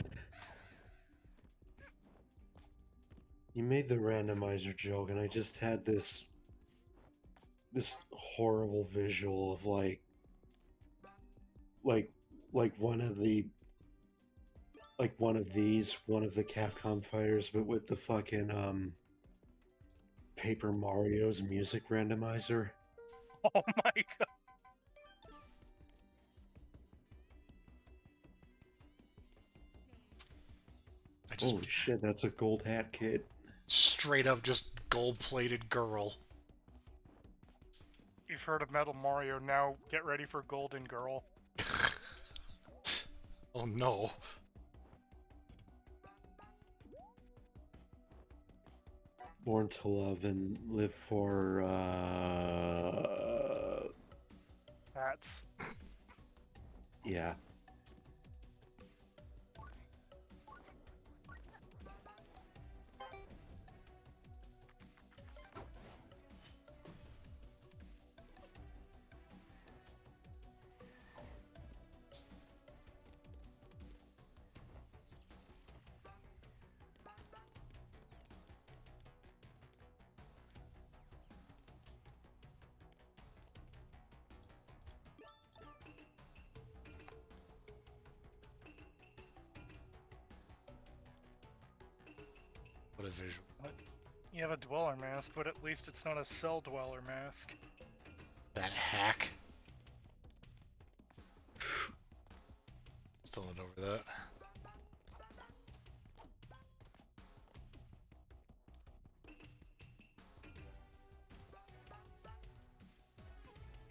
You made the randomizer joke, and I just had this horrible visual of like one of the one of the Capcom fighters, but with the fucking Paper Mario's music randomizer. Oh my god. Holy shit, that's a gold hat kid. Straight up just gold-plated girl. You've heard of Metal Mario, now get ready for Golden Girl. Oh no. Born to love and live for That's... yeah. What a visual. You have a Dweller mask, but at least it's not a Cell Dweller mask. That hack. Still not over that.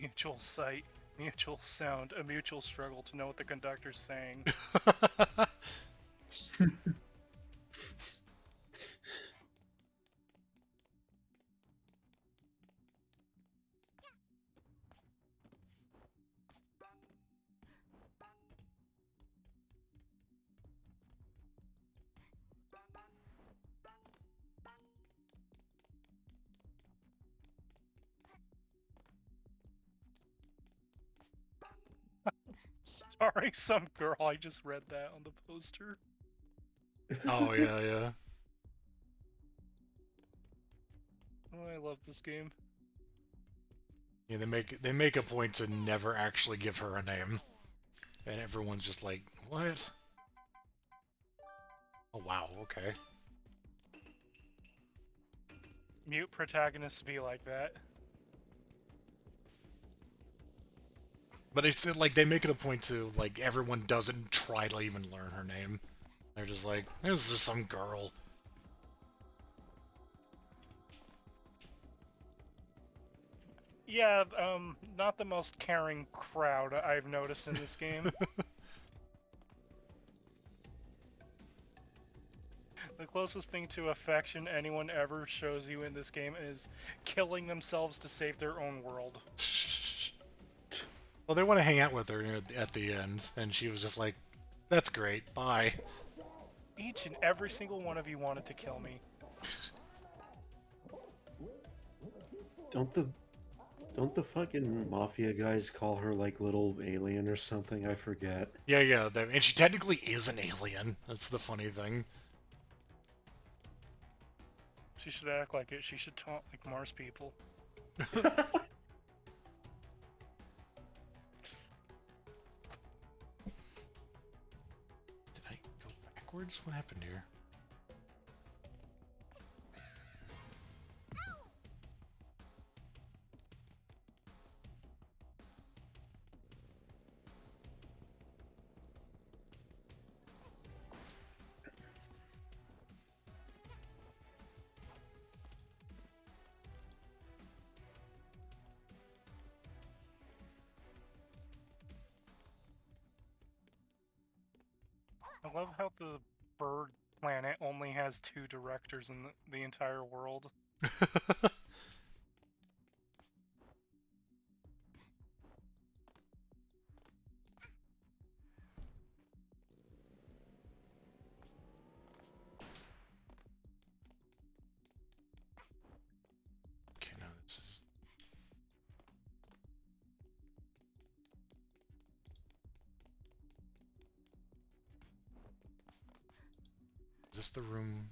Mutual sight, mutual sound, a mutual struggle to know what the conductor's saying. Sorry, some girl, I just read that on the poster. Oh yeah, yeah. Oh, I love this game. Yeah, they make a point to never actually give her a name. And everyone's just like, what? Oh wow, okay. Mute protagonists be like that. But it's like they make it a point to like everyone doesn't try to even learn her name. They're just like, this is some girl. Yeah, not the most caring crowd I've noticed in this game. The closest thing to affection anyone ever shows you in this game is killing themselves to save their own world. Well, they want to hang out with her at the end, and she was just like, that's great, bye. Each and every single one of you wanted to kill me. Don't the fucking mafia guys call her like little alien or something? I forget. Yeah, and she technically is an alien. That's the funny thing. She should act like it. She should talk like Mars people. Did I go backwards? What happened here? I love how the bird planet only has 2 directors in the entire world. Okay, now this is... Is this the room?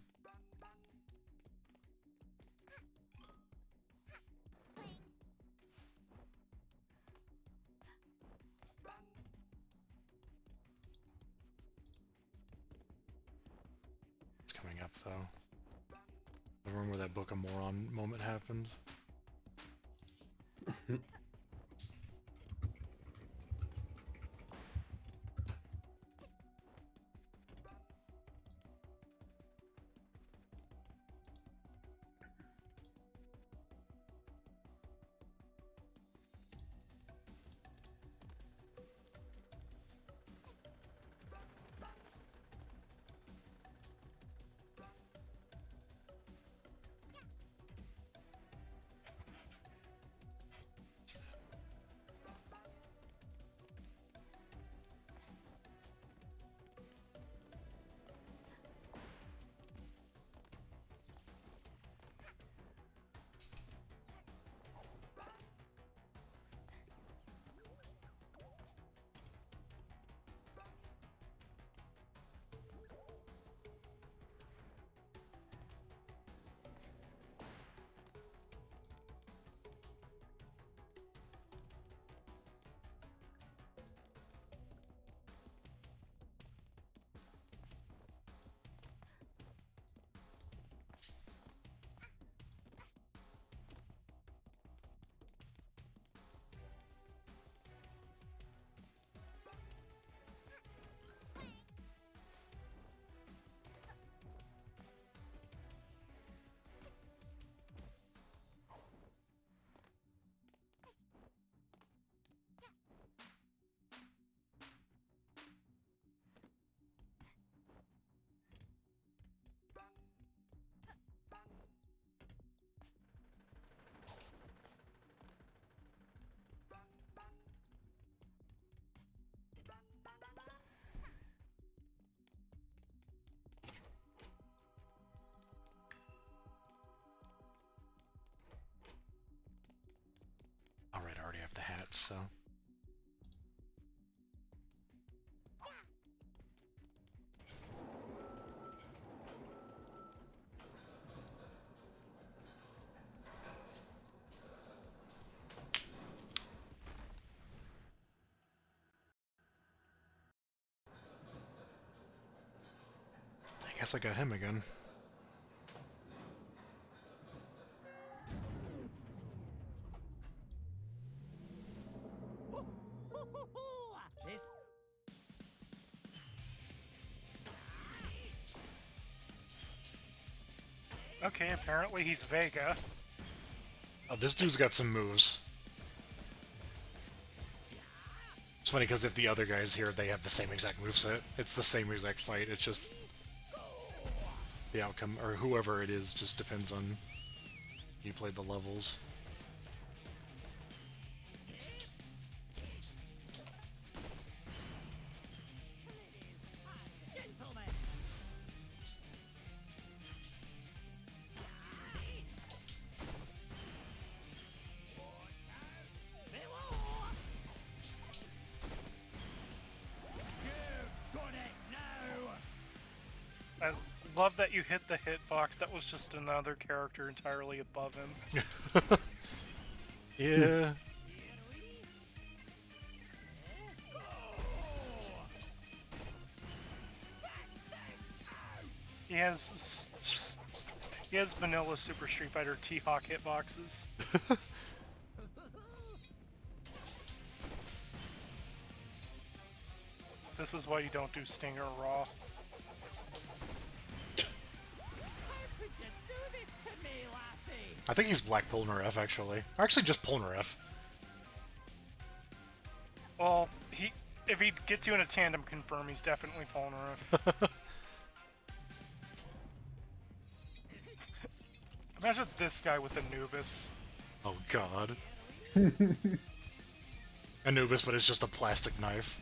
It's coming up, though. The room where that Book of Moron moment happened. Alright, I already have the hat, so... I guess I got him again. This Okay, apparently he's Vega. Oh, this dude's got some moves. It's funny because if the other guys here, they have the same exact moveset. It's the same exact fight. It's just the outcome, or whoever it is, just depends on you played the levels. I love that you hit the hitbox. That was just another character entirely above him. Yeah. He has vanilla Super Street Fighter T-Hawk hitboxes. This is why you don't do Stinger Raw. I think he's Black Polnareff, actually. Or actually, just Polnareff. Well, if he gets you in a tandem confirm, he's definitely Polnareff. Imagine this guy with Anubis. Oh, God. Anubis, but it's just a plastic knife.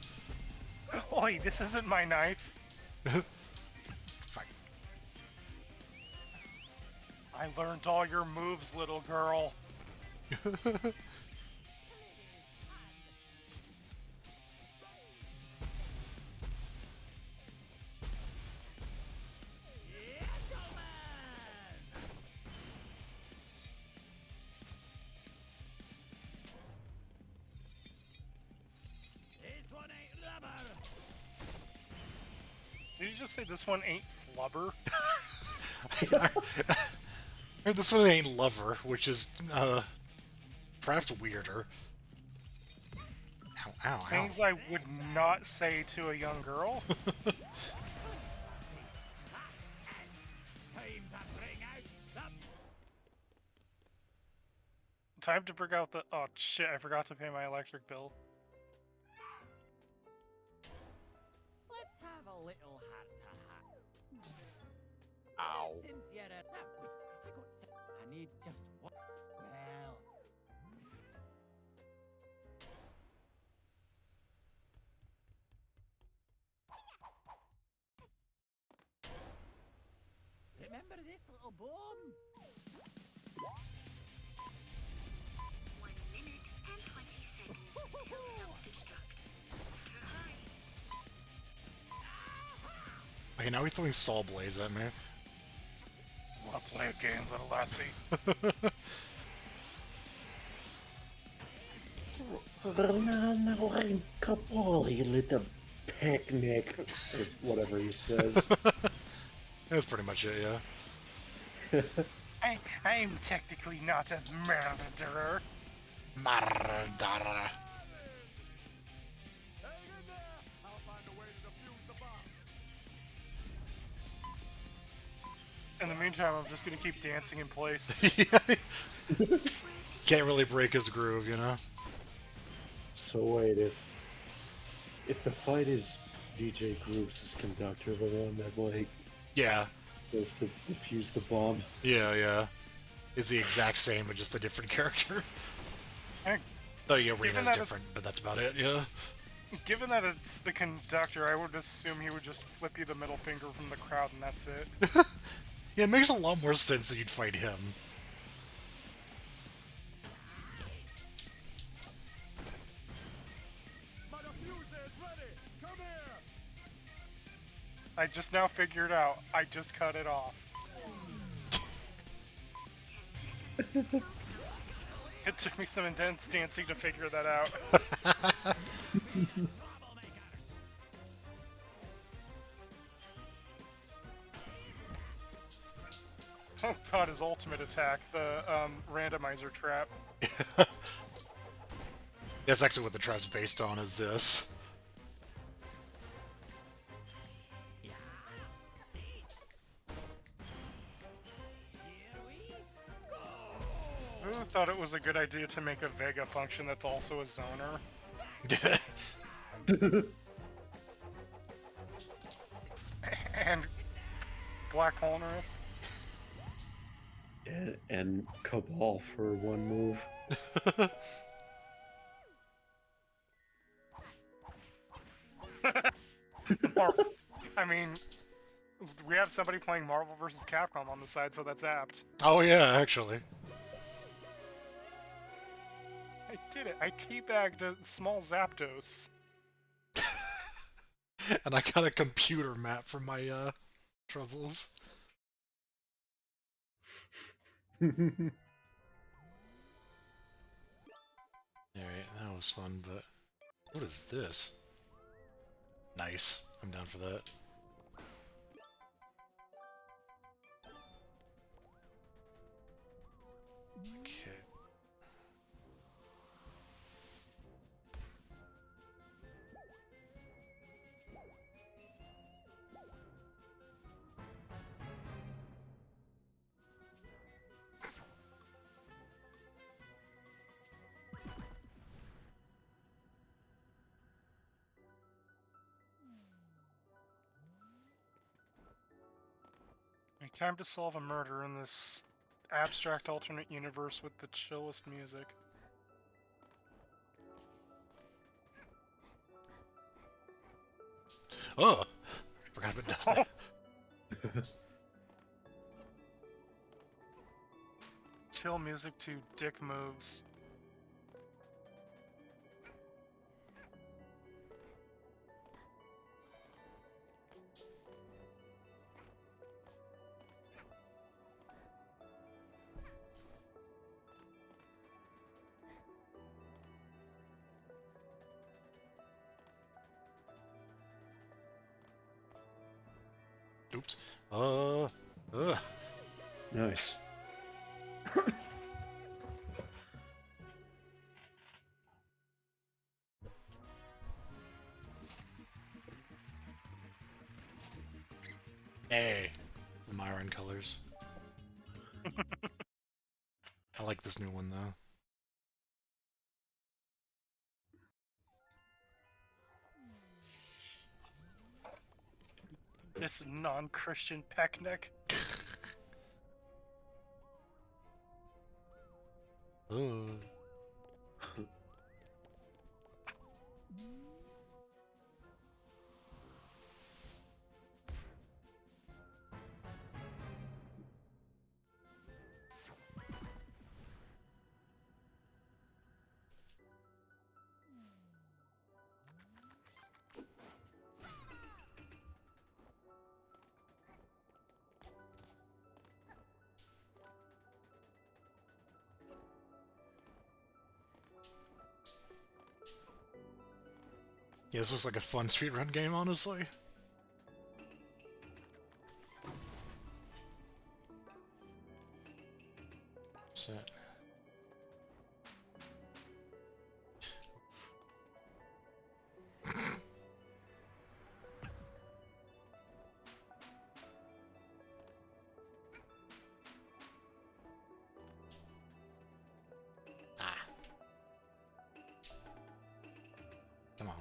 Oi, this isn't my knife. Fuck. I learned all your moves, little girl. Did you just say this one ain't flubber? I heard this one ain't lover, which is, perhaps weirder. Ow, ow, ow. Things I would not say to a young girl. Time to bring out the... Oh shit, I forgot to pay my electric bill. Let's have a little heart-to-heart. Ow. Since you're a... I need just one... Well... Remember this little bomb? 1 minute and 20 seconds to self-destruct. Okay, now he's throwing saw blades at me. Wanna play a game, little lassie? You little picnic. Or whatever he says. That's pretty much it, yeah. I'm technically not a murderer. Murderer. Hang in there! I'll find a way to defuse the bomb. In the meantime, I'm just gonna keep dancing in place. Can't really break his groove, you know? So wait, if the fight is DJ Groups' conductor, the one that like Yeah. goes to defuse the bomb. Yeah. It's the exact same, but just a different character. Eh, Though the arena's Given that different, but that's about it, yeah. Given that it's the conductor, I would assume he would just flip you the middle finger from the crowd and that's it. Yeah, it makes a lot more sense that you'd fight him. My diffuser is ready! Come here! I just now figured out, I just cut it off. It took me some intense dancing to figure that out. Oh god, his ultimate attack, the randomizer trap. That's actually what the trap's based on, is this. thought it was a good idea to make a Vega function that's also a zoner. And Black Hole Nerf. And Cabal for one move. I mean, we have somebody playing Marvel vs. Capcom on the side, so that's apt. Oh yeah, actually. I did it. I teabagged a small Zapdos. And I got a computer map from my troubles. Alright, that was fun, but what is this? Nice. I'm down for that. Okay. Time to solve a murder in this abstract alternate universe with the chillest music. Oh! Forgot about that. Chill music to dick moves. Oops. Nice. Hey, the Myron colors. I like this new one though. This non-Christian peckneck. Oh. Yeah, this looks like a fun speedrun game, honestly. Set. Ah. Come on.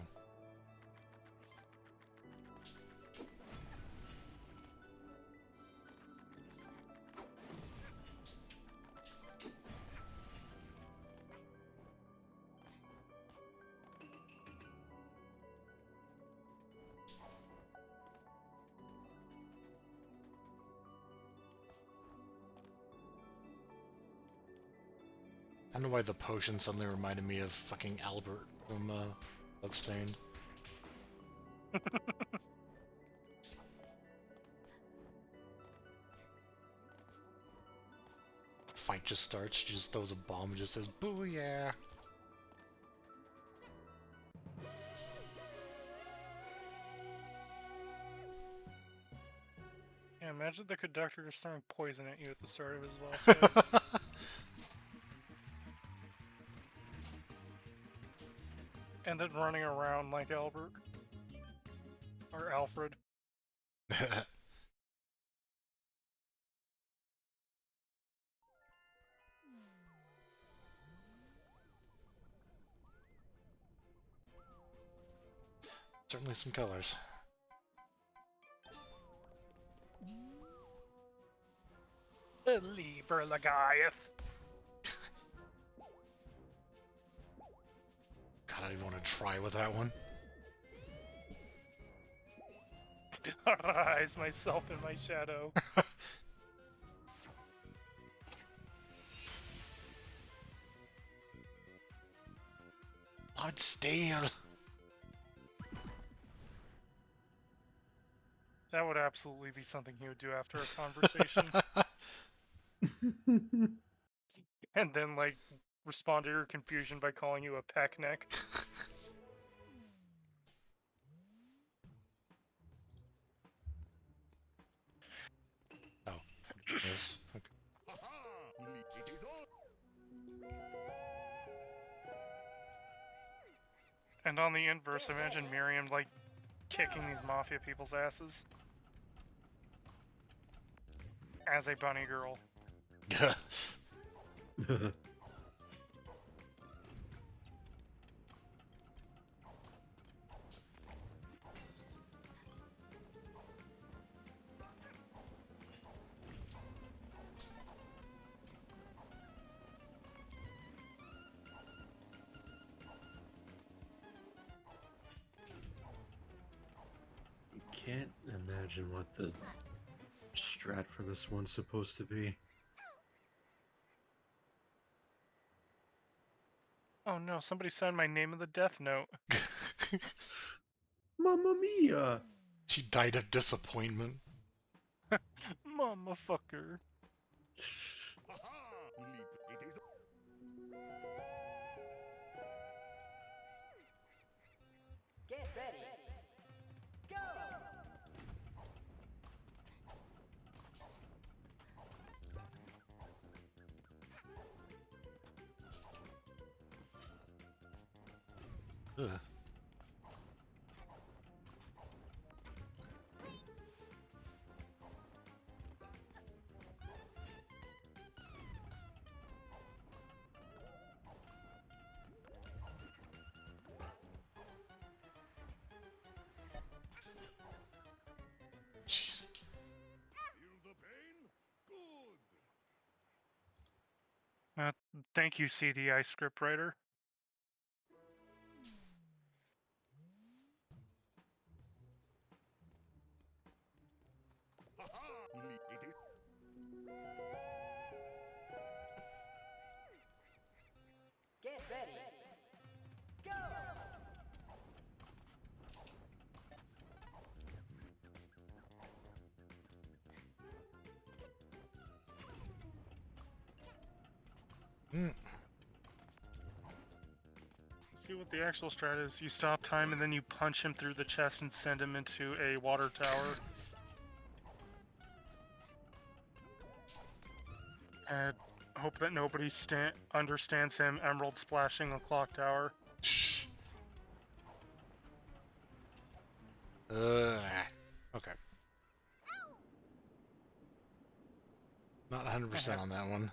I don't know why the potion suddenly reminded me of fucking Albert from Bloodstained. Fight just starts, she just throws a bomb and just says, "Booyah!" Yeah, imagine the conductor just throwing poison at you at the start of his last fight. And then running around like Albert. Or Alfred. Certainly some colors. The Lieber Legaeth. God, I didn't want to try with that one. Arise myself in my shadow. Blood steel. That would absolutely be something he would do after a conversation. And then, like, respond to your confusion by calling you a peck neck. Oh, yes. Okay. It is all. And on the inverse, imagine Miriam, like, kicking these mafia people's asses. As a bunny girl. Can't imagine what the strat for this one's supposed to be. Oh no, somebody signed my name in the death note. Mamma mia! She died of disappointment. Mama fucker. It is. Get ready. Go! Ugh. Jeez. Feel the pain? Good. Thank you, CDI scriptwriter. It is. Get ready. Go! Mm. See what the actual strat is. You stop time and then you punch him through the chest and send him into a water tower. And hope that nobody understands him emerald splashing a clock tower. Shh. Okay. Not 100% on that one.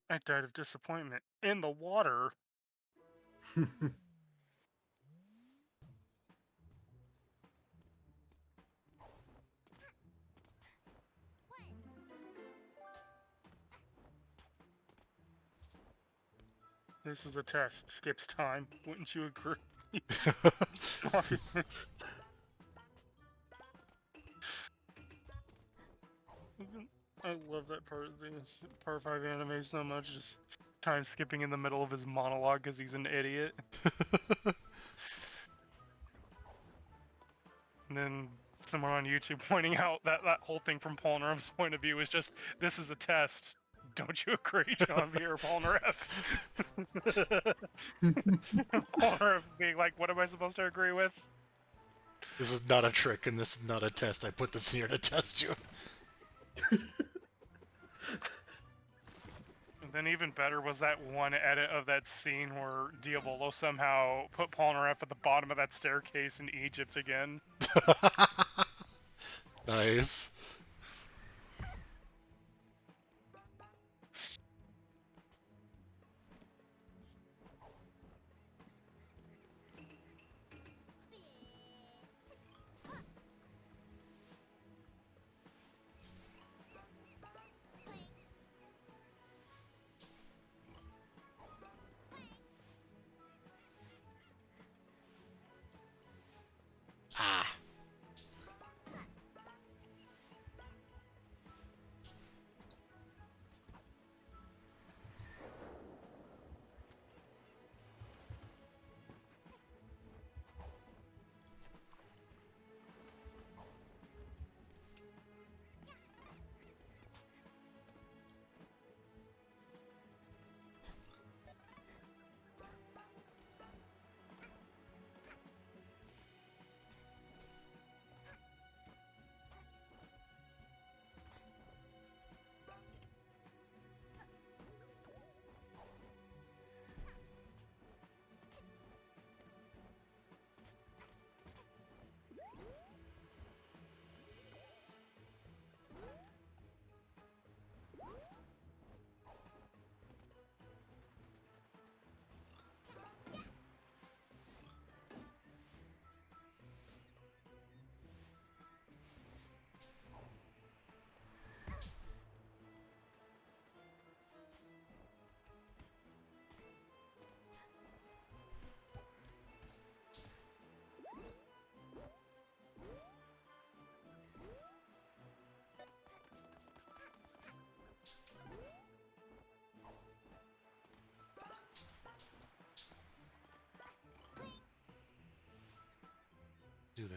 I died of disappointment. In the water? This is a test. Skips time. Wouldn't you agree? I love that part of the Part 5 anime so much. Just time skipping in the middle of his monologue because he's an idiot. And then someone on YouTube pointing out that that whole thing from Polnareff's point of view is just, this is a test. Don't you agree, John V. or Polnareff? Polnareff being like, what am I supposed to agree with? This is not a trick and this is not a test. I put this here to test you. And then even better was that one edit of that scene where Diavolo somehow put Polnareff at the bottom of that staircase in Egypt again. Nice.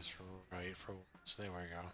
this right for once. There we go.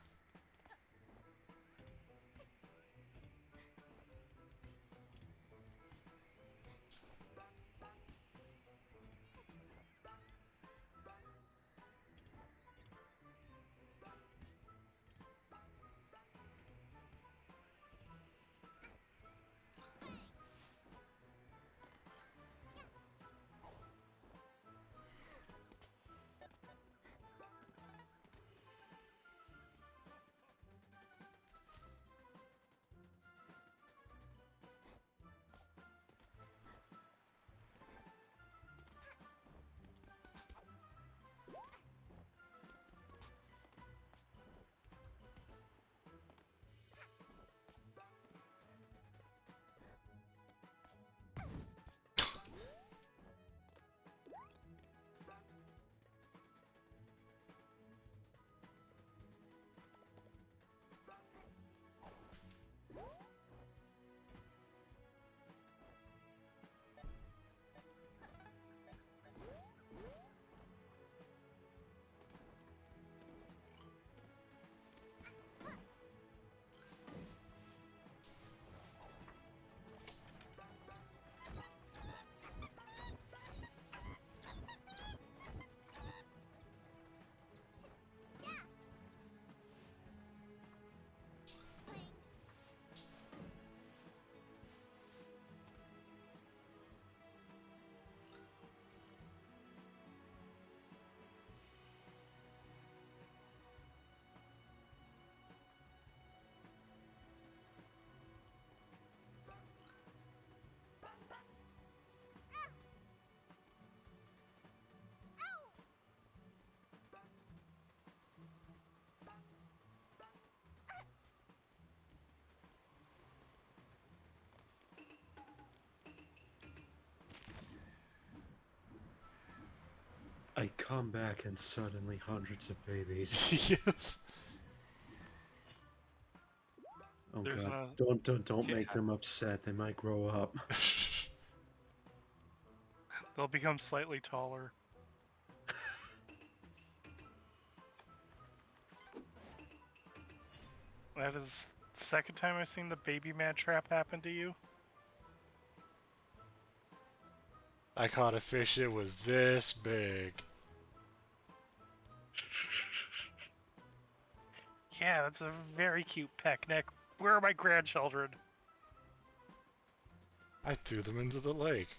I come back and suddenly hundreds of babies. Yes. Oh There's god, no- don't make Yeah. them upset. They might grow up. They'll become slightly taller. That is the second time I've seen the baby mad trap happen to you. I caught a fish, it was this big. Yeah, that's a very cute peck neck. Where are my grandchildren? I threw them into the lake.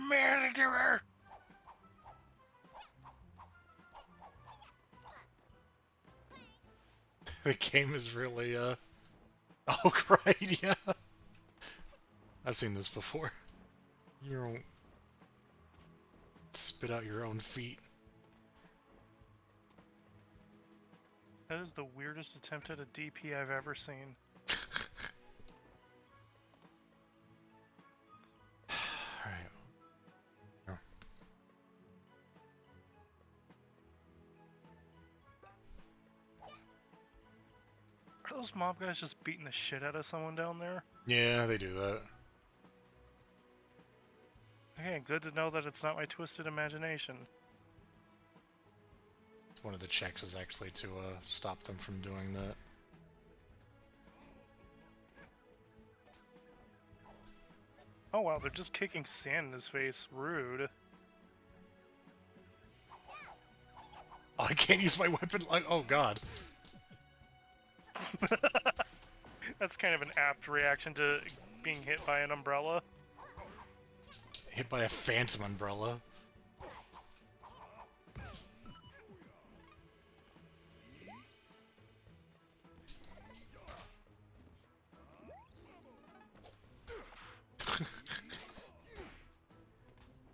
Manager! The game is really, Oh, right, yeah. I've seen this before. You don't spit out your own feet. That is the weirdest attempt at a DP I've ever seen. Alright. Oh. Are those mob guys just beating the shit out of someone down there? Yeah, they do that. Okay, good to know that it's not my twisted imagination. One of the checks is actually to stop them from doing that. Oh wow, they're just kicking sand in his face. Rude. Oh, I can't use my weapon like. Oh god. That's kind of an apt reaction to being hit by an umbrella. Hit by a phantom umbrella.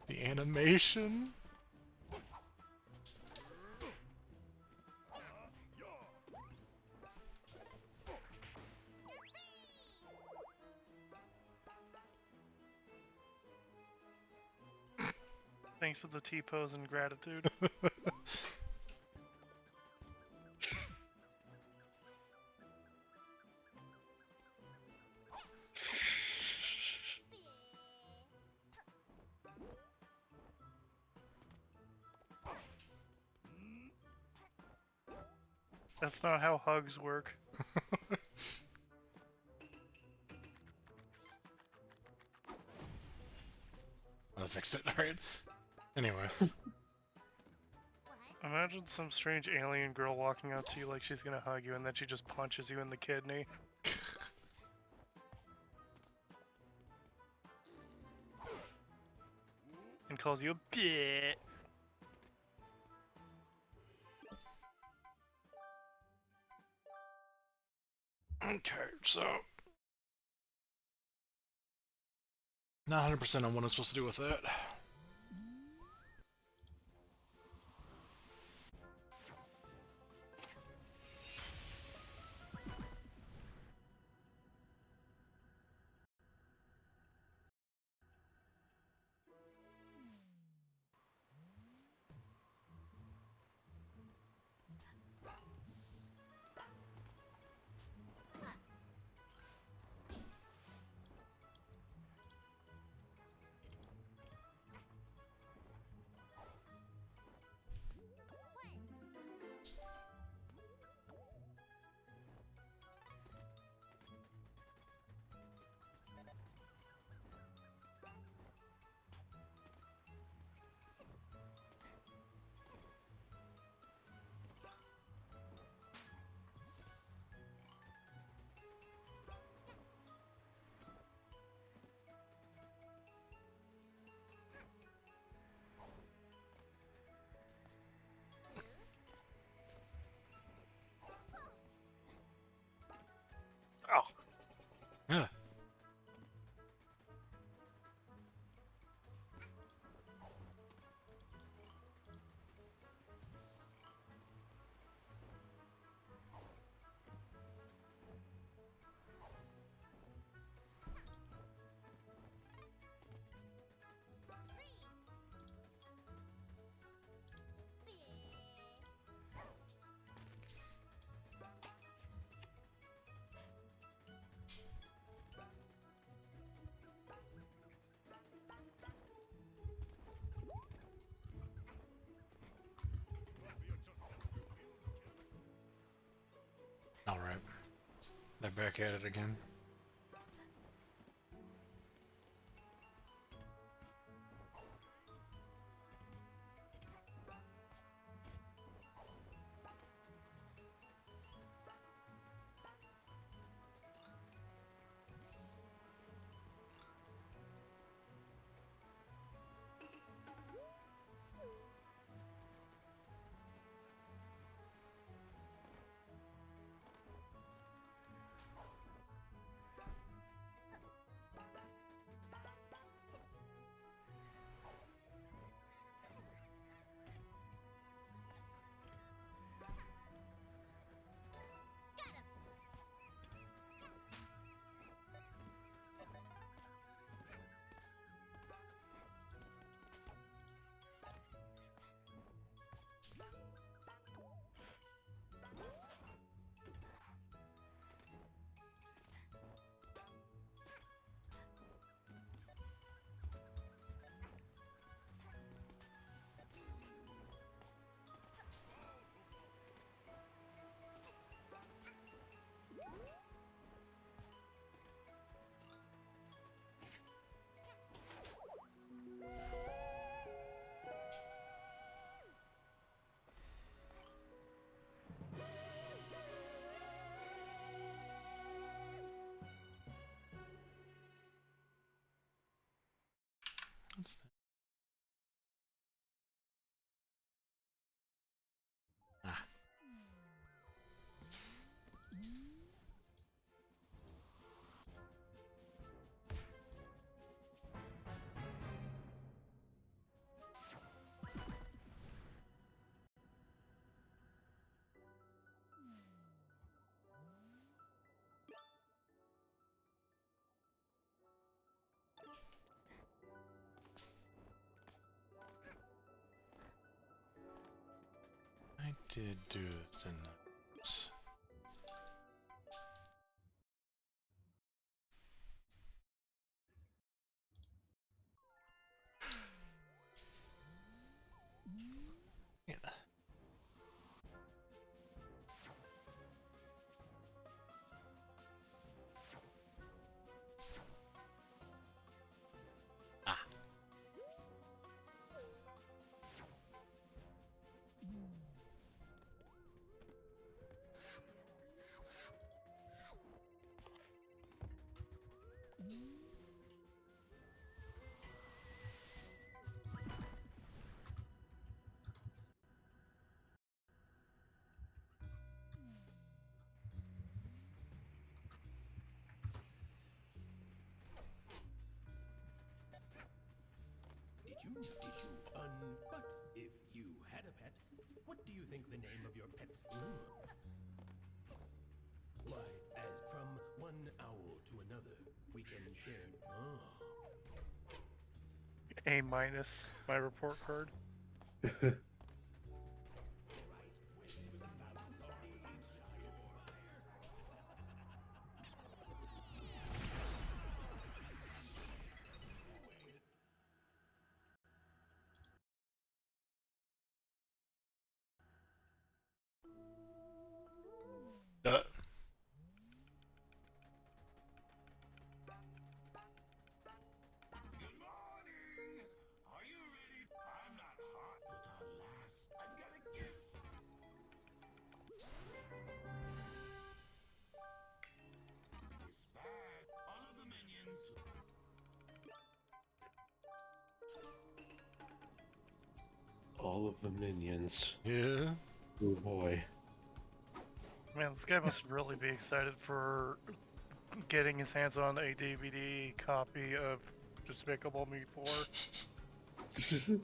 The animation. Thanks for the T-pose and gratitude. That's not how hugs work. I fixed it. All right. Anyway. Imagine some strange alien girl walking up to you like she's gonna hug you, and then she just punches you in the kidney. And calls you a bitch. Okay, so not 100% on what I'm supposed to do with that. Oh, Yeah. All right. They're back at it again. What's that? Ah. I did do this, didn't I? Oops. Yeah. think the name of your pet's groom? Why, as from one owl to another, we can share. A minus my report card. All of the minions. Yeah. Oh boy. Man, this guy must really be excited for getting his hands on a DVD copy of Despicable Me 4.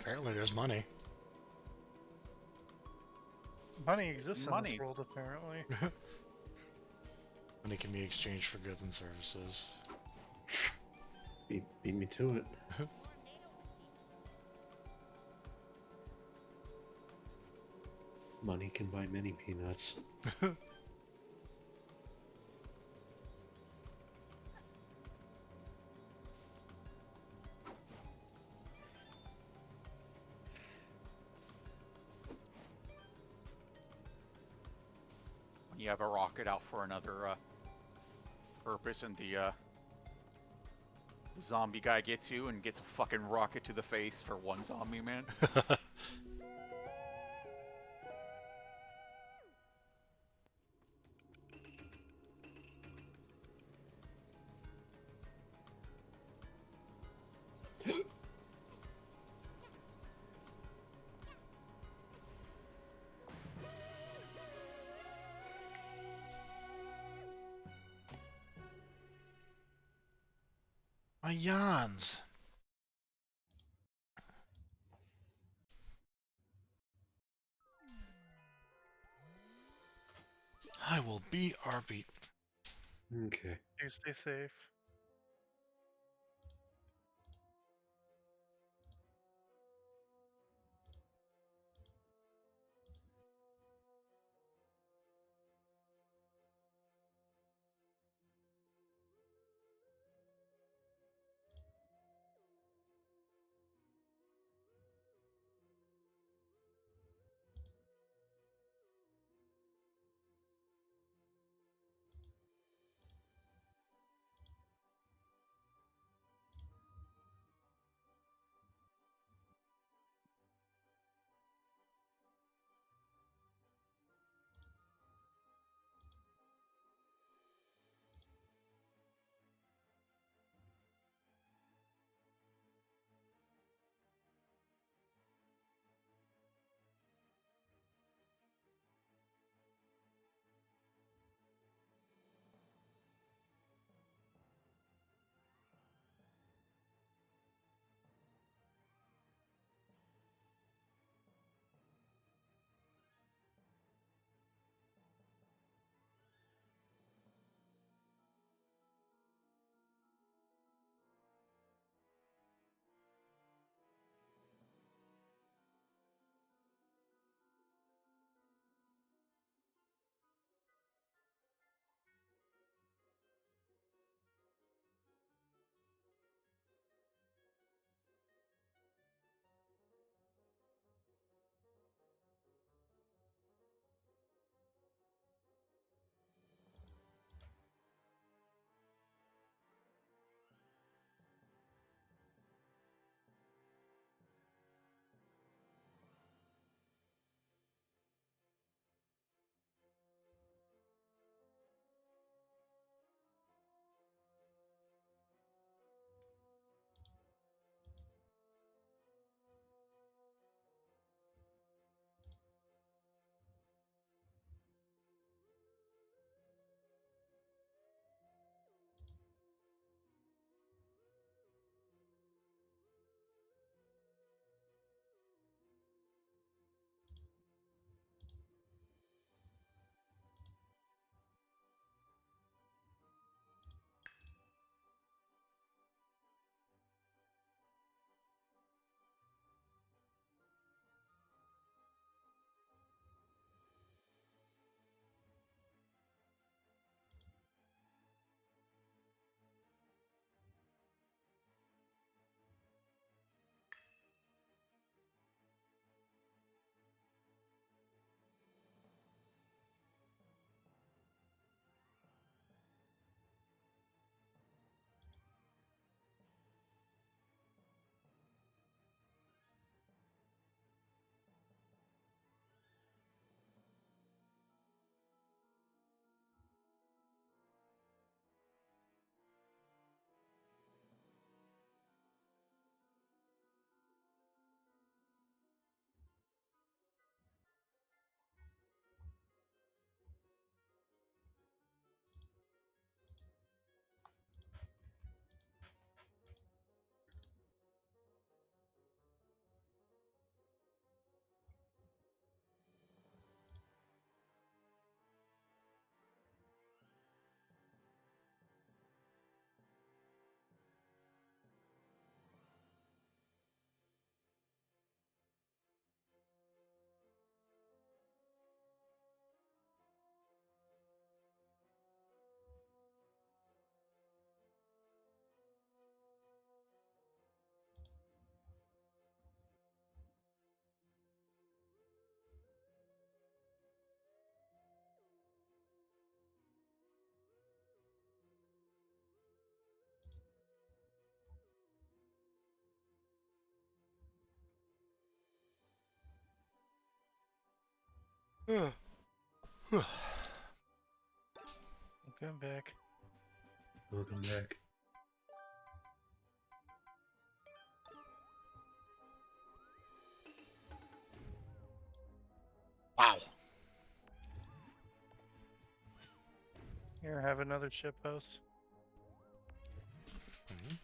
Apparently there's money. Money exists in Money. this world, apparently. Money can be exchanged for goods and services. Beat me to it. Money can buy many peanuts. When you have a rocket out for another purpose, and the zombie guy gets you and gets a fucking rocket to the face for one zombie man. My yawns. I will be our beat. Okay. You stay safe. Welcome back. Welcome back. Wow. Here, have another ship post. Mhm.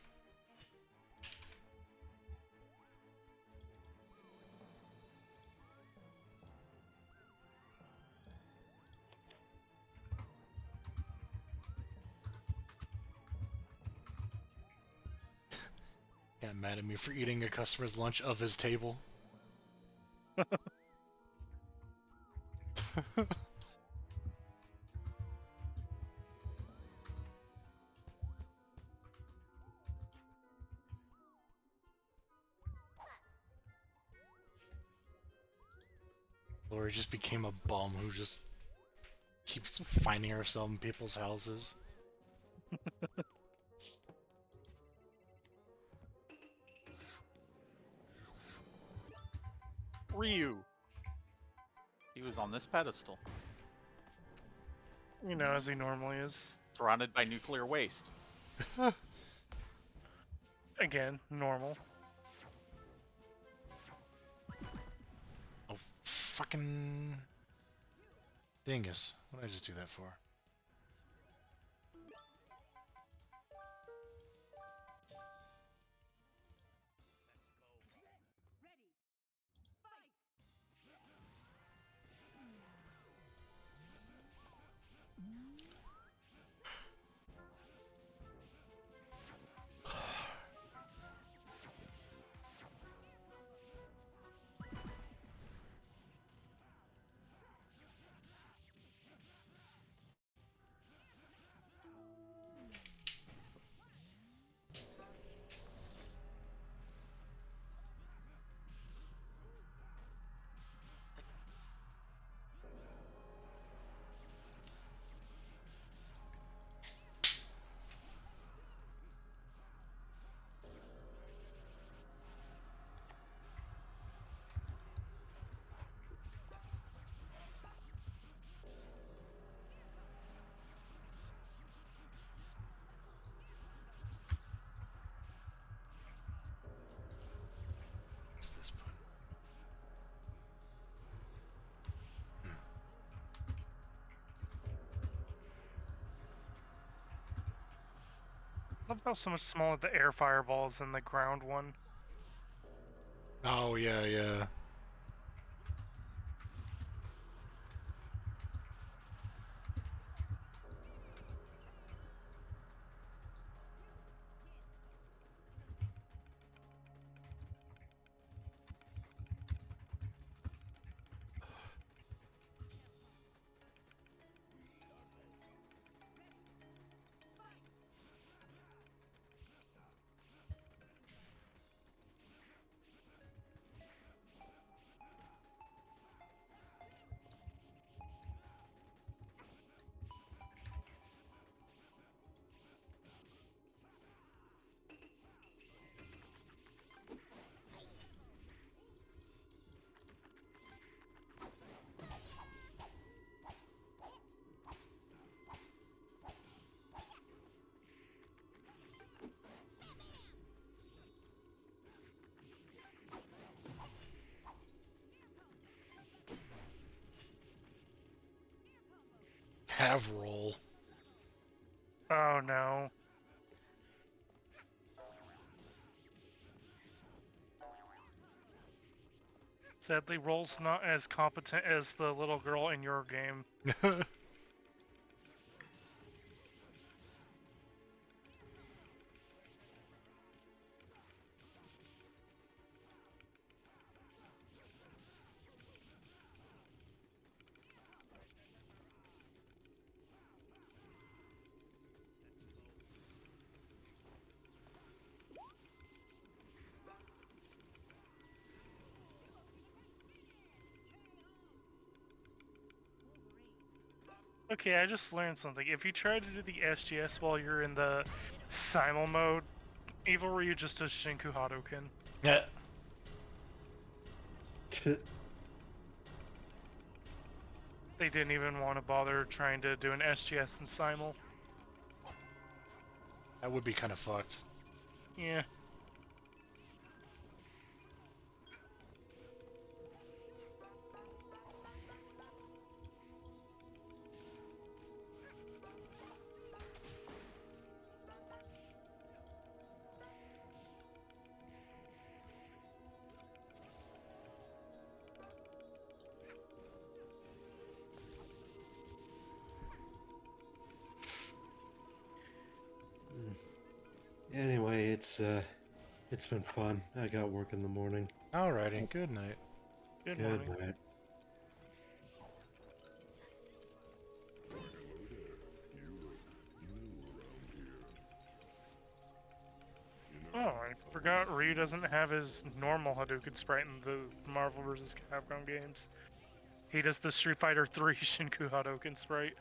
Got mad at me for eating a customer's lunch of his table. Lori just became a bum who just keeps finding herself in people's houses. Ryu. He was on this pedestal, You know, as he normally is. surrounded by nuclear waste. Again, normal. Oh, fucking dingus. What did I just do that for? What's this button? Love how so much smaller the air fireball is than the ground one. Oh, yeah, yeah. Have roll. Oh no. Sadly, Roll's not as competent as the little girl in your game. Okay, I just learned something. If you try to do the SGS while you're in the simul mode, Evil Ryu just does Shinku Hadouken. Yeah. They didn't even want to bother trying to do an SGS and Simul. That would be kind of fucked. Yeah. Anyway, it's been fun. I got work in the morning. Alrighty, good night. Good Good morning. night. Oh, I forgot Ryu doesn't have his normal Hadouken sprite in the Marvel vs. Capcom games. He does the Street Fighter 3 Shinku Hadouken sprite.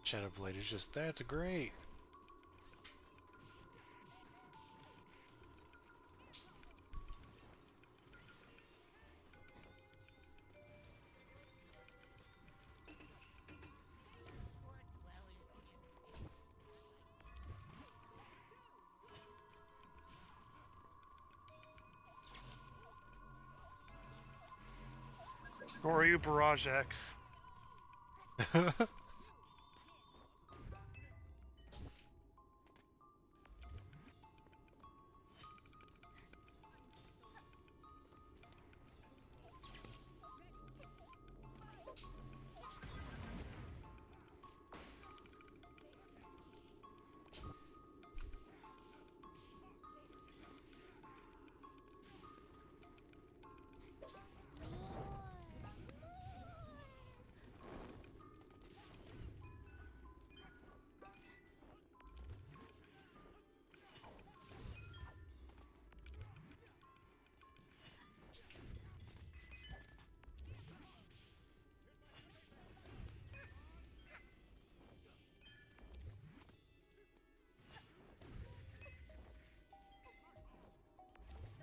Shadow Blade is just, that's great. Goryu Barrage X.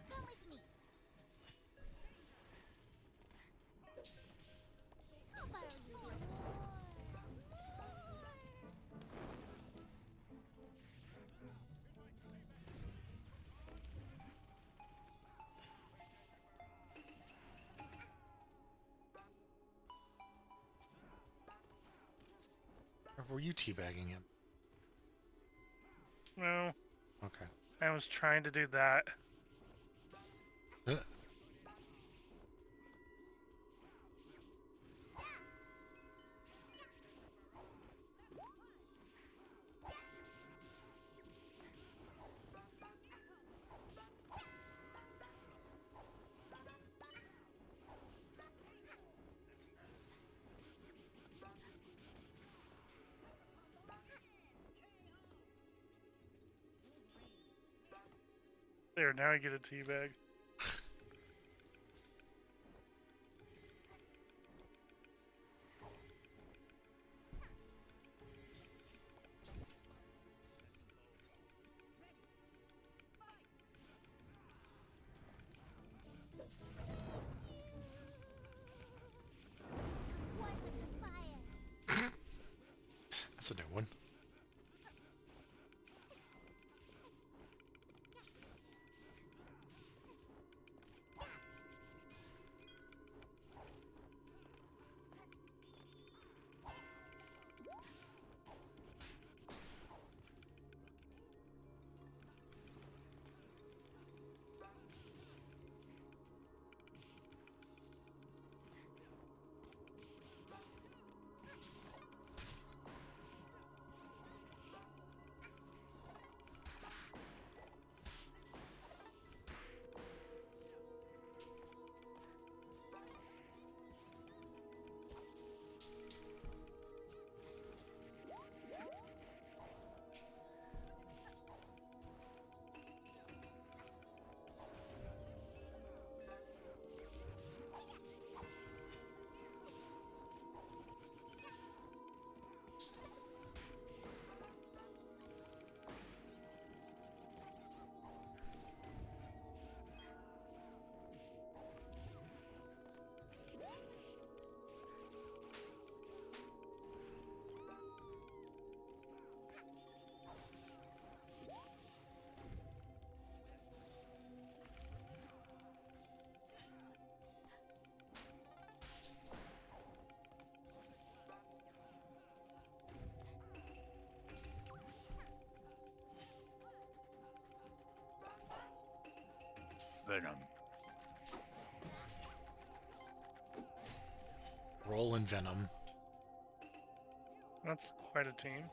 Come with me. How about you be Or were you teabagging him? No, Okay. I was trying to do that. There, now I get a teabag. One with the fire. That's a new one. Venom. Roll and Venom. That's quite a team.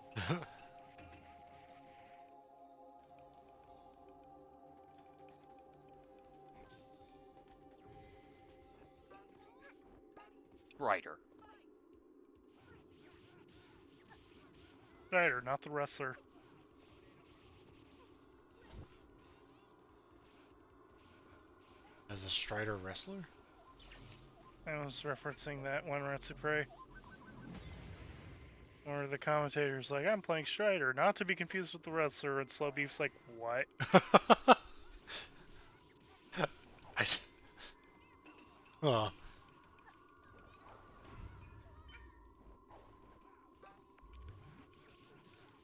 Strider. Strider, not the wrestler. As a Strider wrestler? I was referencing that one Ratsupre. Or the commentator's like, I'm playing Strider, not to be confused with the wrestler, and Slow Beef's like, what? I... Oh.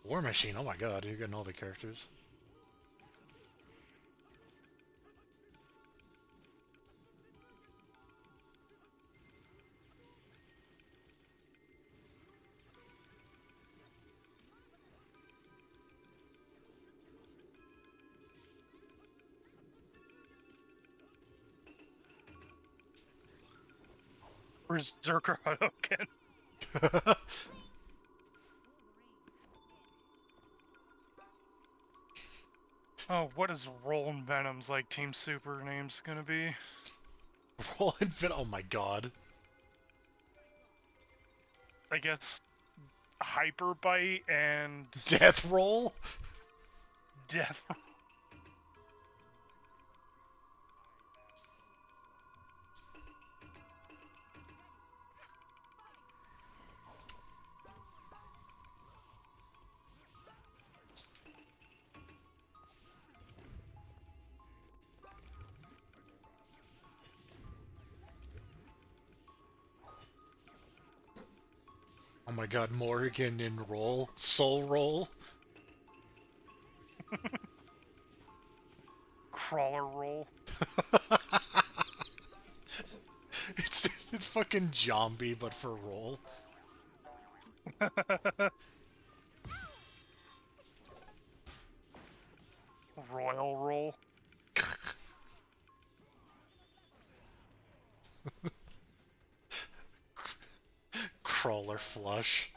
War Machine, oh my god, you're getting all the characters. Berserker Hadouken. Oh, what is Roll and Venom's like Team Super name's gonna be? Roll and Venom, oh my god. I guess Hyper Bite and Death Roll? Death. Oh my god, Morrigan in Roll? Soul Roll? Crawler Roll. It's fucking Zombie, but for Roll. Royal Roll. Crawler Flush.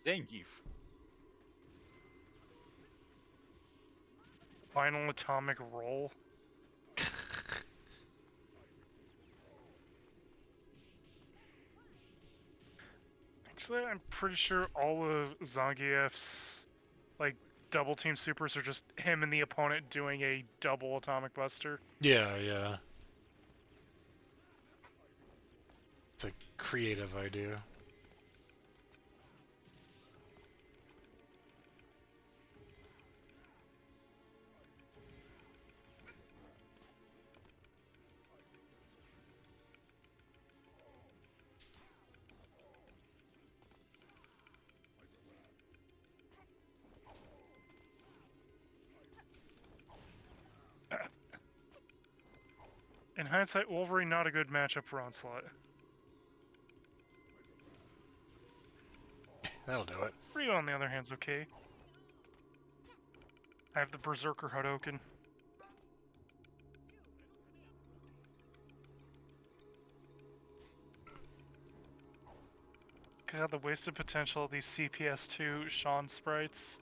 Zangief. Final atomic roll. Actually, I'm pretty sure all of Zangief's like double team supers are just him and the opponent doing a double atomic buster. Yeah, yeah. It's a creative idea. In hindsight, Wolverine not a good matchup for Onslaught. That'll do it. Ryu, on the other hand, is okay. I have the Berserker Hadoken. God, the wasted potential of these CPS2 Sean sprites.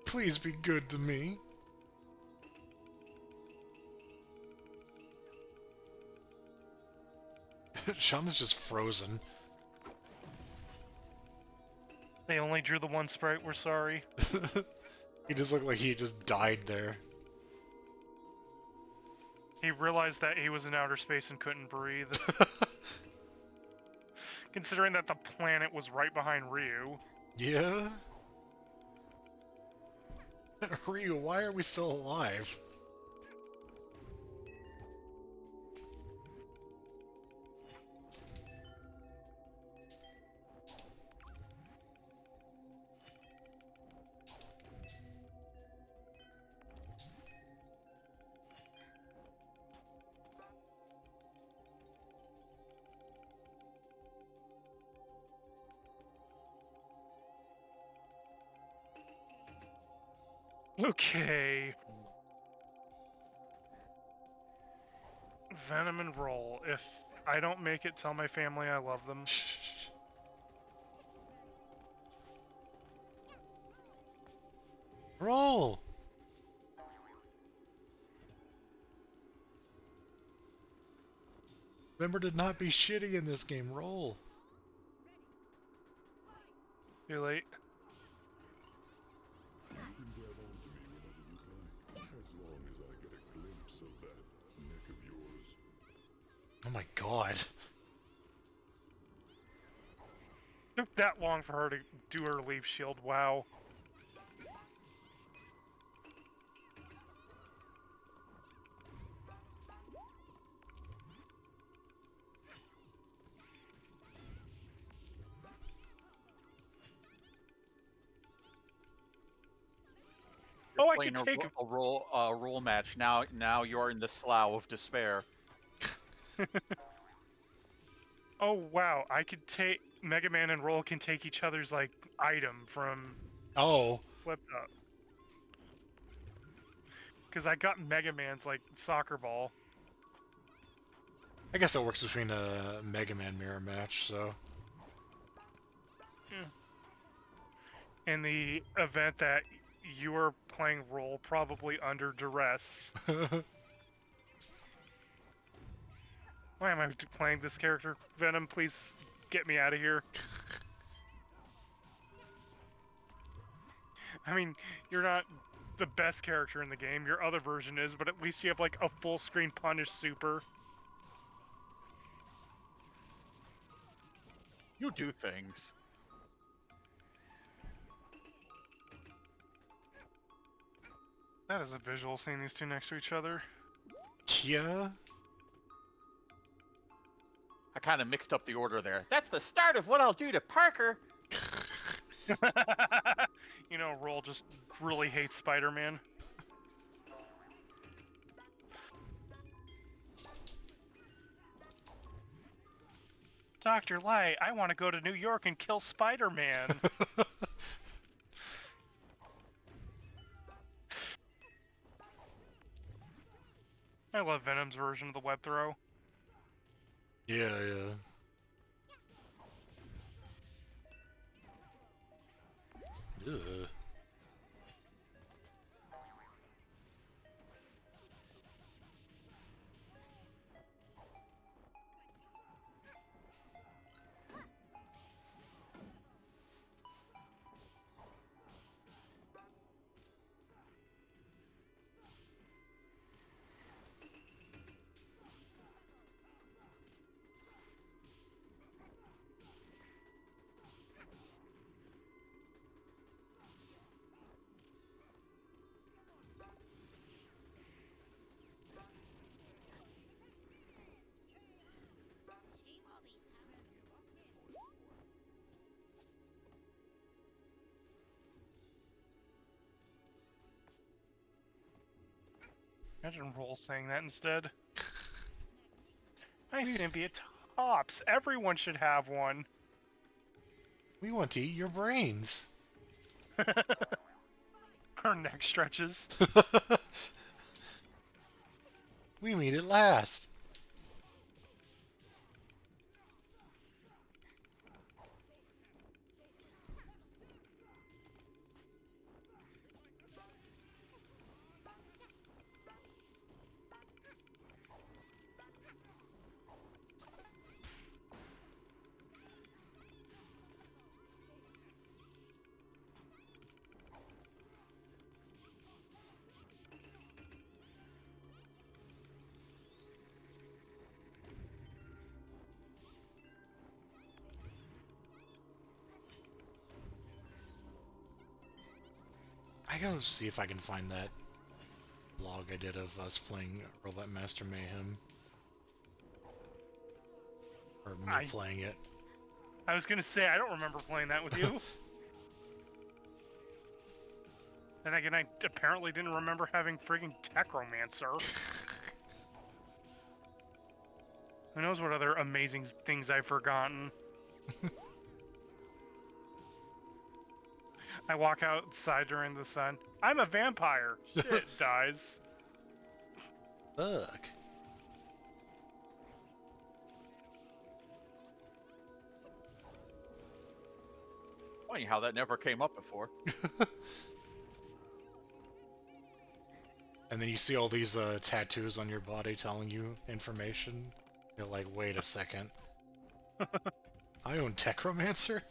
Please be good to me. Shaman's just frozen. They only drew the one sprite, we're sorry. He just looked like he just died there. He realized that he was in outer space and couldn't breathe. Considering that the planet was right behind Ryu. Yeah? Ryu, why are we still alive? Okay. Venom and roll. If I don't make it, tell my family I love them. Roll! Remember to not be shitty in this game. Roll. Too late. You can grab onto me whenever you'd like, as long as I get a glimpse of that neck of yours. Oh my god. Took that long for her to do her leaf shield. Wow. Oh, I Playing can take a roll match. Now you're in the slough of despair. Oh wow, I could take Mega Man and Roll can take each other's like item from Oh. flipped up. Cause I got Mega Man's like soccer ball. I guess that works between a Mega Man mirror match, so. In the event that you were playing Roll probably under duress. Why am I playing this character? Venom, please get me out of here. I mean, you're not the best character in the game, your other version is, but at least you have like a full screen punish super. You do things. That is a visual seeing these two next to each other. Yeah? I kind of mixed up the order there. That's the start of what I'll do to Parker. You know, Roll just really hates Spider-Man. Dr. Light, I want to go to New York and kill Spider-Man. I love Venom's version of the web throw. Yeah, yeah. Ugh. Imagine Roll saying that instead. Nice symbiote tops. Everyone should have one. We want to eat your brains. Her neck stretches. We meet at last. I gotta see if I can find that vlog I did of us playing Robot Master Mayhem. Or me playing it. I was gonna say, I don't remember playing that with you. And again, I apparently didn't remember having friggin' Techromancer. Who knows what other amazing things I've forgotten. I walk outside during the sun. I'm a vampire. Shit, dies. Fuck. Funny how that never came up before. And then you see all these tattoos on your body telling you information. You're like, wait a second. I own Techromancer?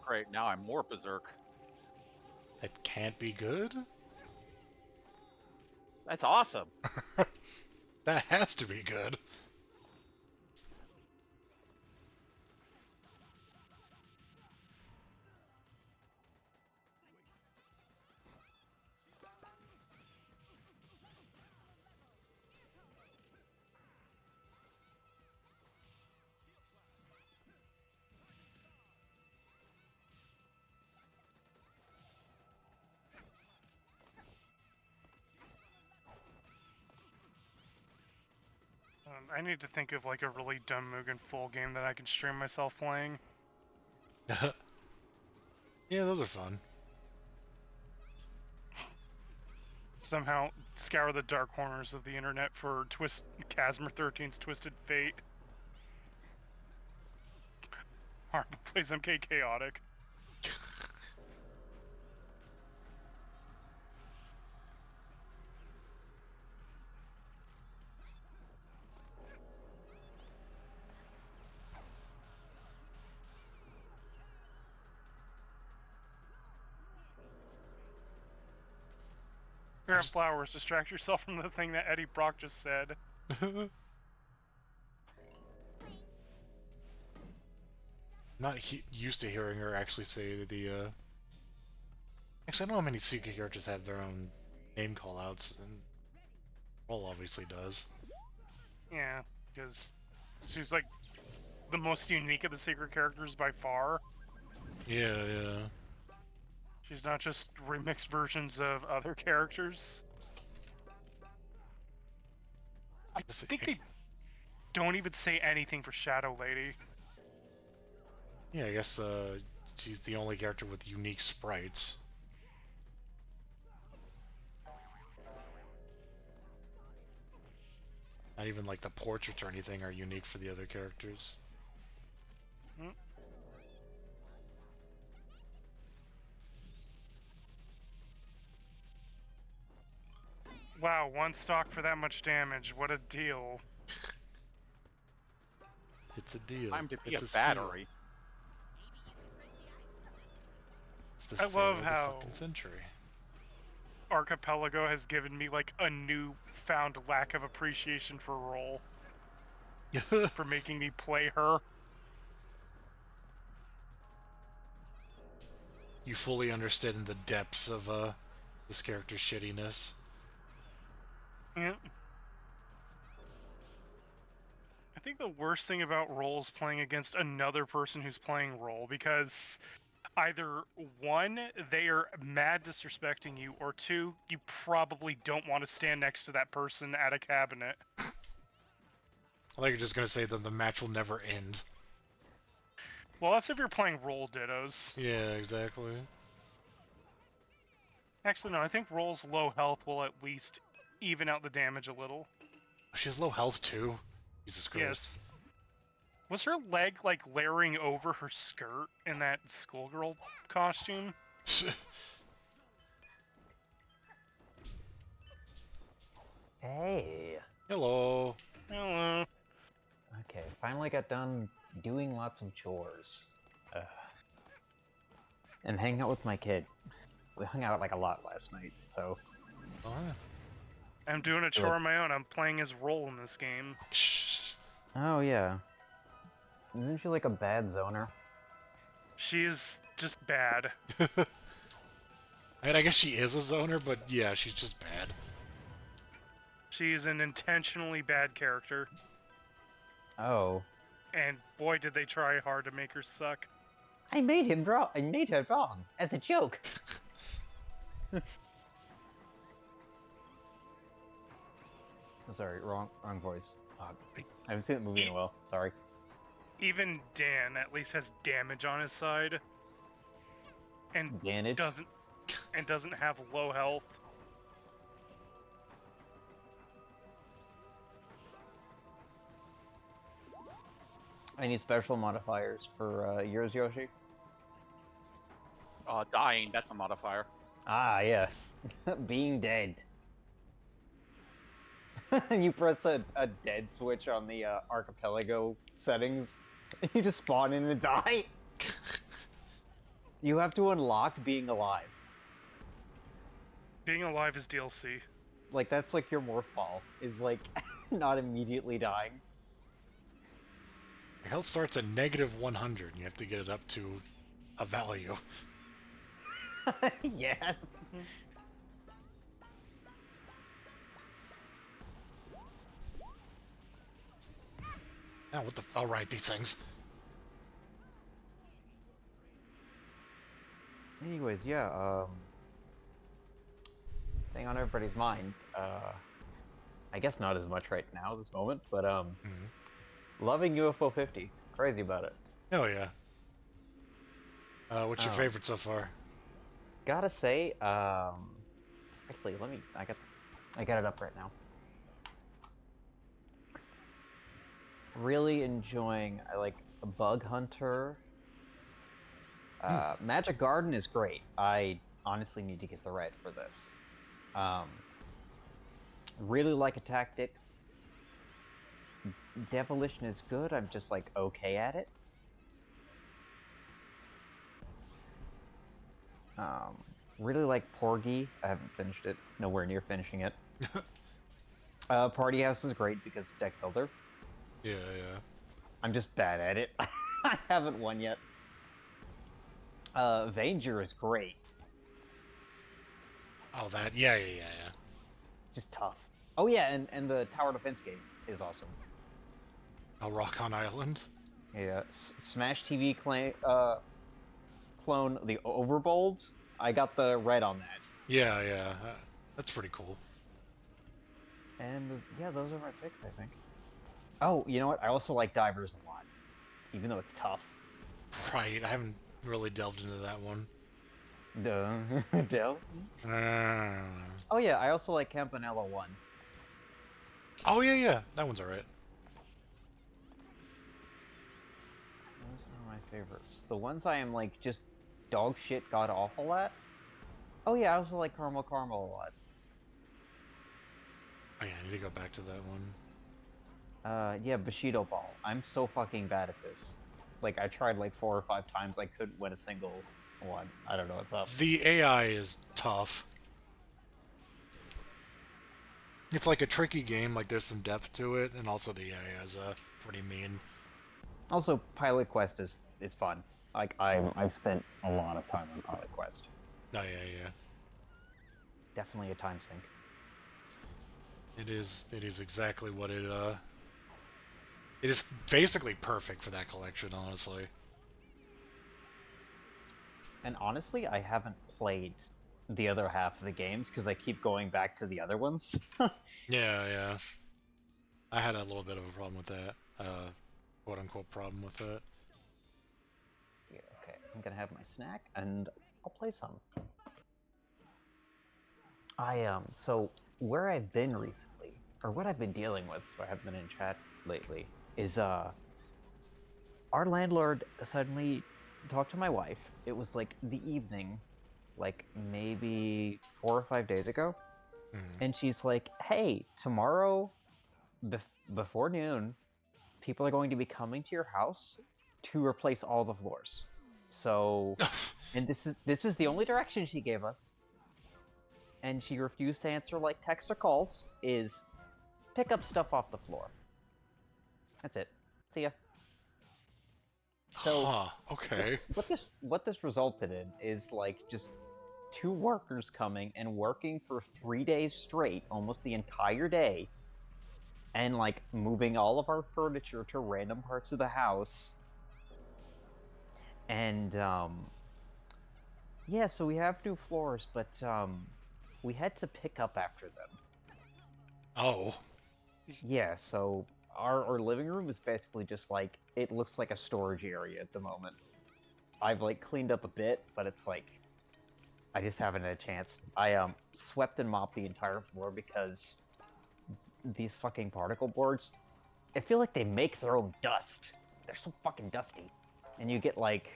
Great, now I'm more berserk. That can't be good? That's awesome. That has to be good. I need to think of like a really dumb Mugen full game that I can stream myself playing. Yeah, those are fun. Somehow scour the dark corners of the internet for Casmer 13's Twisted Fate. Harp plays MK Chaotic. Grab flowers, distract yourself from the thing that Eddie Brock just said. Not used to hearing her actually say the, Actually, I don't know how many secret characters have their own name callouts, and Roll obviously does. Yeah, because she's like the most unique of the secret characters by far. Yeah, yeah. She's not just remixed versions of other characters. I think they don't even say anything for Shadow Lady. Yeah, I guess she's the only character with unique sprites. Not even like the portraits or anything are unique for the other characters. Hmm. Wow, one stock for that much damage. What a deal. It's a deal. Time to be It's a steal. battery. It's the I sale love of the how- fucking century. Archipelago has given me like a newfound lack of appreciation for Roll for making me play her. You fully understand the depths of this character's shittiness. Yeah. I think the worst thing about Roll is playing against another person who's playing Roll, because either one, they are mad disrespecting you, or two, you probably don't want to stand next to that person at a cabinet. I thought you were just gonna say that the match will never end. Well, that's if you're playing Roll Dittos. Yeah, exactly. Actually, no, I think Roll's low health will at least even out the damage a little. She has low health too. Jesus Christ. Yes. Was her leg, like, layering over her skirt in that schoolgirl costume? Hey. Hello. Hello. Okay, finally got done doing lots of chores. And hanging out with my kid. We hung out like a lot last night, so... Oh. I'm doing a chore on my own. I'm playing as Roll in this game. Oh, yeah. Isn't she like a bad zoner? She is just bad. I mean, I guess she is a zoner, but yeah, she's just bad. She's an intentionally bad character. Oh. And boy, did they try hard to make her suck. I made him wrong. I made her wrong. As a joke. Sorry, wrong voice. I haven't seen the movie in a while. Sorry. Even Dan at least has damage on his side. And Damage? doesn't have low health. Any special modifiers for yours, Yoshi? Dying, that's a modifier. Ah, yes. Being dead. You press a dead switch on the Archipelago settings, and you just spawn in and die. You have to unlock being alive. Being alive is DLC. Like, that's like your morph ball, is like, not immediately dying. Your health starts at -100, and you have to get it up to a value. Yes. Oh, what the? All right, these things. Anyways, yeah, thing on everybody's mind, I guess not as much right now, this moment, but, loving UFO 50. Crazy about it. Oh, yeah. What's your favorite so far? Gotta say, actually, I got it up right now. Really enjoying, I like Bug Hunter. Magic Garden is great. I honestly need to get the red for this. Really like Tactics. Devilition is good, I'm just like okay at it. Really like Porgy. I haven't finished it. Nowhere near finishing it. Party House is great because deck builder. Yeah, yeah. I'm just bad at it. I haven't won yet. Vanger is great. Oh, that. Yeah. Just tough. Oh yeah, and the tower defense game is awesome. Oh, Rock on Island. Yeah, Smash TV clone the Overbold. I got the red on that. Yeah, yeah. That's pretty cool. And yeah, those are my picks, I think. Oh, you know what? I also like divers a lot, even though it's tough. Right, I haven't really delved into that one. Duh. Del? Oh yeah, I also like Campanella 1. Oh, yeah, yeah. That one's alright. Those are my favorites. The ones I am like just dog shit god awful at. Oh yeah, I also like Caramel Caramel a lot. Oh, yeah, I need to go back to that one. Yeah, Bushido Ball. I'm so fucking bad at this. Like, I tried like 4 or 5 times, I couldn't win a single one. I don't know what's up. The AI is tough. It's like a tricky game, like there's some depth to it, and also the AI is pretty mean. Also, Pilot Quest is fun. Like, I've spent a lot of time on Pilot Quest. Oh, yeah, yeah. Definitely a time sink. It is exactly what it is basically perfect for that collection, honestly. And honestly, I haven't played the other half of the games because I keep going back to the other ones. Yeah, yeah. I had a little bit of a problem with that. Quote-unquote problem with that. Yeah, okay, I'm gonna have my snack and I'll play some. So where I've been recently, or what I've been dealing with, so I haven't been in chat lately, is our landlord suddenly talked to my wife. It was like the evening, like maybe 4 or 5 days ago, and she's like, "Hey, tomorrow, before noon, people are going to be coming to your house to replace all the floors." So, and this is the only direction she gave us. And she refused to answer like text or calls, is pick up stuff off the floor. That's it. See ya. So okay. what this resulted in is like just 2 workers coming and working for 3 days straight, almost the entire day, and like moving all of our furniture to random parts of the house. And yeah, so we have new floors, but we had to pick up after them. Oh. Yeah, so our living room is basically just like, it looks like a storage area at the moment. I've like cleaned up a bit, but it's like, I just haven't had a chance. I swept and mopped the entire floor because these fucking particle boards, I feel like they make their own dust. They're so fucking dusty. And you get like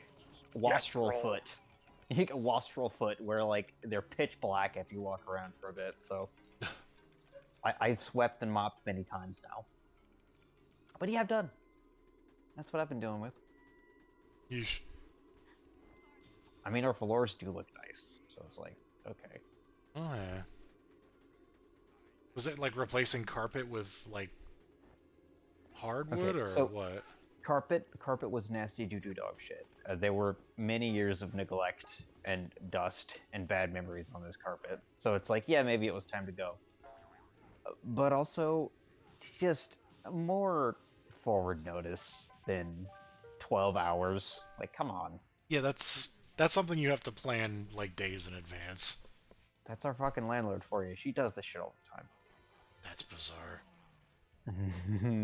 wastrel foot. You get wastrel foot where like they're pitch black if you walk around for a bit, so I've swept and mopped many times now. But yeah, I'm done. That's what I've been doing with. Yeesh. I mean, our floors do look nice, so it's like, okay. Oh, yeah. Was it like replacing carpet with like hardwood, Okay, or so what? Carpet was nasty doo-doo dog shit. There were many years of neglect and dust and bad memories on this carpet. So it's like, yeah, maybe it was time to go. But also, just more forward notice than 12 hours. Like, come on. Yeah, that's something you have to plan like days in advance. That's our fucking landlord for you. She does this shit all the time. That's bizarre.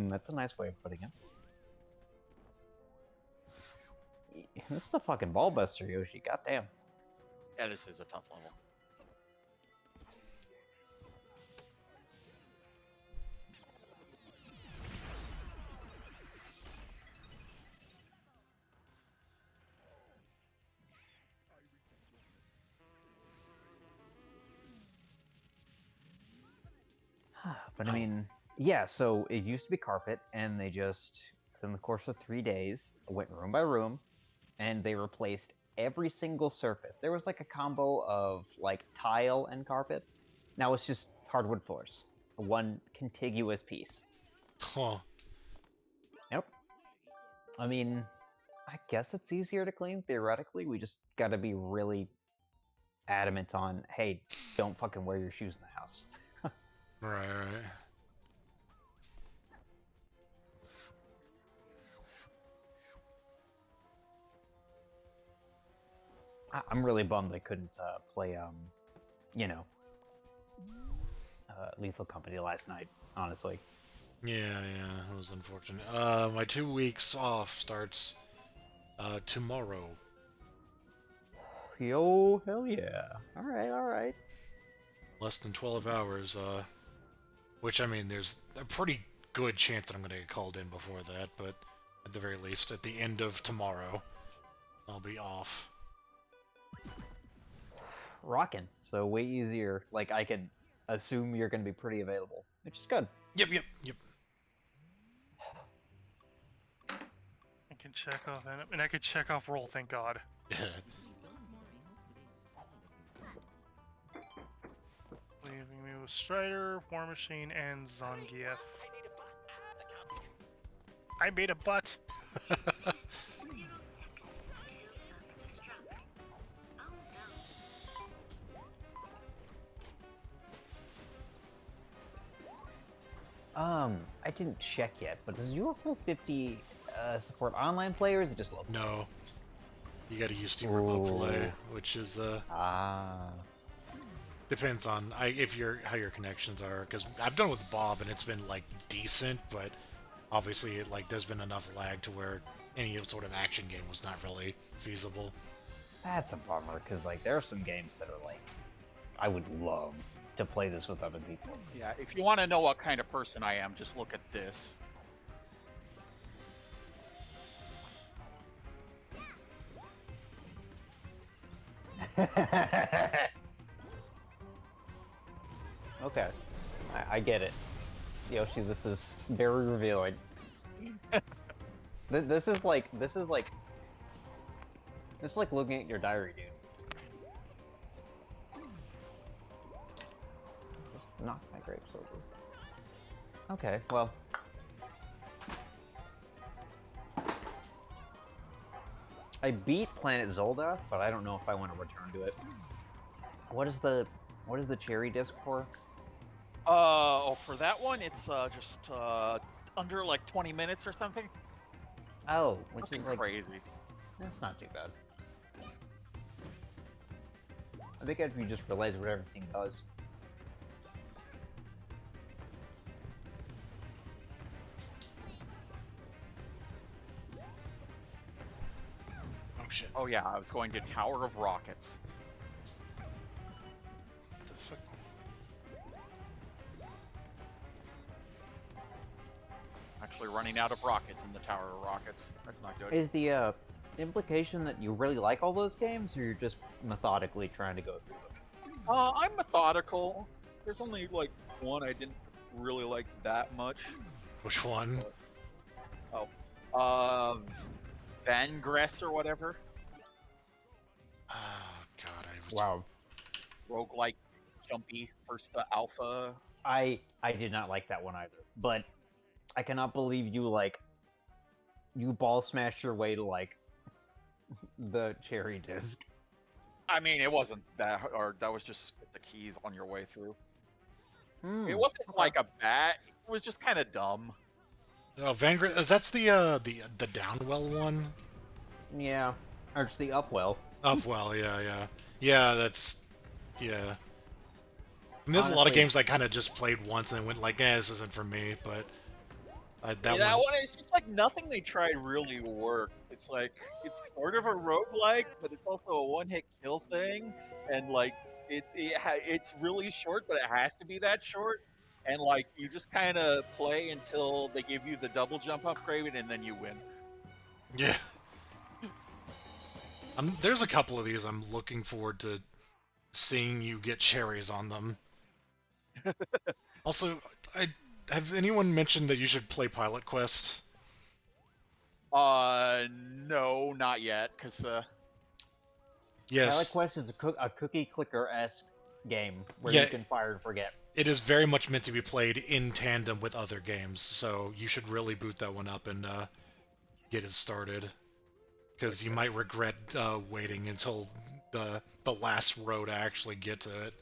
That's a nice way of putting it. This is a fucking ball buster, Yoshi. Goddamn. Yeah, this is a tough level. But I mean, yeah, so it used to be carpet, and they just, in the course of 3 days, went room by room, and they replaced every single surface. There was like a combo of like tile and carpet. Now it's just hardwood floors. One contiguous piece. Huh. Yep. I mean, I guess it's easier to clean, theoretically. We just gotta be really adamant on, hey, don't fucking wear your shoes in the house. Right. I'm really bummed I couldn't play, you know, Lethal Company last night, honestly. Yeah, it was unfortunate. My 2 weeks off starts tomorrow. Yo, hell yeah. Alright. Less than 12 hours, which, I mean, there's a pretty good chance that I'm going to get called in before that, but at the very least, at the end of tomorrow, I'll be off. Rockin'. So way easier. Like, I can assume you're going to be pretty available, which is good. Yep. I can check off, and I could check off roll. Thank God. Leaving me with Strider, War Machine, and Zangief. I made a butt. I didn't check yet, but does UFO 50 support online players or just local? No. You gotta use Steam Remote Play, which is, depends on how your connections are, because I've done with Bob and it's been like decent, but obviously there's been enough lag to where any sort of action game was not really feasible. That's a bummer, because like there are some games that are like I would love to play this with other people. Yeah, if you want to know what kind of person I am, just look at this. Okay, I get it. Yoshi, this is very revealing. This is like looking at your diary, dude. Just knock my grapes over. Okay, well. I beat Planet Zelda, but I don't know if I want to return to it. What is the cherry disc for? For that one, it's just under like 20 minutes or something. Oh, which Nothing is like crazy. That's not too bad. I think if you just realize what everything does. Oh shit. Oh yeah, I was going to Tower of Rockets. What the fuck? Actually running out of rockets in the Tower of Rockets. That's not good. Is the implication that you really like all those games, or you're just methodically trying to go through them? I'm methodical. There's only like one I didn't really like that much. Which one? Vangress or whatever. Oh god, I was... Wow. Roguelike, jumpy, first alpha. I did not like that one either, but I cannot believe you ball smashed your way to like the cherry disc. I mean, it wasn't that, or that was just the keys on your way through. It wasn't okay. like a bad. It was just kind of dumb. Oh, Vanguard. That's the Downwell one. Yeah, or it's the Upwell. Upwell, yeah. That's yeah. And there's a lot of Honestly- games I kind of just played once and then went like, this isn't for me. But that That one, one is just like nothing they tried really worked. It's like it's sort of a roguelike, but it's also a one-hit kill thing, and like it's really short, but it has to be that short. And like you just kind of play until they give you the double jump upgrade, and then you win. yeah. There's a couple of these I'm looking forward to seeing you get cherries on them. Also, have anyone mentioned that you should play Pilot Quest? No, not yet, because Yes. Pilot Quest is a cookie clicker-esque game where Yeah. you can fire and forget. It is very much meant to be played in tandem with other games, so you should really boot that one up and get it started. Because you might regret waiting until the last row to actually get to it.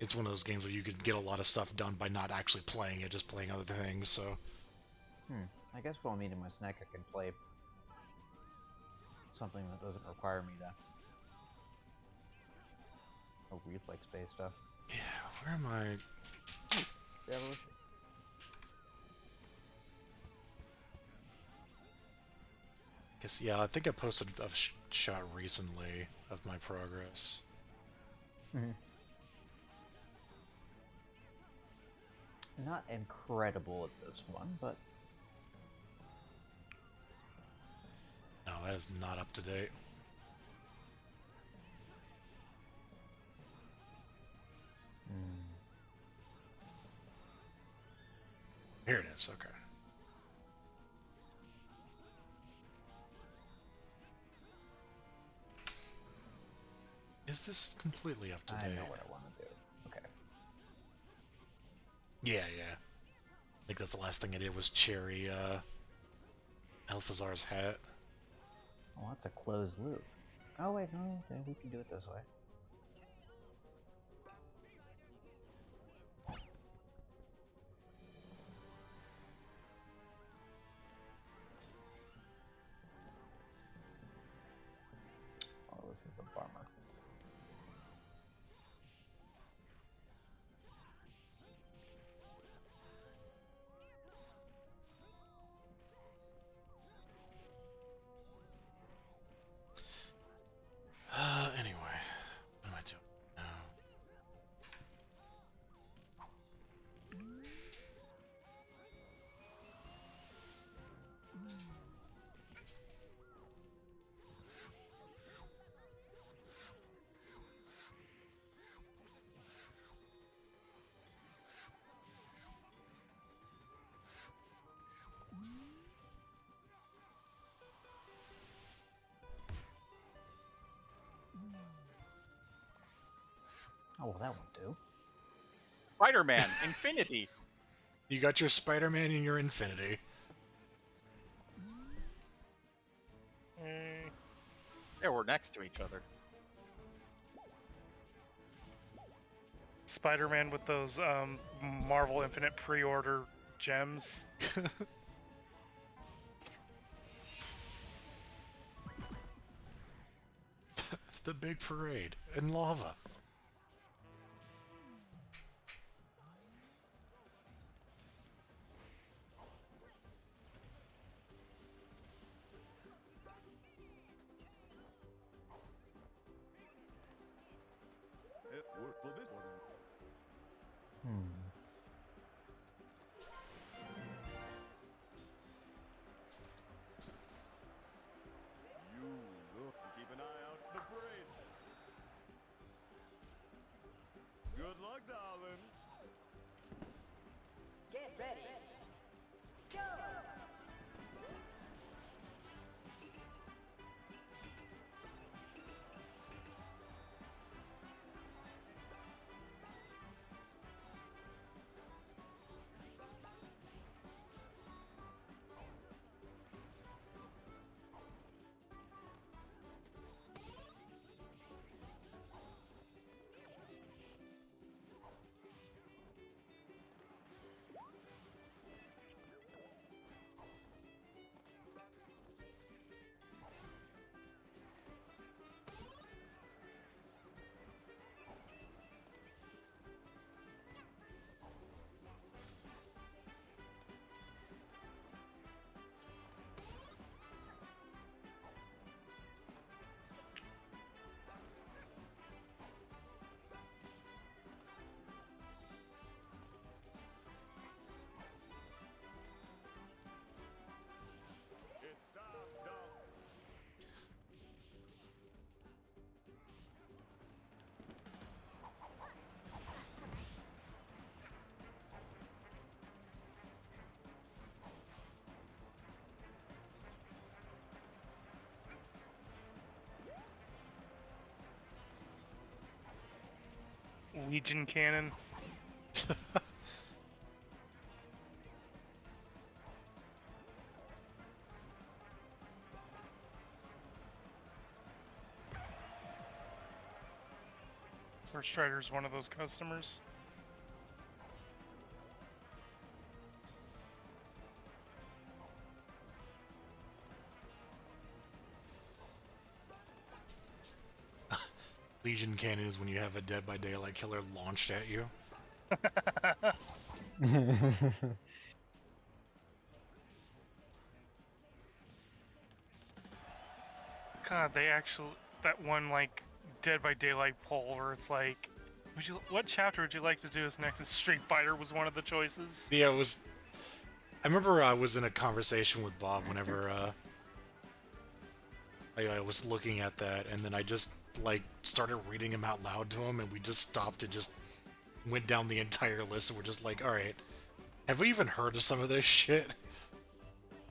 It's one of those games where you could get a lot of stuff done by not actually playing it, just playing other things, so... I guess while I'm eating my snack, I can play. something that doesn't require me to. Oh, reflex-based stuff. Yeah, where am I? Revolution. Guess, yeah, I think I posted a shot recently of my progress. Not incredible at this one, but No, that is not up to date. Here it is, okay. Is this completely up to I date? know what I want to do. Okay. Yeah, yeah. I think that's the last thing I did was cherry Alphazar's hat. Oh, that's a closed loop. Oh wait, no, okay, we can do it this way. Oh, this is a bummer. Anyway, what am I doing now? Oh, well, that won't do. Spider-Man, Infinity. You got your Spider-Man and your Infinity. Yeah, we're next to each other. Spider-Man with those Marvel Infinite pre-order gems. The big parade in lava. It worked for this one. You look and keep an eye out for the parade. Good luck, darling. Get ready. Go! It's time, dog. Legion Cannon. First Strider's one of those customers. Legion Cannon is when you have a Dead by Daylight killer launched at you. God, they actually that one like Dead by Daylight poll where it's like, what chapter would you like to do as next? And Street Fighter was one of the choices. Yeah, it was. I remember I was in a conversation with Bob whenever I was looking at that, and then I just like started reading him out loud to him, and we just stopped and just went down the entire list, and we're just like, all right, have we even heard of some of this shit?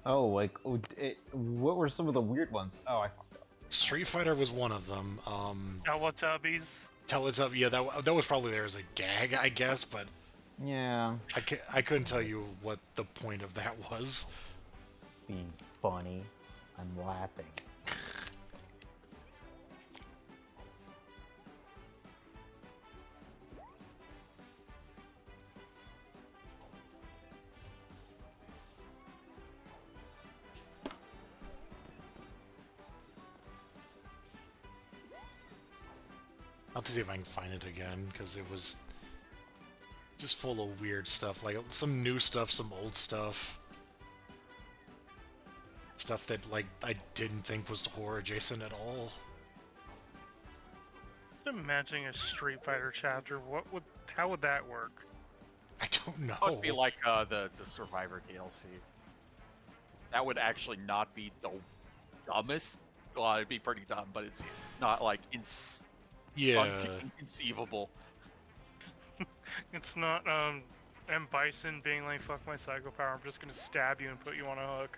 Oh, like, what were some of the weird ones? Oh, I fucked up. Street Fighter was one of them. Teletubbies. Teletubbies, yeah, that was probably there as a gag, I guess, but Yeah. I couldn't tell you what the point of that was. Being funny. I'm laughing. I'll have to see if I can find it again, because it was just full of weird stuff, like some new stuff, some old stuff. Stuff that, like, I didn't think was horror adjacent at all. Just imagining a Street Fighter chapter. How would that work? I don't know. That would be like the Survivor DLC. That would actually not be the dumbest. Well, it'd be pretty dumb, but it's not like inconceivable. It's not M. Bison being like, fuck my psycho power, I'm just gonna stab you and put you on a hook.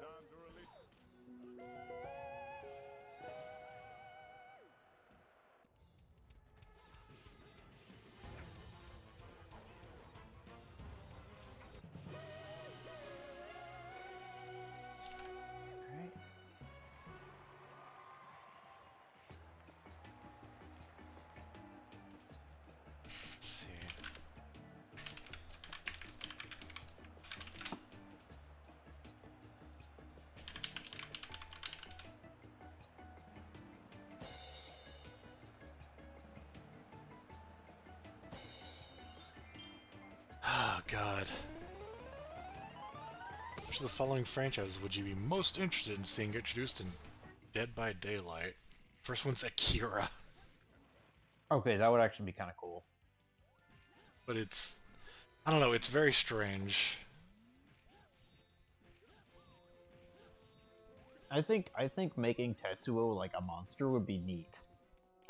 Time to release. Let's see. Oh, God. Which of the following franchises would you be most interested in seeing introduced in Dead by Daylight? First one's Akira. Okay, that would actually be kind of cool. But it's... I don't know, it's very strange. I think making Tetsuo like a monster would be neat.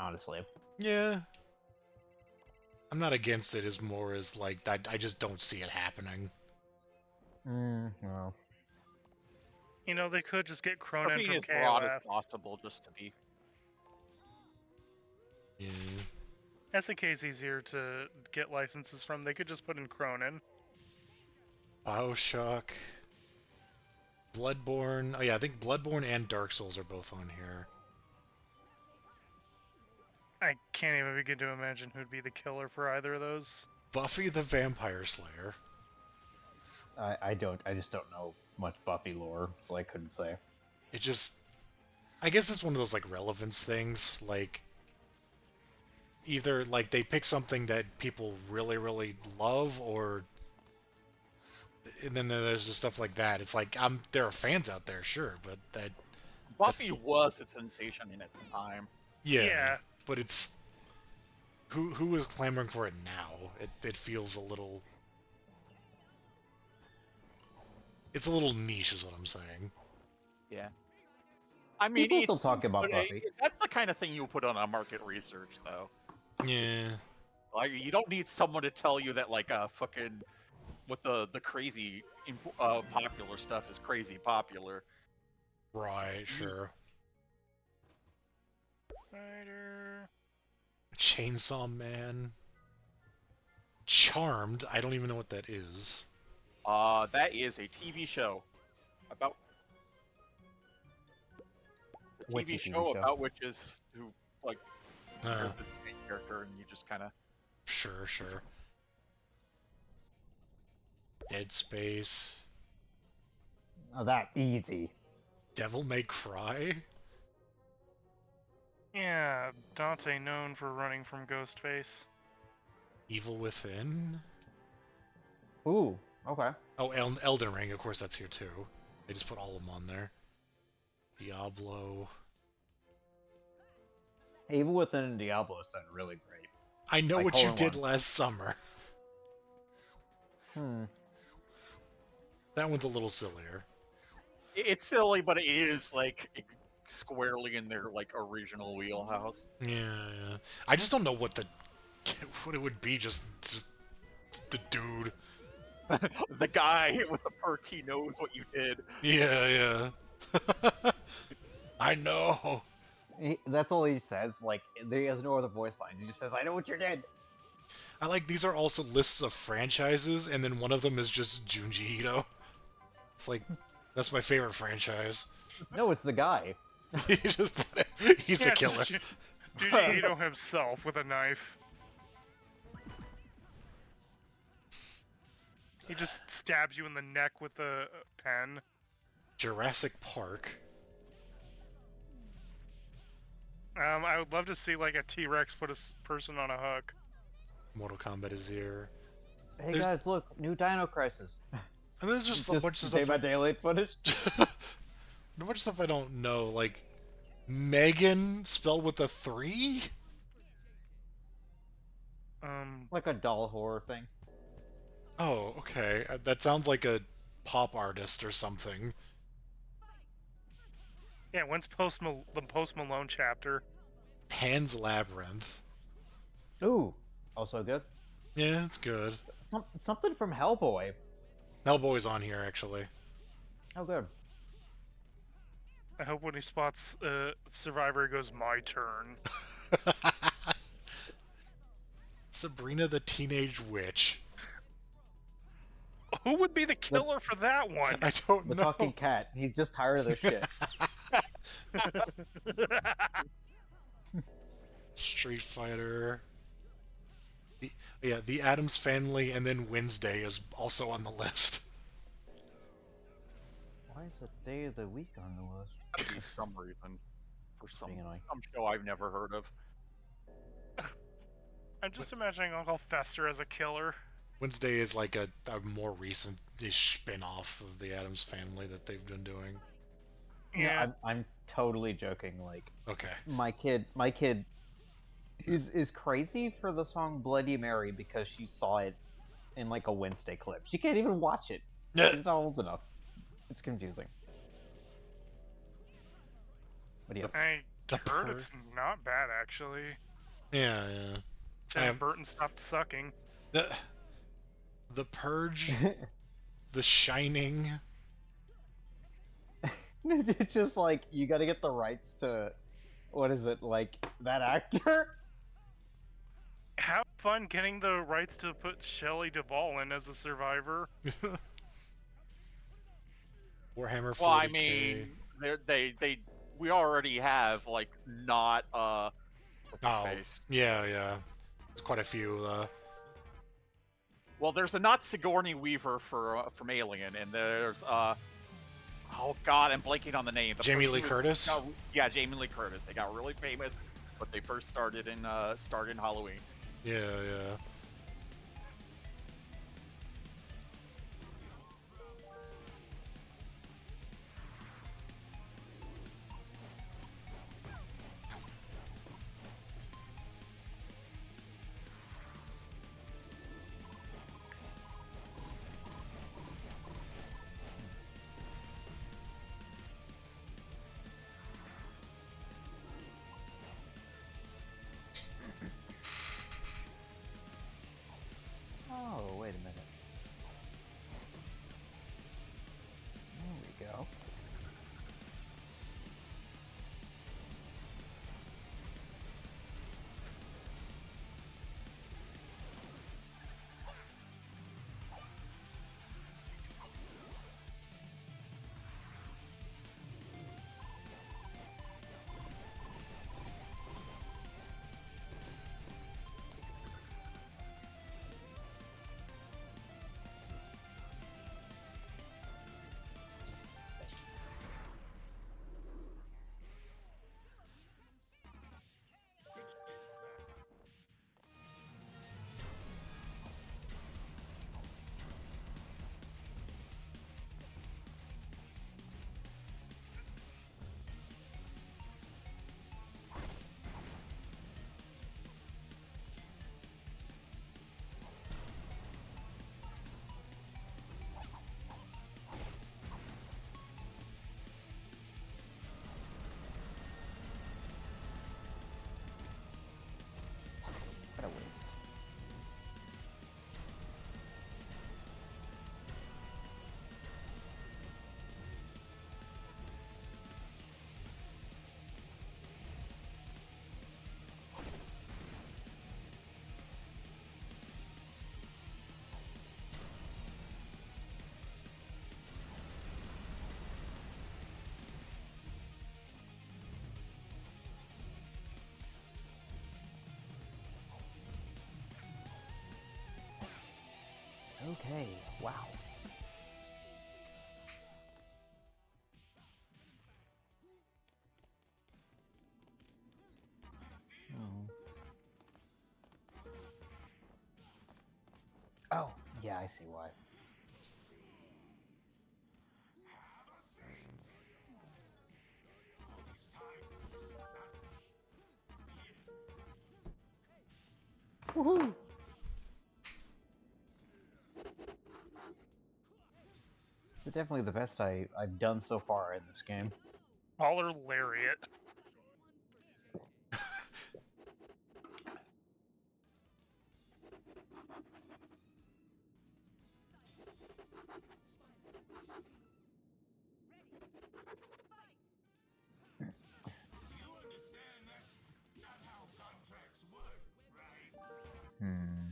Honestly. Yeah. I'm not against it as more as, like, I just don't see it happening. Well. You know, they could just get Or Cronin being from as broad as KOF. possible, just to be. Yeah. SNK's easier to get licenses from. They could just put in Cronin. Bioshock. Bloodborne. Oh yeah, I think Bloodborne and Dark Souls are both on here. I can't even begin to imagine who'd be the killer for either of those. Buffy the Vampire Slayer. I just don't know much Buffy lore, so I couldn't say. It just, I guess it's one of those like relevance things. Like either like they pick something that people really really love, or and then there's just stuff like that. It's like there are fans out there, sure, but Buffy was a sensation in its time. yeah. But it's who is clamoring for it now? It feels a little. It's a little niche, is what I'm saying. Yeah. I mean, People still talk about but, Buffy. that's the kind of thing you put on a market research, though. Yeah. Like, you don't need someone to tell you that, like, fucking what the crazy popular stuff is crazy popular. Right. Sure. Spider. Chainsaw Man. Charmed. I don't even know what that is. That is a TV show about a TV show about witches who like you're the main character and you just kind of Sure. Dead Space. Oh, that easy. Devil May Cry. Yeah, Dante known for running from Ghostface. Evil Within. Ooh, okay. Oh, Elden Ring, of course, that's here too. They just put all of them on there. Diablo. Evil Within and Diablo sound really great. I know Like, what you all in did one. last summer. Hmm. That one's a little sillier. it's silly, but it is like squarely in their like original wheelhouse. Yeah. I just don't know what it would be. Just the dude. The guy with the perk, he knows what you did. Yeah. I know. That's all he says. Like, he has no other voice lines. He just says, "I know what you did." I like these are also lists of franchises, and then one of them is just Junji Ito. It's like that's my favorite franchise. No, it's the guy. He's a killer. Junji Ito himself with a knife. He just stabs you in the neck with a pen. Jurassic Park. I would love to see like a T-Rex put a person on a hook. Mortal Kombat is here. Hey guys, look, new Dino Crisis. And there's just a bunch of Day stuff. by daylight footage. A bunch of stuff I don't know, like Megan spelled with a 3. Like a doll horror thing. Oh, okay. That sounds like a pop artist or something. Yeah, when's the Post Malone chapter? Pan's Labyrinth. Ooh, also good. Yeah, it's good. Something from Hellboy. Hellboy's on here, actually. Oh, good. I hope when he spots Survivor, he goes, "My turn." Sabrina the Teenage Witch. Who would be the killer for that one? I don't The know. talking cat. He's just tired of this shit. Street Fighter. The Addams Family, and then Wednesday is also on the list. Why is a day of the week on the list? Gotta be some reason for some Being annoying. show I've never heard of. I'm just imagining Uncle Fester as a killer. Wednesday is like a more recent-ish spin-off of the Addams Family that they've been doing. Yeah. I'm totally joking. Like, Okay. my kid is crazy for the song Bloody Mary because she saw it in like a Wednesday clip. She can't even watch it. She's not old enough. It's confusing. But yes. I The heard Purge. it's not bad, actually. Yeah. Tim Burton stopped sucking. The Purge, The Shining. It's just like, you gotta get the rights to, what is it, like, that actor? Have fun getting the rights to put Shelley Duvall in as a survivor. Warhammer 40K. Well, I mean, we already have like not face. Yeah. There's quite a few. Well, there's a not Sigourney Weaver from Alien, and there's oh god, I'm blanking on the name. The Jamie person Lee who was- Curtis? yeah, Jamie Lee Curtis. They got really famous, but they first started in Halloween. Yeah, yeah. Oh, wait a minute. There we go. What a waste. Okay, wow. Oh, yeah, I see why. Woohoo! It's definitely the best I've done so far in this game. Baller Lariat. Hmm.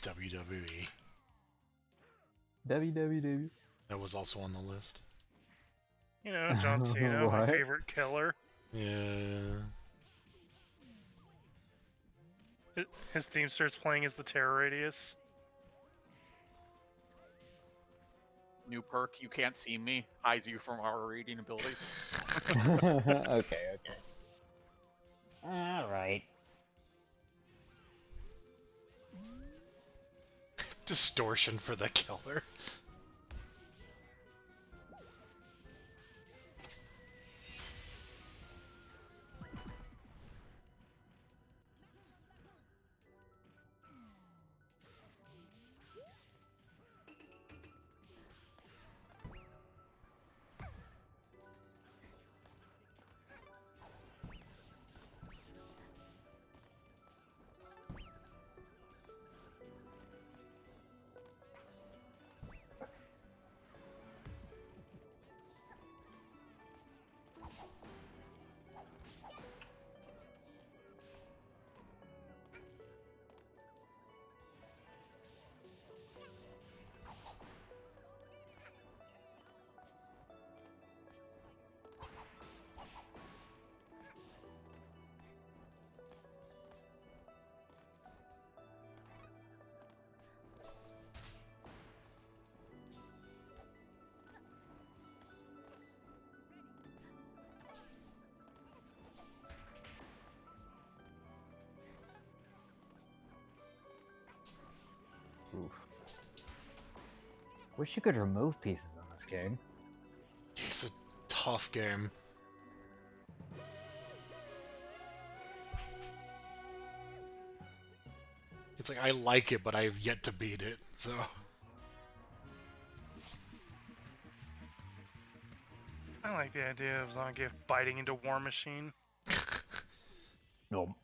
WWE. WWW. That was also on the list. You know, John Cena, my What? favorite killer. Yeah. His theme starts playing as the Terror Radius. New perk, you can't see me, hides you from our reading abilities. Okay. Alright. Distortion for the killer. Wish you could remove pieces in this game. It's a tough game. It's like I like it, but I have yet to beat it, so... I like the idea of Zangief biting into War Machine. No.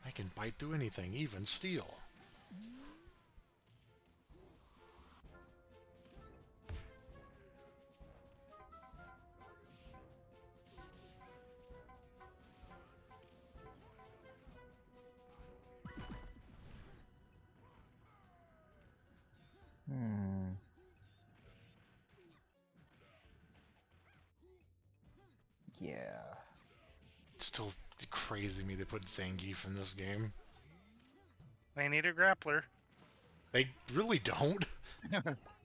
I can bite through anything, even steel. Yeah. It's still crazy to me they put Zangief in this game. They need a grappler. They really don't.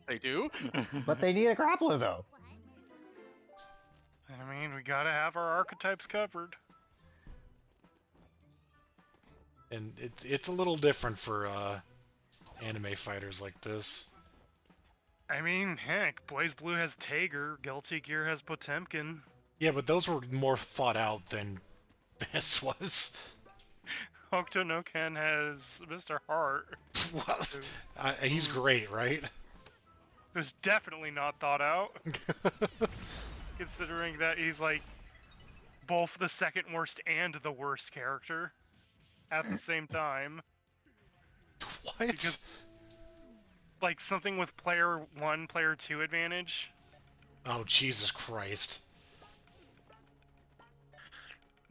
They do? But they need a grappler, though. I mean, we gotta have our archetypes covered. And it's a little different for anime fighters like this. I mean, heck, Blaze Blue has Tager, Guilty Gear has Potemkin. Yeah, but those were more thought out than this was. Hokuto no Ken has Mr. Heart. Well, he's great, right? It was definitely not thought out. Considering that he's like both the second worst and the worst character at the same time. What? Because, like, something with player 1, player 2 advantage. Oh, Jesus Christ.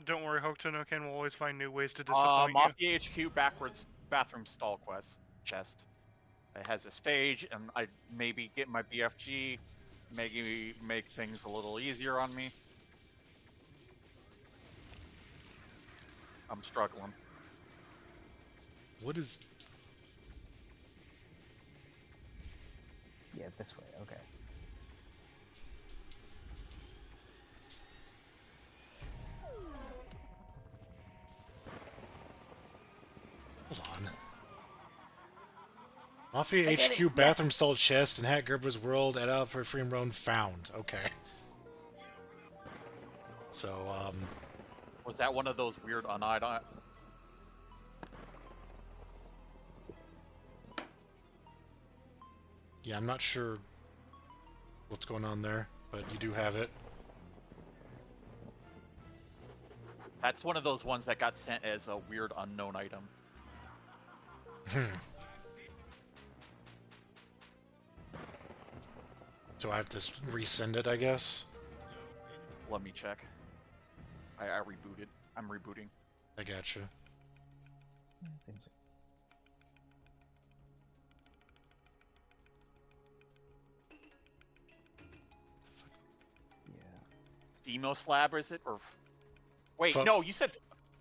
Don't worry, Hokuto no Ken will always find new ways to disappoint you. Mafia HQ backwards bathroom stall quest chest. It has a stage, and I maybe get my BFG, maybe make things a little easier on me. I'm struggling. What is... Yeah, this way, okay. Hold on. Mafia HQ bathroom stall chest and Hat Gerber's World at Alfred Freedom Road found. Okay. So, Was that one of those weird unidentified? yeah, I'm not sure what's going on there, but you do have it. That's one of those ones that got sent as a weird unknown item. So I have to resend it, I guess? Let me check. I rebooted. I'm rebooting. I gotcha. Seems Demo Slab, is it? Or wait, Pho- no, you said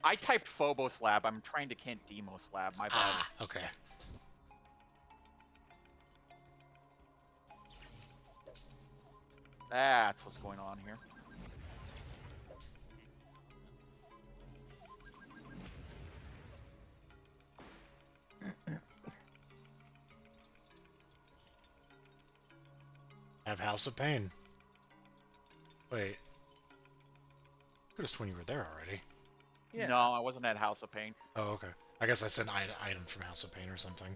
I typed Phobos Lab. I'm trying to can't Demo Slab. My bad. Ah, okay. That's what's going on here. Have House of Pain. Wait. Could have sworn you were there already. Yeah. No, I wasn't at House of Pain. Oh, okay. I guess I said item from House of Pain or something.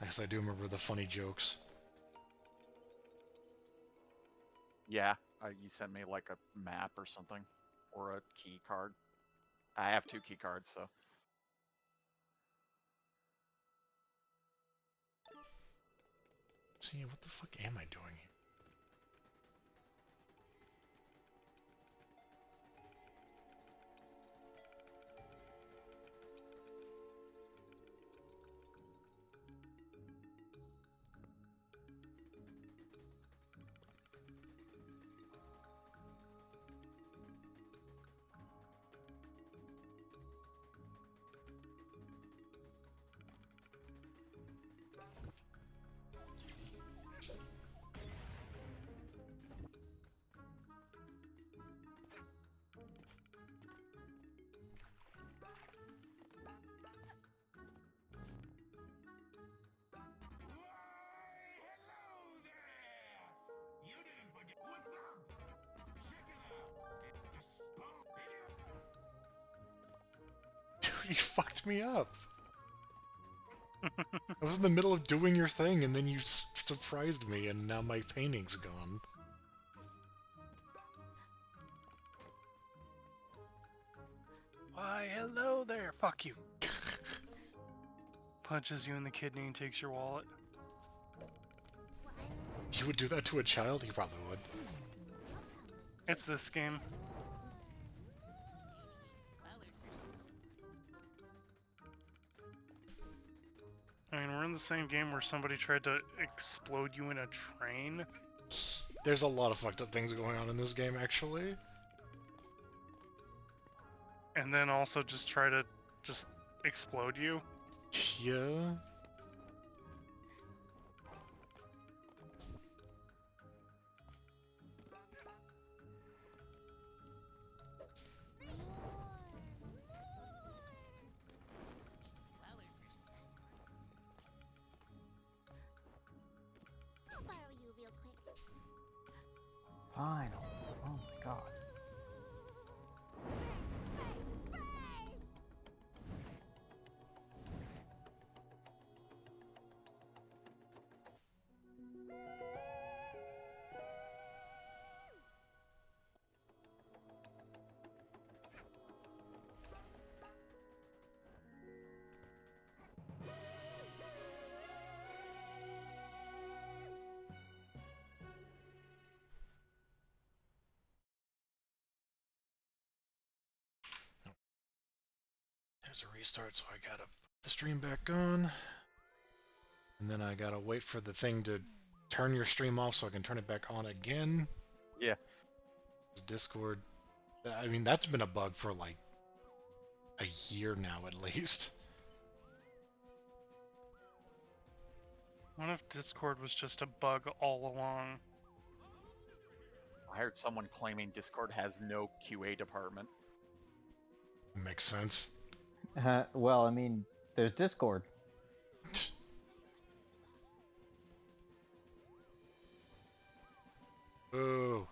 I guess I do remember the funny jokes. Yeah, you sent me like a map or something, or a key card. I have 2 key cards, so. See, what the fuck am I doing here? You fucked me up. I was in the middle of doing your thing, and then you surprised me, and now my painting's gone. Why, hello there. Fuck you. Punches you in the kidney and takes your wallet. You would do that to a child? He probably would. It's this game. I mean, we're in the same game where somebody tried to explode you in a train. There's a lot of fucked up things going on in this game, actually. And then also just try to just explode you. Yeah. I'll borrow you real quick. Final. Oh my god. There's a restart, so I gotta put the stream back on. And then I gotta wait for the thing to turn your stream off so I can turn it back on again. Yeah. Discord. I mean, that's been a bug for like a year now at least. What if Discord was just a bug all along? I heard someone claiming Discord has no QA department. Makes sense. Well, I mean, there's Discord. Ooh.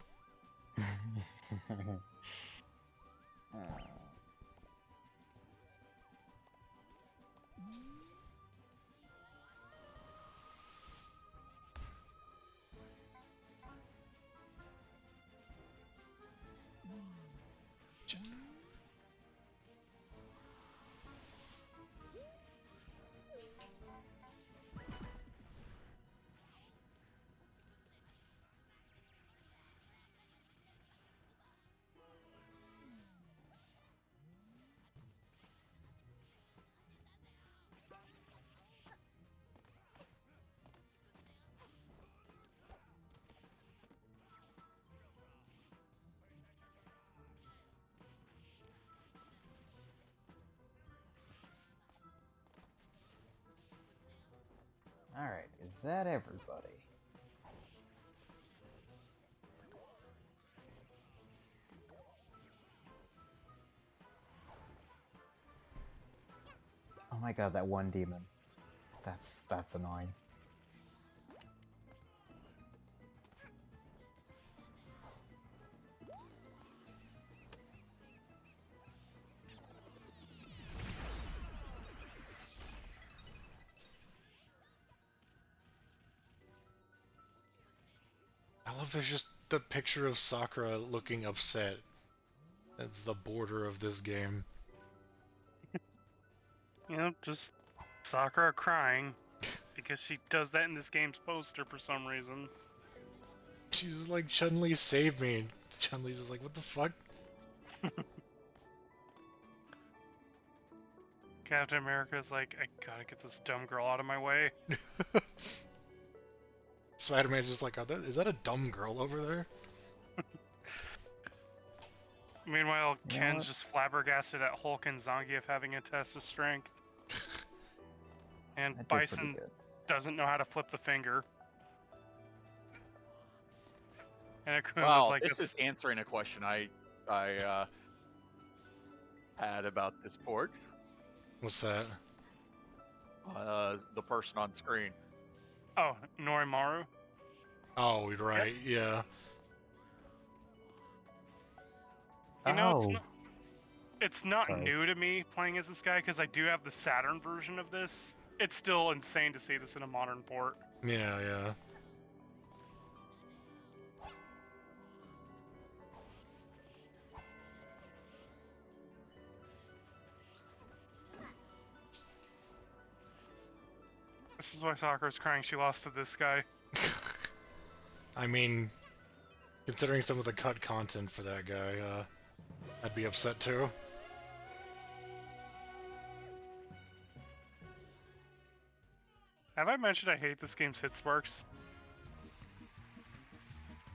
Alright, is that everybody? Oh my god, that one demon. That's annoying. I love there's just the picture of Sakura looking upset. That's the border of this game. You know, just Sakura crying because she does that in this game's poster for some reason. She's like, Chun-Li saved me. And Chun-Li's just like, what the fuck? Captain America's like, I gotta get this dumb girl out of my way. Spider-Man's just like, is that a dumb girl over there? Meanwhile, You know Ken's what? just flabbergasted at Hulk and Zangief having a test of strength. And That did pretty Bison good. doesn't know how to flip the finger. And Akuma Wow, was like, this is answering a question I had about this port. What's that? The person on screen. oh, Norimaru? Oh, you're right, yeah. You know, Oh. It's not Sorry. new to me playing as this guy because I do have the Saturn version of this. It's still insane to see this in a modern port. Yeah, yeah. This is why Sakura's crying she lost to this guy. I mean, considering some of the cut content for that guy, I'd be upset too. Have I mentioned I hate this game's hit sparks?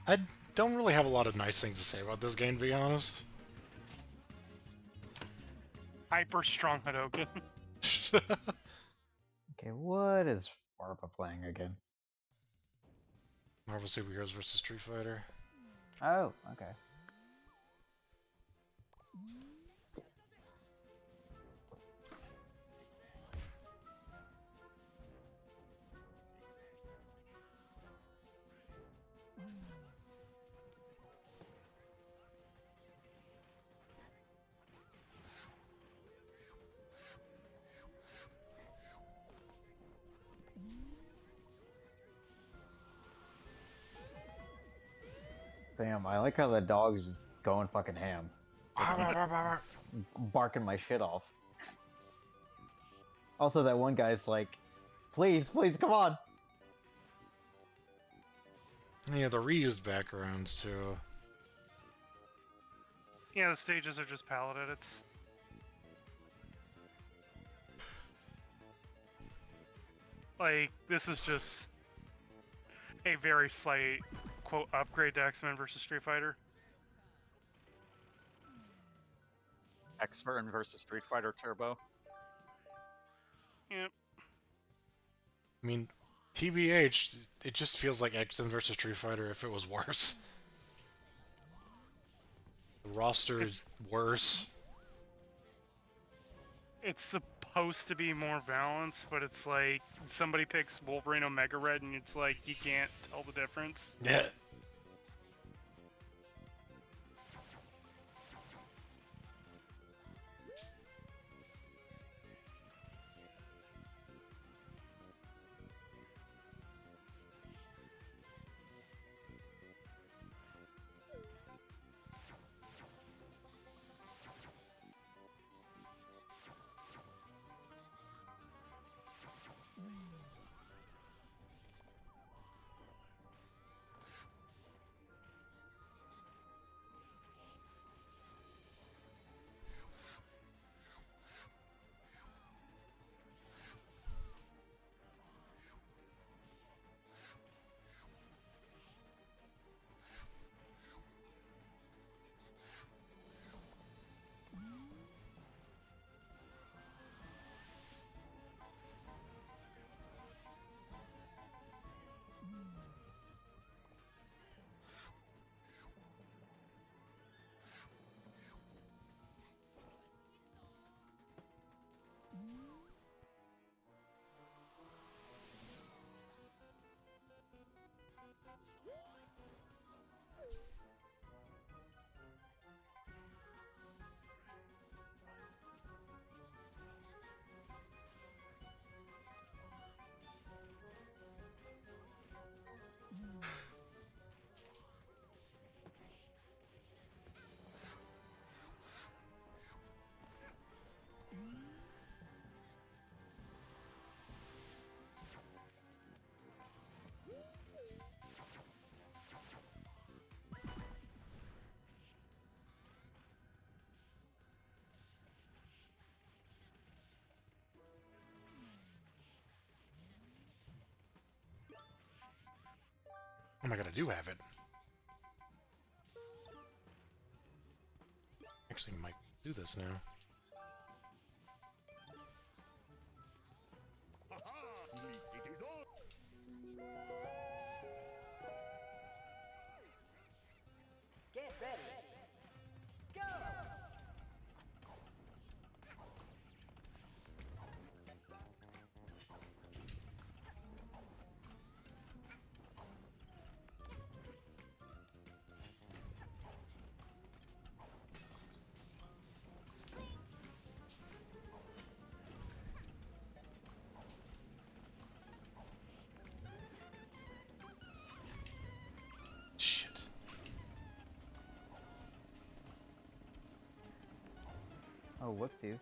I don't really have a lot of nice things to say about this game, to be honest. Hyper strong Hadoken. Okay, what is Barba playing again? Marvel Superheroes vs. Street Fighter. Oh, okay. Damn, I like how the dog's just going fucking ham. Barking my shit off. Also, that one guy's like, please, please, come on! Yeah, the reused backgrounds too. Yeah, the stages are just palette edits. Like, this is just a very slight, quote, upgrade to X-Men versus Street Fighter. X-Men versus Street Fighter Turbo. Yep. I mean, TBH, it just feels like X-Men vs. Street Fighter if it was worse. The roster is worse. It's supposed to be more balanced, but it's like somebody picks Wolverine Omega Red and it's like you can't tell the difference. Yeah. Oh my god, I do have it. Actually, I might do this now. It is all. Get ready. Go! Win Oh, whoopsies.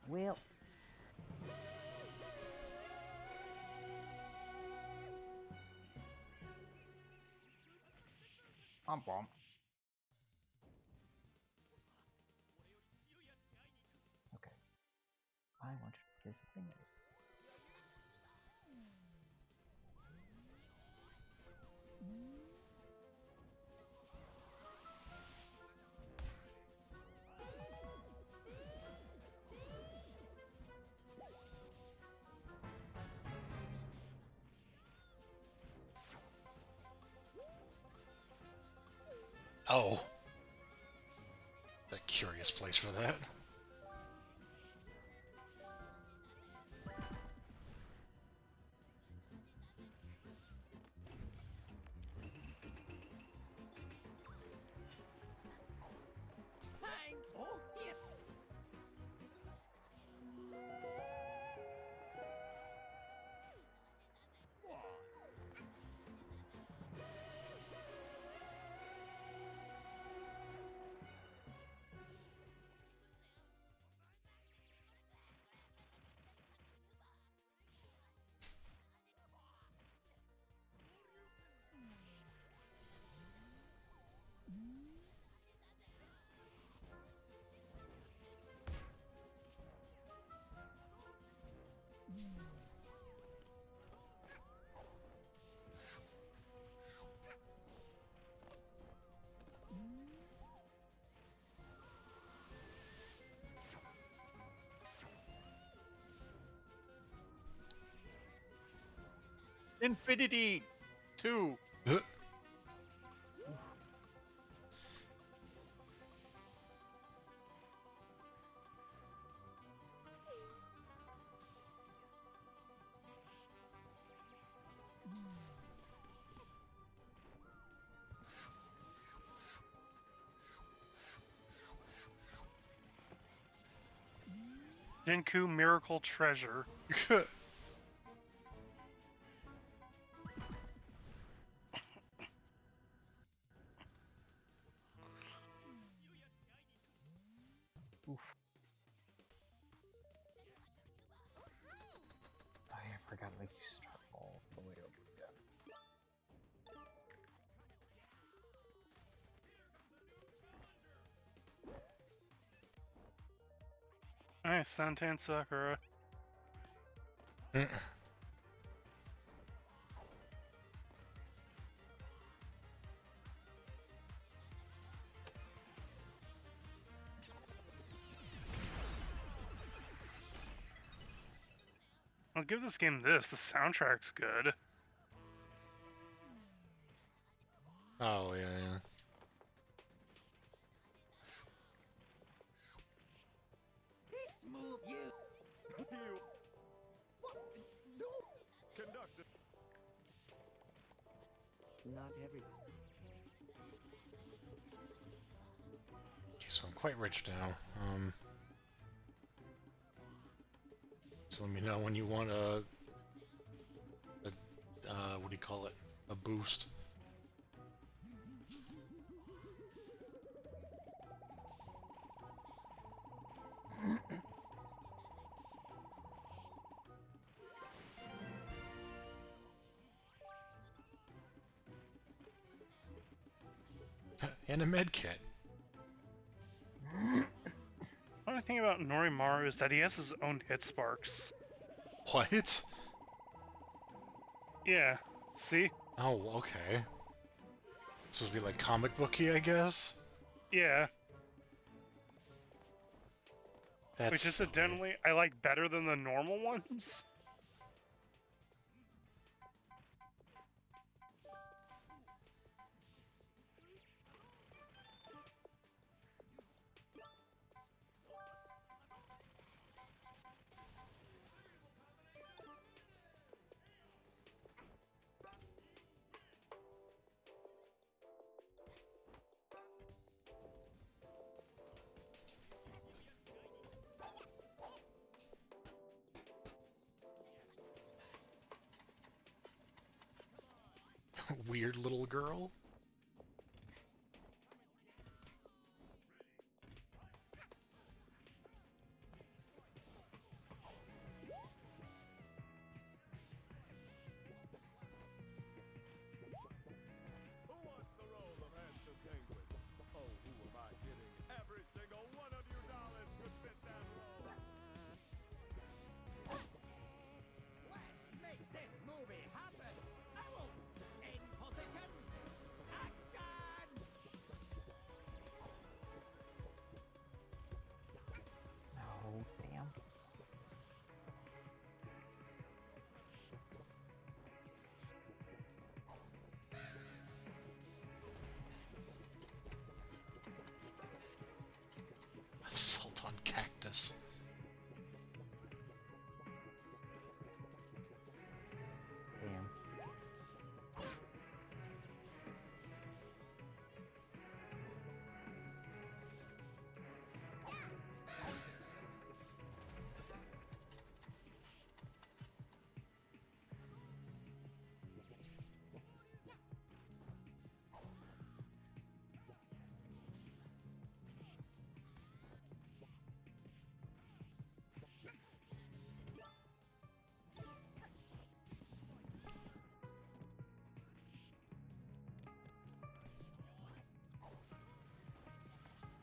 Well. Bomb. Okay. I want to visit thing. Oh. A curious place for that. Infinity 2. Dinku Miracle Treasure. I forgot to make you start all the way over again. Nice, Santan Sakura. I'll give this game this. The soundtrack's good. Oh, yeah. This move, you. You. What? No. Conductor. Not everyone. Okay, so I'm quite rich now. So let me know when you want what do you call it? A boost. And a med kit. Another thing about Norimaru is that he has his own hit sparks. What? Yeah, see? Oh, okay. Supposed to be like comic booky, I guess? Yeah. That's Which silly. incidentally, I like better than the normal ones. Weird little girl?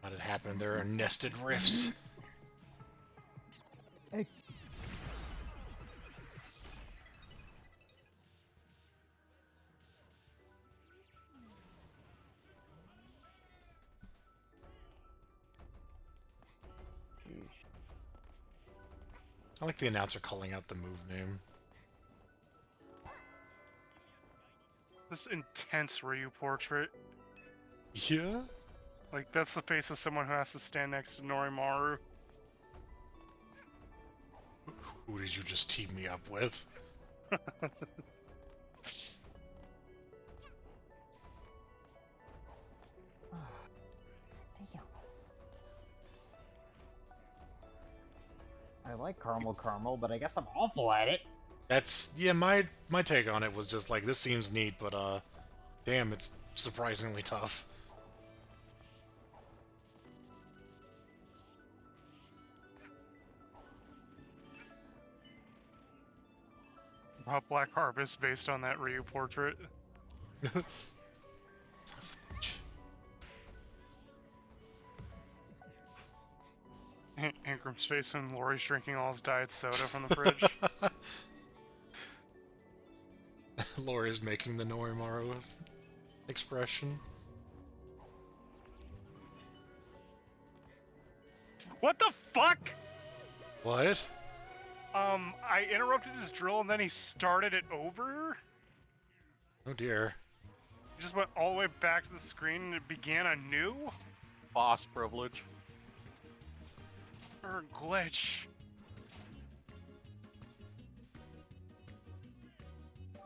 Let it happen. There are nested rifts. Hey. I like the announcer calling out the move name. This intense Ryu portrait. Yeah? Like, that's the face of someone who has to stand next to Norimaru. Who did you just team me up with? Damn. I like caramel, but I guess I'm awful at it. That's, yeah, my take on it was just like, this seems neat, but, damn, it's surprisingly tough. Black Harvest based on that Ryu portrait. Ingram's face when Lori's drinking all his diet soda from the fridge. Laura's making the Norimaru expression. What the fuck? What? I interrupted his drill and then he started it over? Oh dear. He just went all the way back to the screen and it began anew? Boss privilege. Or glitch.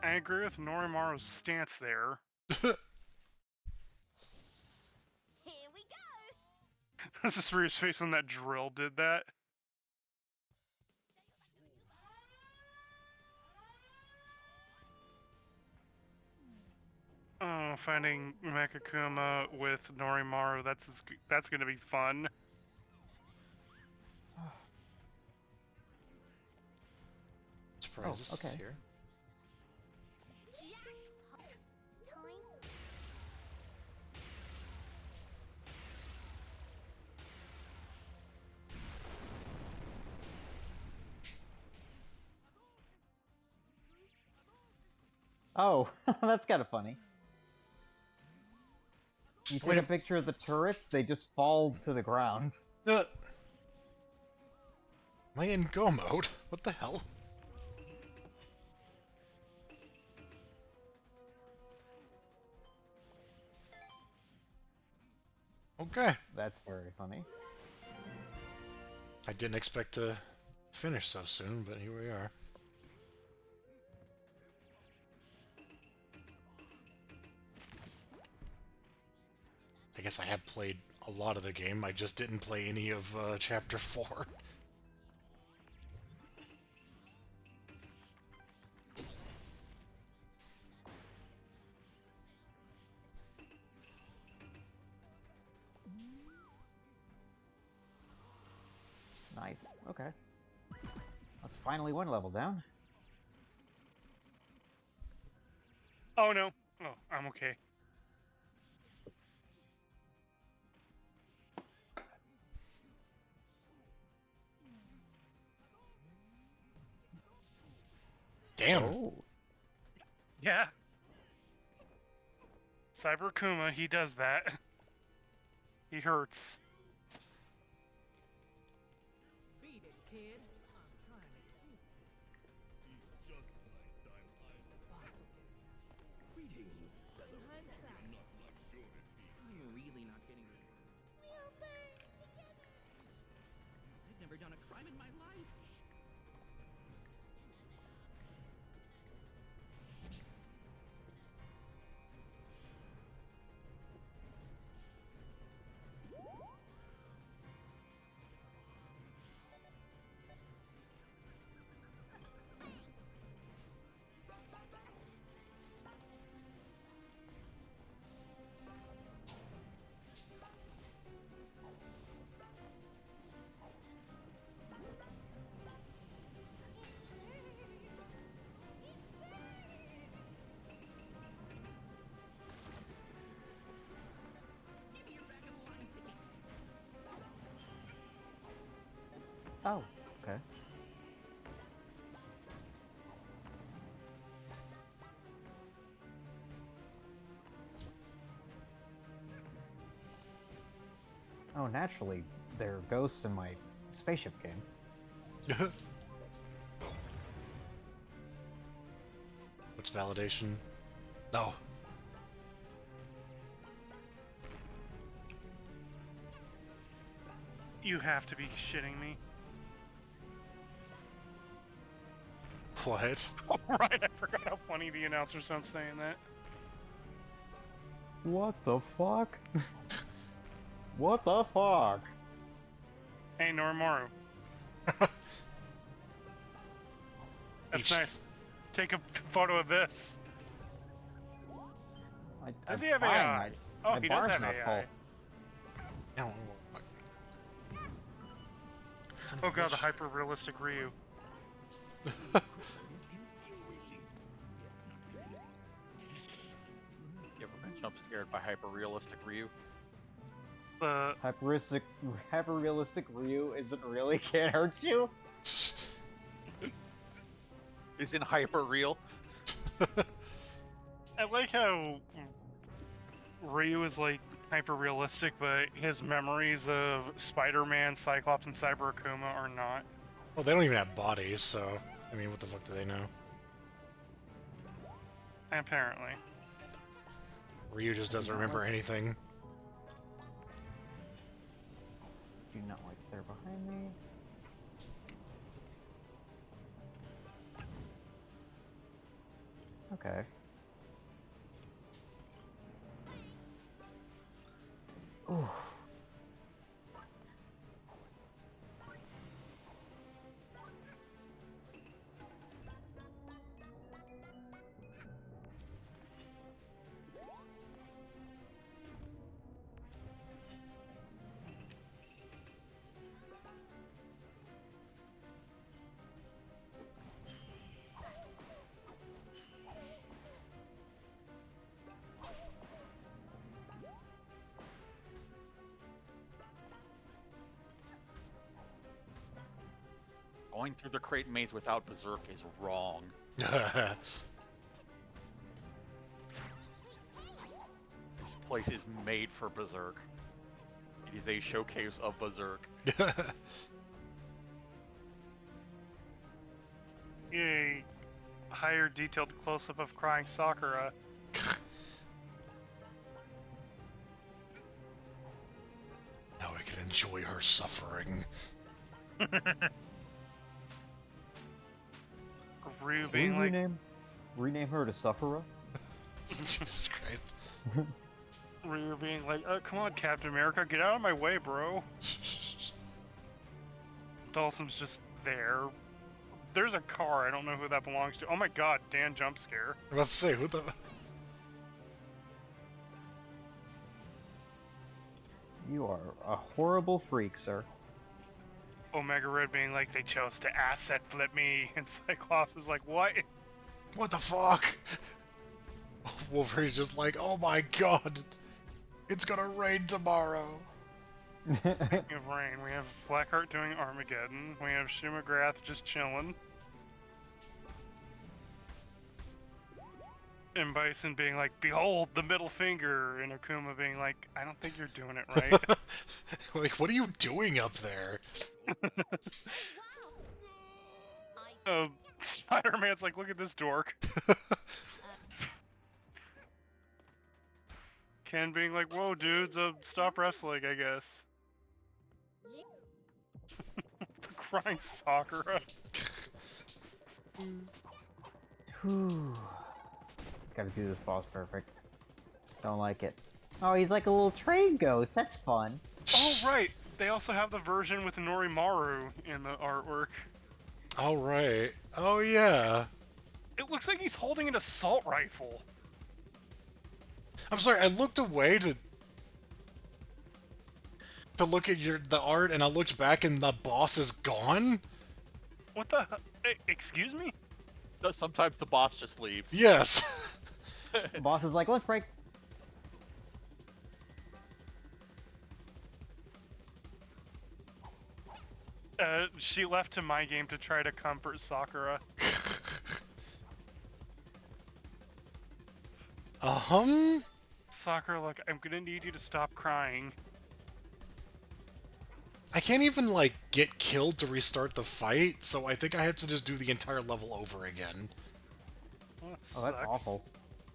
I agree with Norimaru's stance there. Here we go. This is Ryu's face when that drill did that. Oh, finding Mechakuma with Norimaru, that's gonna be fun. Surprises okay. here. Jackpot. Time. Oh, that's kind of funny. You take Wait a a- picture of the turrets, they just fall to the ground. Am I in go mode? What the hell? Okay. That's very funny. I didn't expect to finish so soon, but here we are. I guess I have played a lot of the game, I just didn't play any of Chapter 4. Nice. Okay. That's finally one level down. Oh no. Oh, I'm okay. Damn. Oh. Yeah. Cyber Kuma, he does that. He hurts. Beat it, kid. I'm trying to keep. He's just like Dial Island. Greetings, fellow. Not like sure it be. I'm really not getting it. We'll burn together. I've never done a crime in my life. Oh, okay. Oh, naturally, there are ghosts in my spaceship game. What's validation? No. You have to be shitting me. What? Right, I forgot how funny the announcer sounds saying that. What the fuck? What the fuck? Hey, Norimaru. That's nice. Take a photo of this. Does he have AI? Oh, he does have AI. No. Oh god, the hyper-realistic Ryu. You ever been jump scared by hyper-realistic Ryu? The hyper-realistic Ryu isn't really can't hurt you. Isn't hyper-real? I like how Ryu is like hyper-realistic, but his memories of Spider-Man, Cyclops, and Cyber Akuma are not. Well, they don't even have bodies, so I mean, what the fuck do they know? Apparently. Ryu just doesn't remember anything. Do not like they're behind me. Okay. Ooh. Going through the crate maze without Berserk is wrong. This place is made for Berserk. It is a showcase of Berserk. A higher detailed close-up of crying Sakura. Now I can enjoy her suffering. Ryu being like... rename her to Sufferer? Jesus Christ. Ryu being like, come on, Captain America, get out of my way, bro. Dawson's just there. There's a car, I don't know who that belongs to. Oh my god, Dan jump scare. I'm about to say, who the... You are a horrible freak, sir. Omega Red being like, they chose to asset flip me, and Cyclops is like, what? What the fuck? Wolverine's just like, oh my god, it's gonna rain tomorrow. Speaking of rain, we have Blackheart doing Armageddon, we have Shuma Grath just chilling. And Bison being like, behold, the middle finger, and Akuma being like, I don't think you're doing it right. Like, what are you doing up there? Spider-Man's like, look at this dork. Ken being like, whoa, dudes, stop wrestling, I guess. The crying Sakura. Whew. Gotta do this boss perfect. Don't like it. Oh, he's like a little train ghost. That's fun. Oh, right. They also have the version with Norimaru in the artwork. All right. Oh, yeah. It looks like he's holding an assault rifle. I'm sorry, I looked away to look at the art, and I looked back, and the boss is gone? What the... Excuse me? No, sometimes the boss just leaves. Yes. The boss is like, let's break. She left to my game to try to comfort Sakura. Sakura, look, I'm gonna need you to stop crying. I can't even, like, get killed to restart the fight, so I think I have to just do the entire level over again. Well, Oh, that's sucks. awful.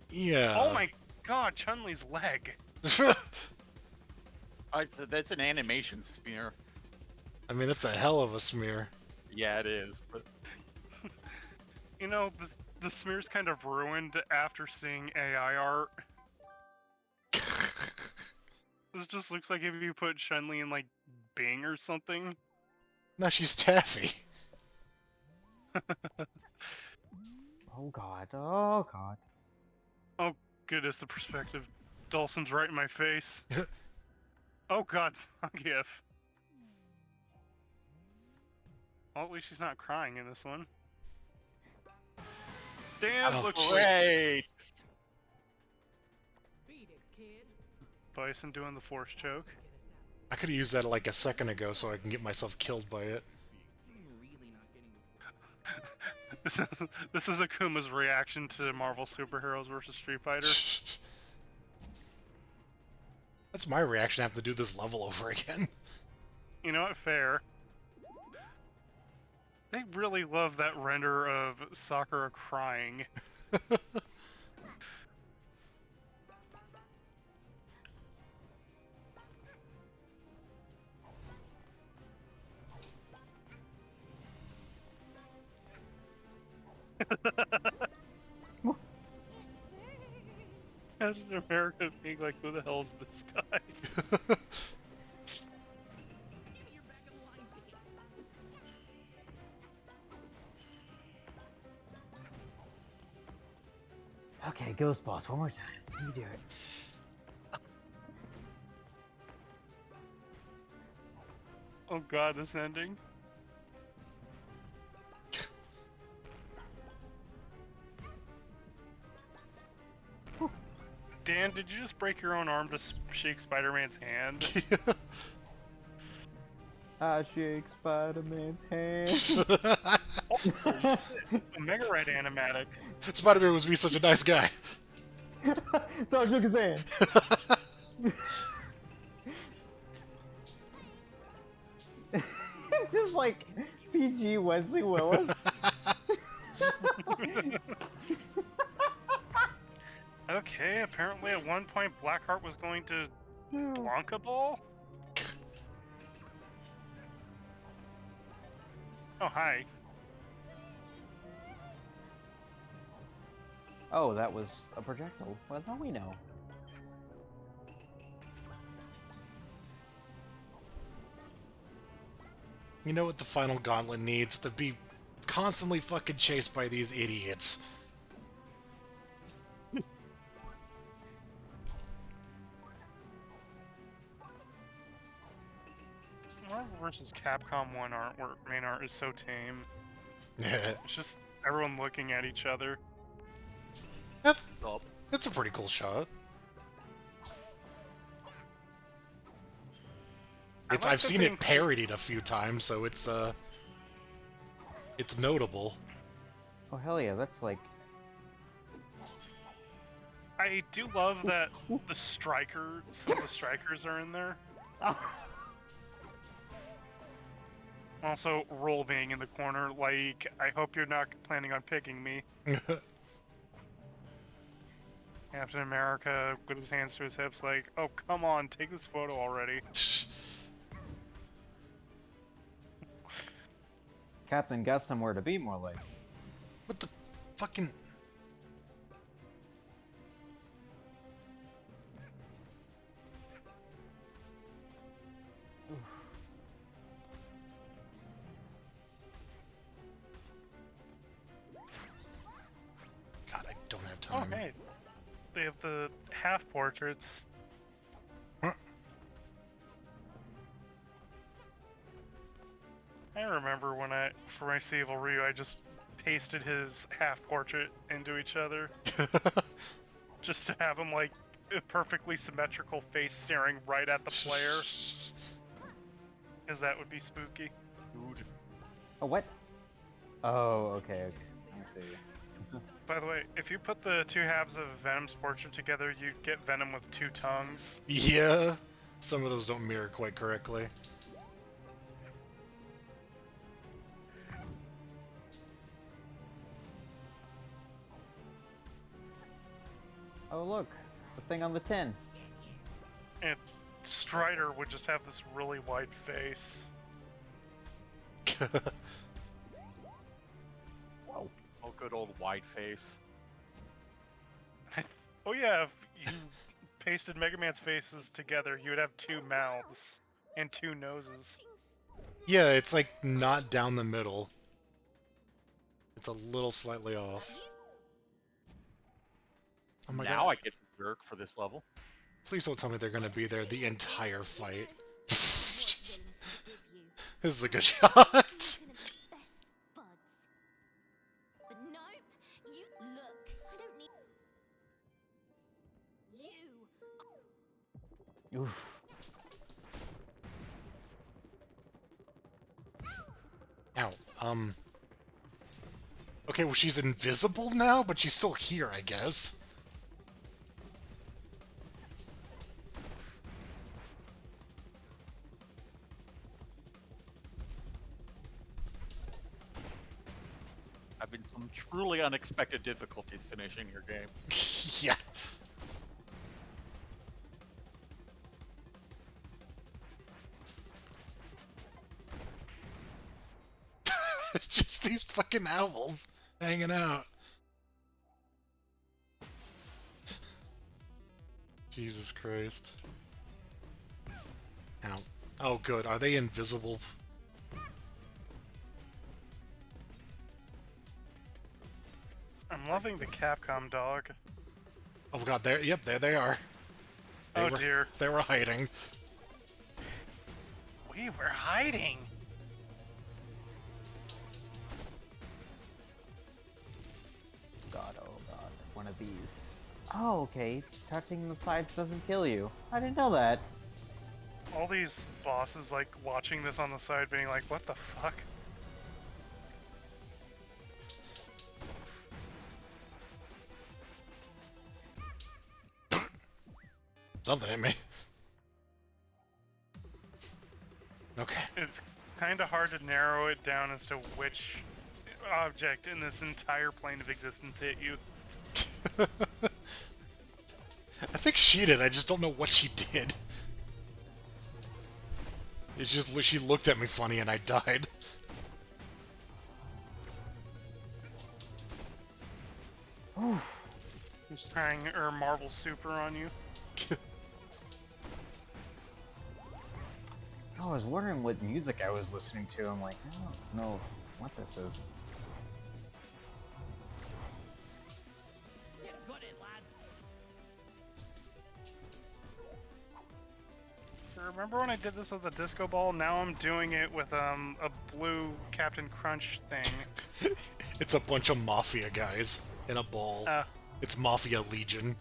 Yeah. Oh my god, Chun-Li's leg. So that's an animation smear. I mean, that's a hell of a smear. Yeah, it is. But You know, the smear's kind of ruined after seeing AI art. This just looks like if you put Chun-Li in, like, Bing or something. No, she's taffy. Oh god. Oh god. Oh, goodness, the perspective. Dawson's right in my face. Oh god, Zangief. Well, at least she's not crying in this one. Damn, Oh, looks great. Beat it, kid. Bison doing the force choke. I could have used that like a second ago so I can get myself killed by it. I'm really not getting. This is Akuma's reaction to Marvel Superheroes vs. Street Fighter. That's my reaction. I have to do this level over again. You know what? Fair. They really love that render of Sakura crying. As an American being like, who the hell is this guy? Okay, Ghost Boss, one more time. You do it. Oh god, this ending. Dan, did you just break your own arm to shake Spider-Man's hand? I shake Spider-Man's hand. A Mega Red animatic. Spider-Man was being such a nice guy. So I shook his hand. Just like PG Wesley Willis. Okay, apparently at one point Blackheart was going to Blanca Ball? Oh, hi. Oh, that was a projectile. Well, now we know. You know what the final gauntlet needs? To be constantly fucking chased by these idiots. Marvel vs. Capcom 1 artwork, main art is so tame. It's just everyone looking at each other. That's a pretty cool shot. I've seen it parodied a few times, so it's notable. Oh hell yeah, that's like. I do love that some of the strikers are in there. Also, Roll being in the corner, like, I hope you're not planning on picking me. Captain America with his hands to his hips, like, oh, come on, take this photo already. Captain got somewhere to be, more like. What the fucking... God, I don't have time. Oh, hey. They have the half portraits. Huh? I remember when for my Evil Ryu, I just pasted his half portrait into each other. Just to have him, like, a perfectly symmetrical face staring right at the player. because that would be spooky. Dude. Oh, what? Oh, okay. I see. By the way, if you put the two halves of Venom's portrait together, you'd get Venom with two tongues. Yeah, some of those don't mirror quite correctly. Oh, look. The thing on the tin. And Strider would just have this really wide face. Whoa. Oh, good old wide face. Oh yeah, if you pasted Mega Man's faces together, you would have two mouths and two noses. Yeah, it's like not down the middle. It's a little slightly off. Oh my Now god. I get to jerk for this level. Please don't tell me they're gonna be there the entire fight. This is a good shot. But nope, you look. I don't need you. Oof. Ow. Okay, well she's invisible now, but she's still here, I guess. I've been some truly unexpected difficulties finishing your game. Yeah. Just these fucking owls hanging out. Jesus Christ. Ow. Oh, good. Are they invisible? I'm loving the Capcom dog. Oh god, there. Yep, there they are. Oh dear. They were hiding. We were hiding. God, oh god. One of these. Oh, okay. Touching the sides doesn't kill you. I didn't know that. All these bosses like watching this on the side being like, what the fuck? Something hit me. Okay. It's kind of hard to narrow it down as to which object in this entire plane of existence hit you. I think she did. I just don't know what she did. It's just she looked at me funny and I died. Just trying her Marvel Super on you. I was wondering what music I was listening to. I'm like, I don't know what this is. You got it, lad. Remember when I did this with a disco ball? Now I'm doing it with a blue Captain Crunch thing. It's a bunch of mafia guys in a ball. It's Mafia Legion.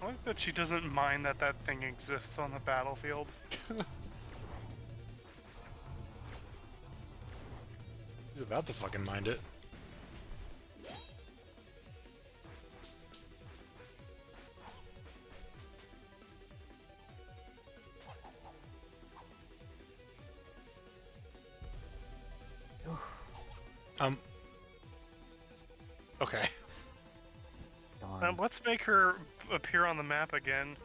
I like that she doesn't mind that that thing exists on the battlefield. He's about to fucking mind it. Okay. Let's make her appear on the map again.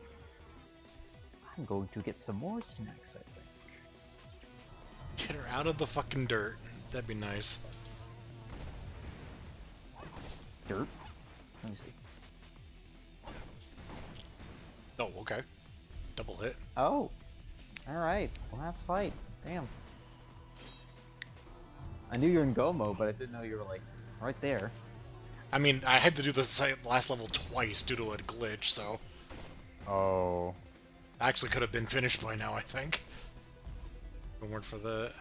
I'm going to get some more snacks, I think. Get her out of the fucking dirt. That'd be nice. Dirt? Let me see. Oh, okay. Double hit. Oh! Alright, last fight. Damn. I knew you were in go mode, but I didn't know you were, like, right there. I mean, I had to do the last level twice due to a glitch, so... Oh. I actually could have been finished by now, I think. If it weren't for the...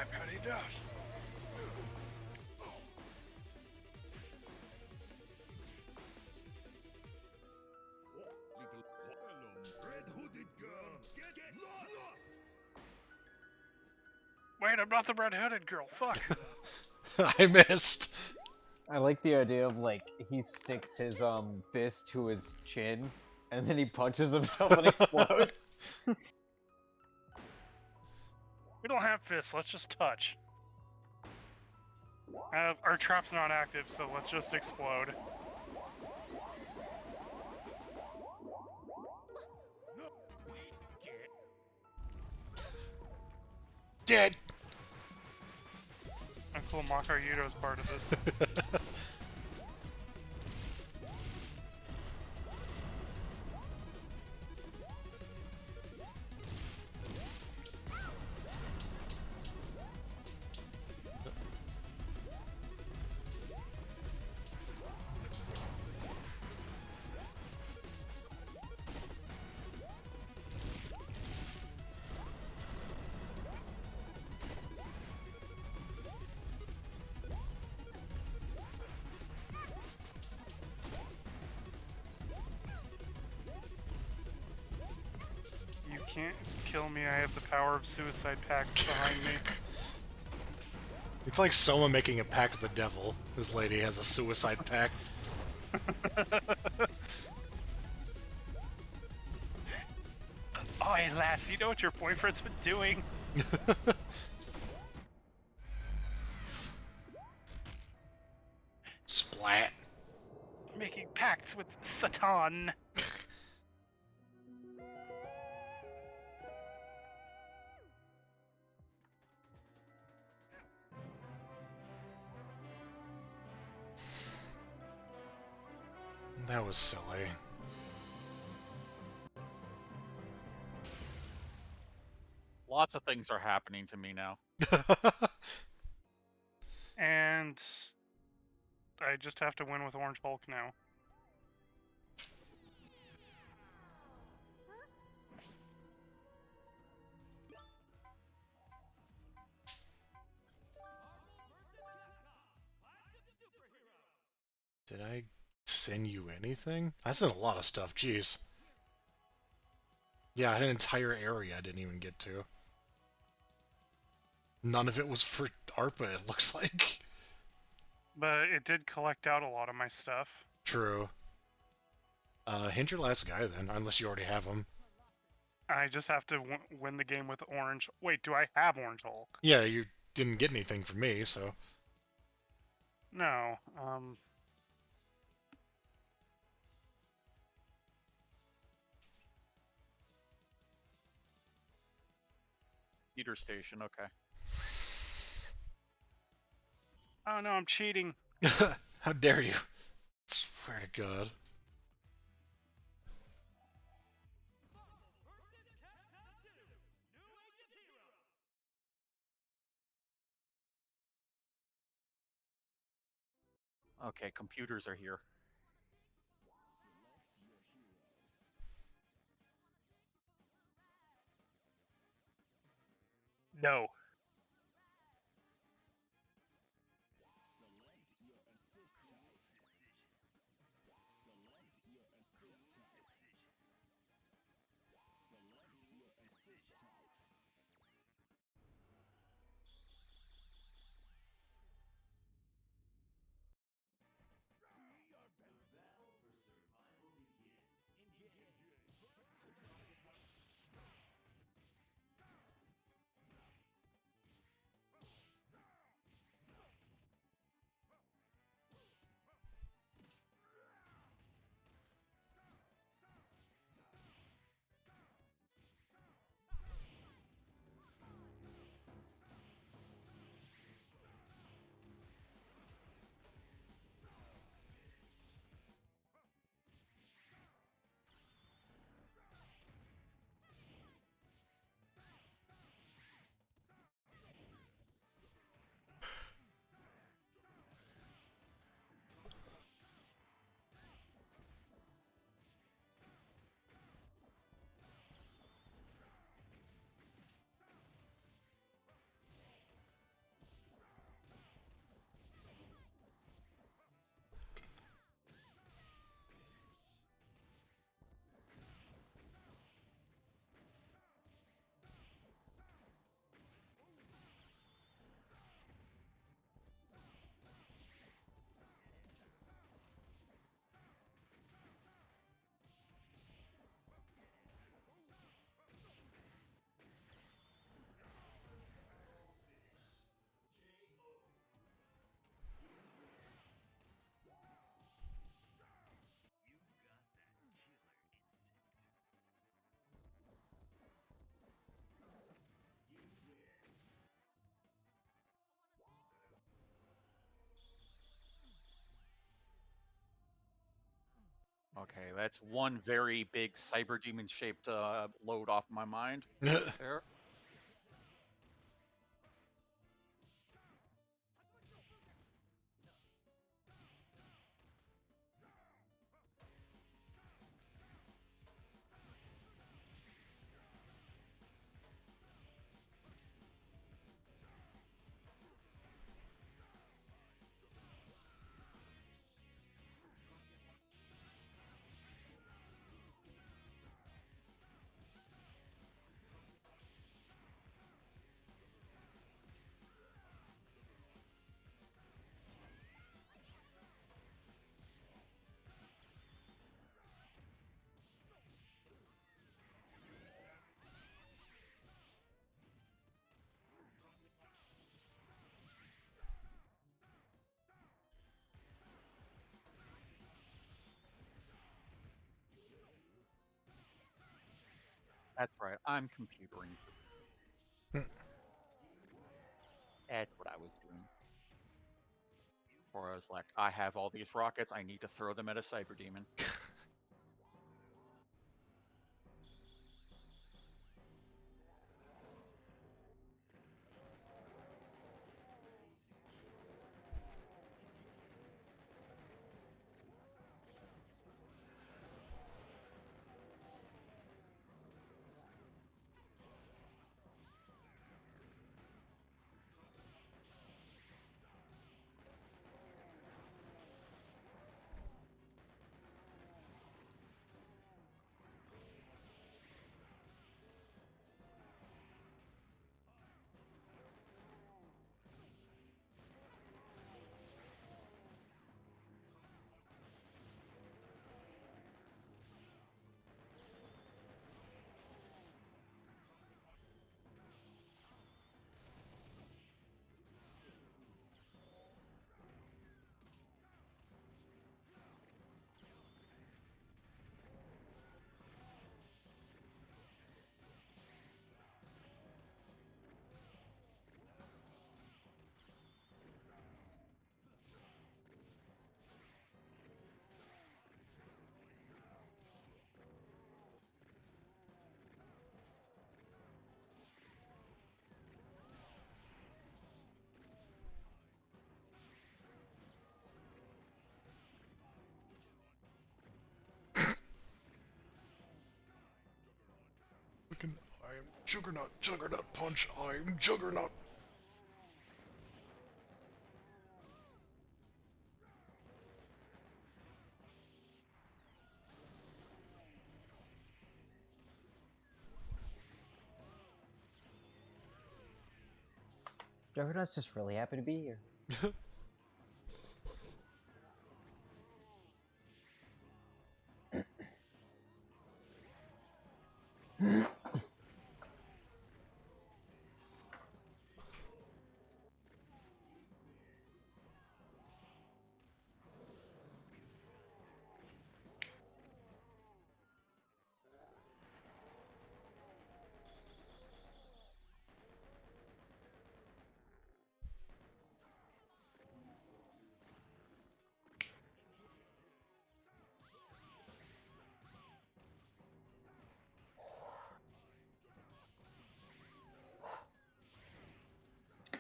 I've had enough. Red hooded girl, get lost! Wait, I'm not the red-headed girl. Fuck. I missed. I like the idea of like he sticks his fist to his chin and then he punches himself and explodes. We don't have fists. Let's just touch. Our trap's not active, so let's just explode. Dead. Uncle Makaryuto's part of this. You can't kill me. I have the power of suicide pact behind me. It's like Soma making a pact with the devil. This lady has a suicide pact. Oh, hey, lass, you know what your boyfriend's been doing? Splat. Making pacts with Satan. That was silly. Lots of things are happening to me now. And I just have to win with Orange Hulk now. Did I send you anything? I sent a lot of stuff, jeez. Yeah, I had an entire area I didn't even get to. None of it was for ARPA, it looks like. But it did collect out a lot of my stuff. True. Hint your last guy then, unless you already have him. I just have to win the game with Orange. Wait, do I have Orange Hulk? Yeah, you didn't get anything from me, so... No, Heater station, okay. Oh no, I'm cheating. How dare you? Swear to God. Okay, computers are here. No. Okay, that's one very big cyber demon shaped load off my mind. There. That's right. I'm computering. That's what I was doing. Or I was like, I have all these rockets. I need to throw them at a cyber demon. I'm Juggernaut, Juggernaut punch, I'm Juggernaut. Juggernaut's just really happy to be here.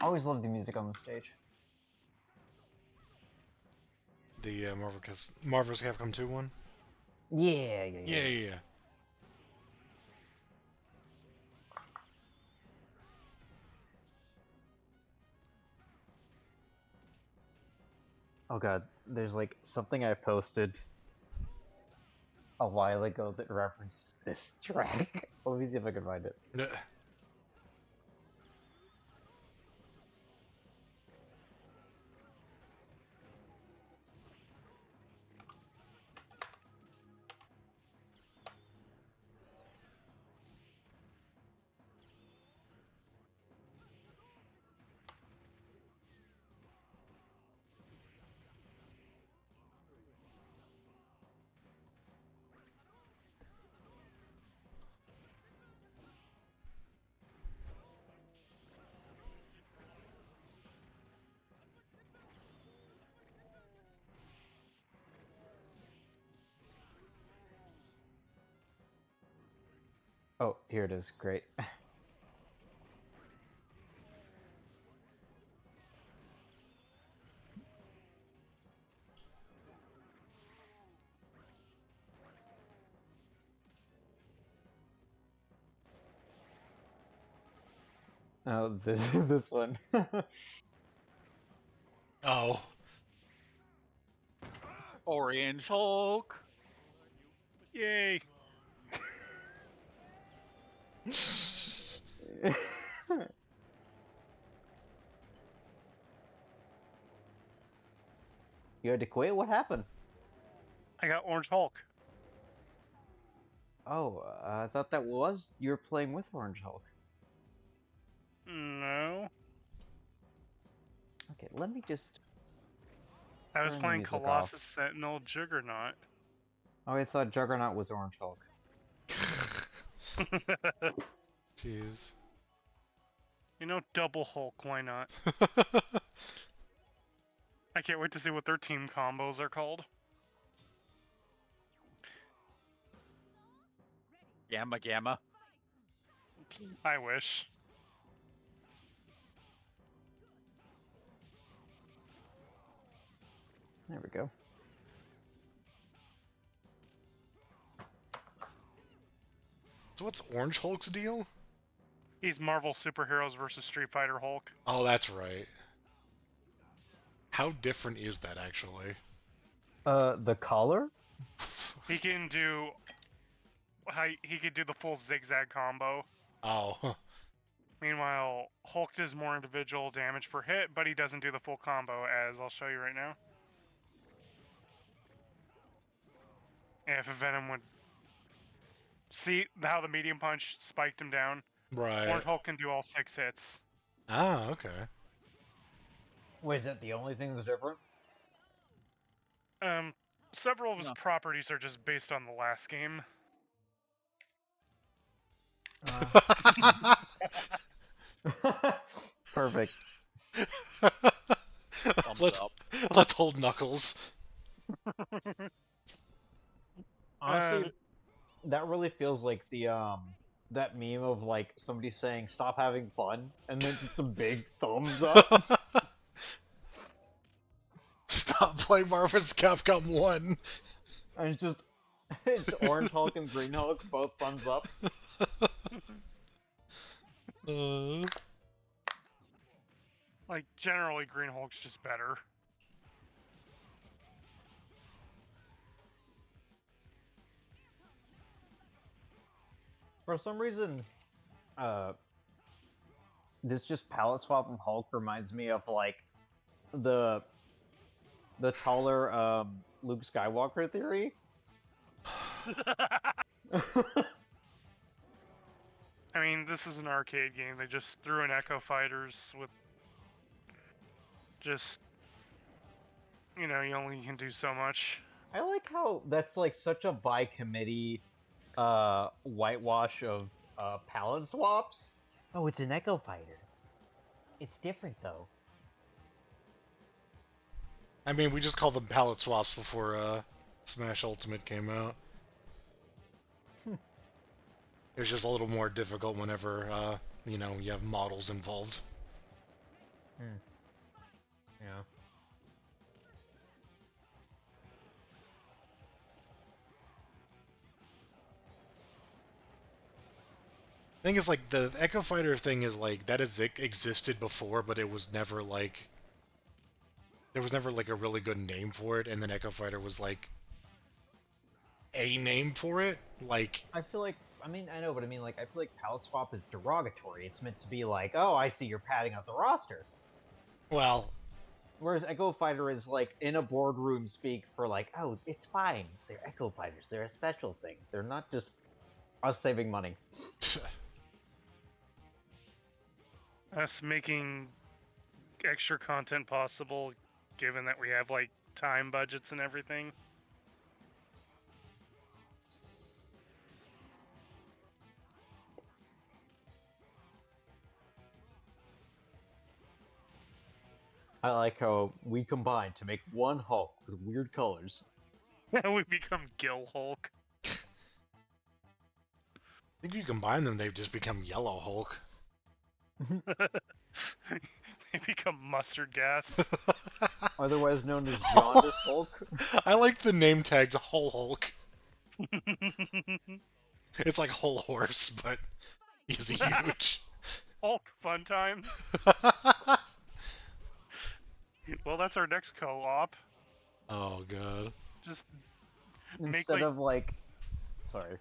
I always love the music on the stage. The Marvel's Capcom 2 one? Yeah. Yeah. Oh god, there's like something I posted a while ago that references this track. Let me see if I can find it. Oh, here it is. Great. Oh, this one. Oh. Orange Hulk. Yay! You had to quit? What happened? I got Orange Hulk. Oh, I thought that was you were playing with Orange Hulk. No. Okay, let me just. I was Turn the playing music Colossus off. Sentinel Juggernaut. Oh, I thought Juggernaut was Orange Hulk. Jeez. You know, Double Hulk, why not? I can't wait to see what their team combos are called. Gamma Gamma. I wish. There we go. So what's Orange Hulk's deal? He's Marvel Superheroes versus Street Fighter Hulk. Oh, that's right. How different is that, actually? The collar? He can do... He could do the full zigzag combo. Oh. Huh. Meanwhile, Hulk does more individual damage per hit, but he doesn't do the full combo, as I'll show you right now. If Venom would... See how the medium punch spiked him down? Right. Orange Hulk can do all 6 hits. Ah, okay. Wait, is that the only thing that's different? Several of his No. properties are just based on the last game. Perfect. Thumbs up. Let's hold Knuckles. Honestly, that really feels like the that meme of like somebody saying stop having fun and then just a big thumbs up. Stop playing Marvel's Capcom 1. And it's just it's Orange Hulk and Green Hulk both thumbs up. Like, generally, Green Hulk's just better. For some reason, this just palette swap from Hulk reminds me of like the taller Luke Skywalker theory. I mean, this is an arcade game. They just threw in Echo Fighters with just, you know, you only can do so much. I like how that's like such a by committee whitewash of palette swaps. Oh, it's an Echo Fighter. It's different though. I mean, we just called them palette swaps before Smash Ultimate came out. It was just a little more difficult whenever, you know, you have models involved. Yeah. Thing is, like, the Echo Fighter thing is, like, that has existed before, but it was never, like... There was never, like, a really good name for it, and then Echo Fighter was, like... a name for it? Like... I feel like, I mean, I know, but I mean, like, I feel like palette swap is derogatory. It's meant to be like, oh, I see you're padding out the roster. Well... Whereas Echo Fighter is, like, in a boardroom speak for, like, oh, it's fine. They're Echo Fighters. They're a special thing. They're not just us saving money. Us making extra content possible, given that we have, like, time budgets and everything. I like how we combine to make one Hulk with weird colors. We become Gil Hulk. think you combine them, they've just become Yellow Hulk. They become mustard gas. Otherwise known as Jaundice Hulk. I like the name tags Whole Hulk. It's like Whole Horse, but he's huge. Hulk fun times. Well, that's our next co-op. Oh god. Just make Instead like of like, sorry.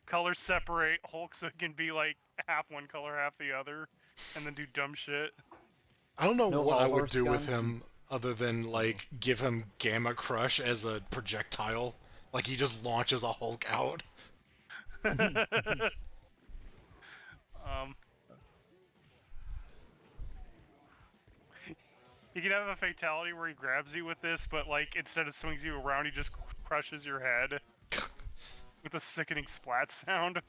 colors separate Hulk so it can be like half one color, half the other, and then do dumb shit. I don't know No what I All would Horse do with gun? him other than like give him Gamma Crush as a projectile. Like he just launches a Hulk out. He could have a fatality where he grabs you with this, but like instead of swings you around, he just crushes your head with a sickening splat sound.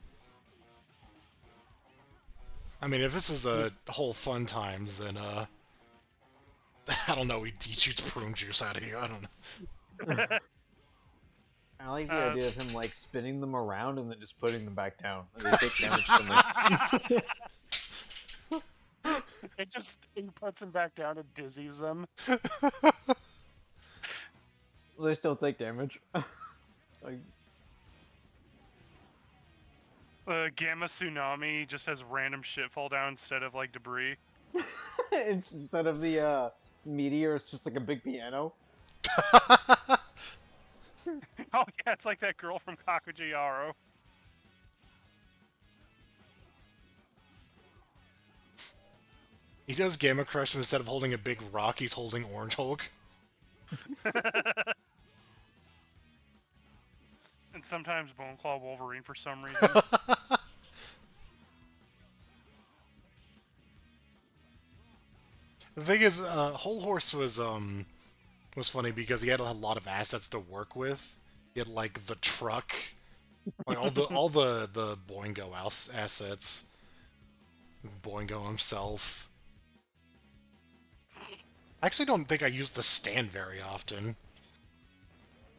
I mean, if this is a whole fun times, then I don't know. He shoots prune juice out of you. I don't know. I like the idea of him like spinning them around and then just putting them back down. And they take damage from it. He puts them back down and dizzies them. They still take damage. Like, Gamma Tsunami just has random shit fall down instead of like debris. instead of the meteor, it's just like a big piano. Oh yeah, it's like that girl from Kakujiyaro. He does Gamma Crush, and instead of holding a big rock, he's holding Orange Hulk. And sometimes Bone Claw Wolverine for some reason. The thing is, Whole Horse was funny because he had a lot of assets to work with. He had like the truck, like all the Boingo assets. Boingo himself. I actually don't think I use the stand very often.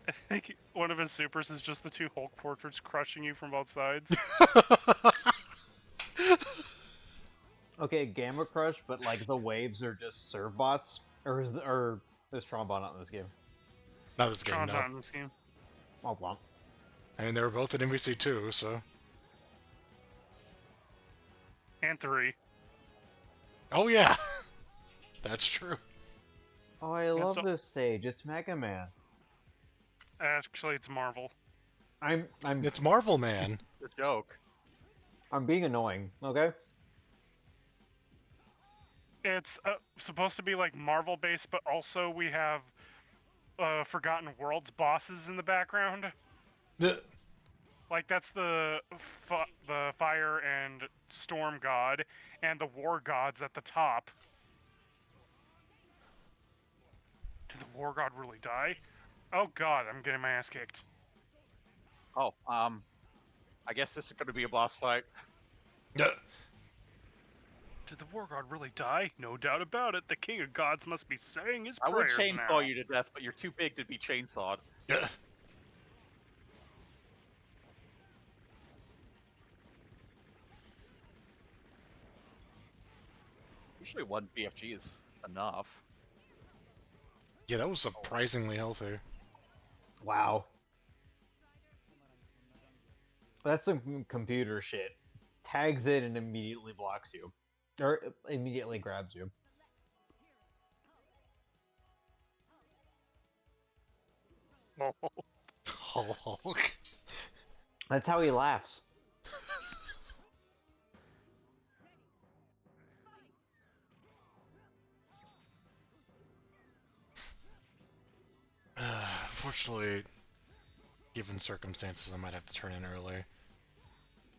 I think one of his supers is just the two Hulk portraits crushing you from both sides. Okay, Gamma Crush, but like the waves are just serve bots, or is Trombone not in this game? Not this game, Tron's no. not in this game. Oh, well. I mean, they were both at MVC2, so... And 3. Oh yeah! That's true. Oh, I love this stage. It's Mega Man. Actually, it's Marvel. It's Marvel Man. The joke. I'm being annoying, okay? It's supposed to be like Marvel based, but also we have Forgotten Worlds bosses in the background. Like that's the fire and storm god, and the war gods at the top. Did the war god really die? Oh god, I'm getting my ass kicked. Oh, I guess this is going to be a boss fight. Did the war god really die? No doubt about it. The king of gods must be saying his I would prayers chainsaw now. you to death, but you're too big to be chainsawed. Usually one BFG is enough. Yeah, that was surprisingly healthy. Wow. That's some computer shit. Tags it and immediately blocks you. Or immediately grabs you. Hulk. That's how he laughs. Unfortunately, given circumstances, I might have to turn in early.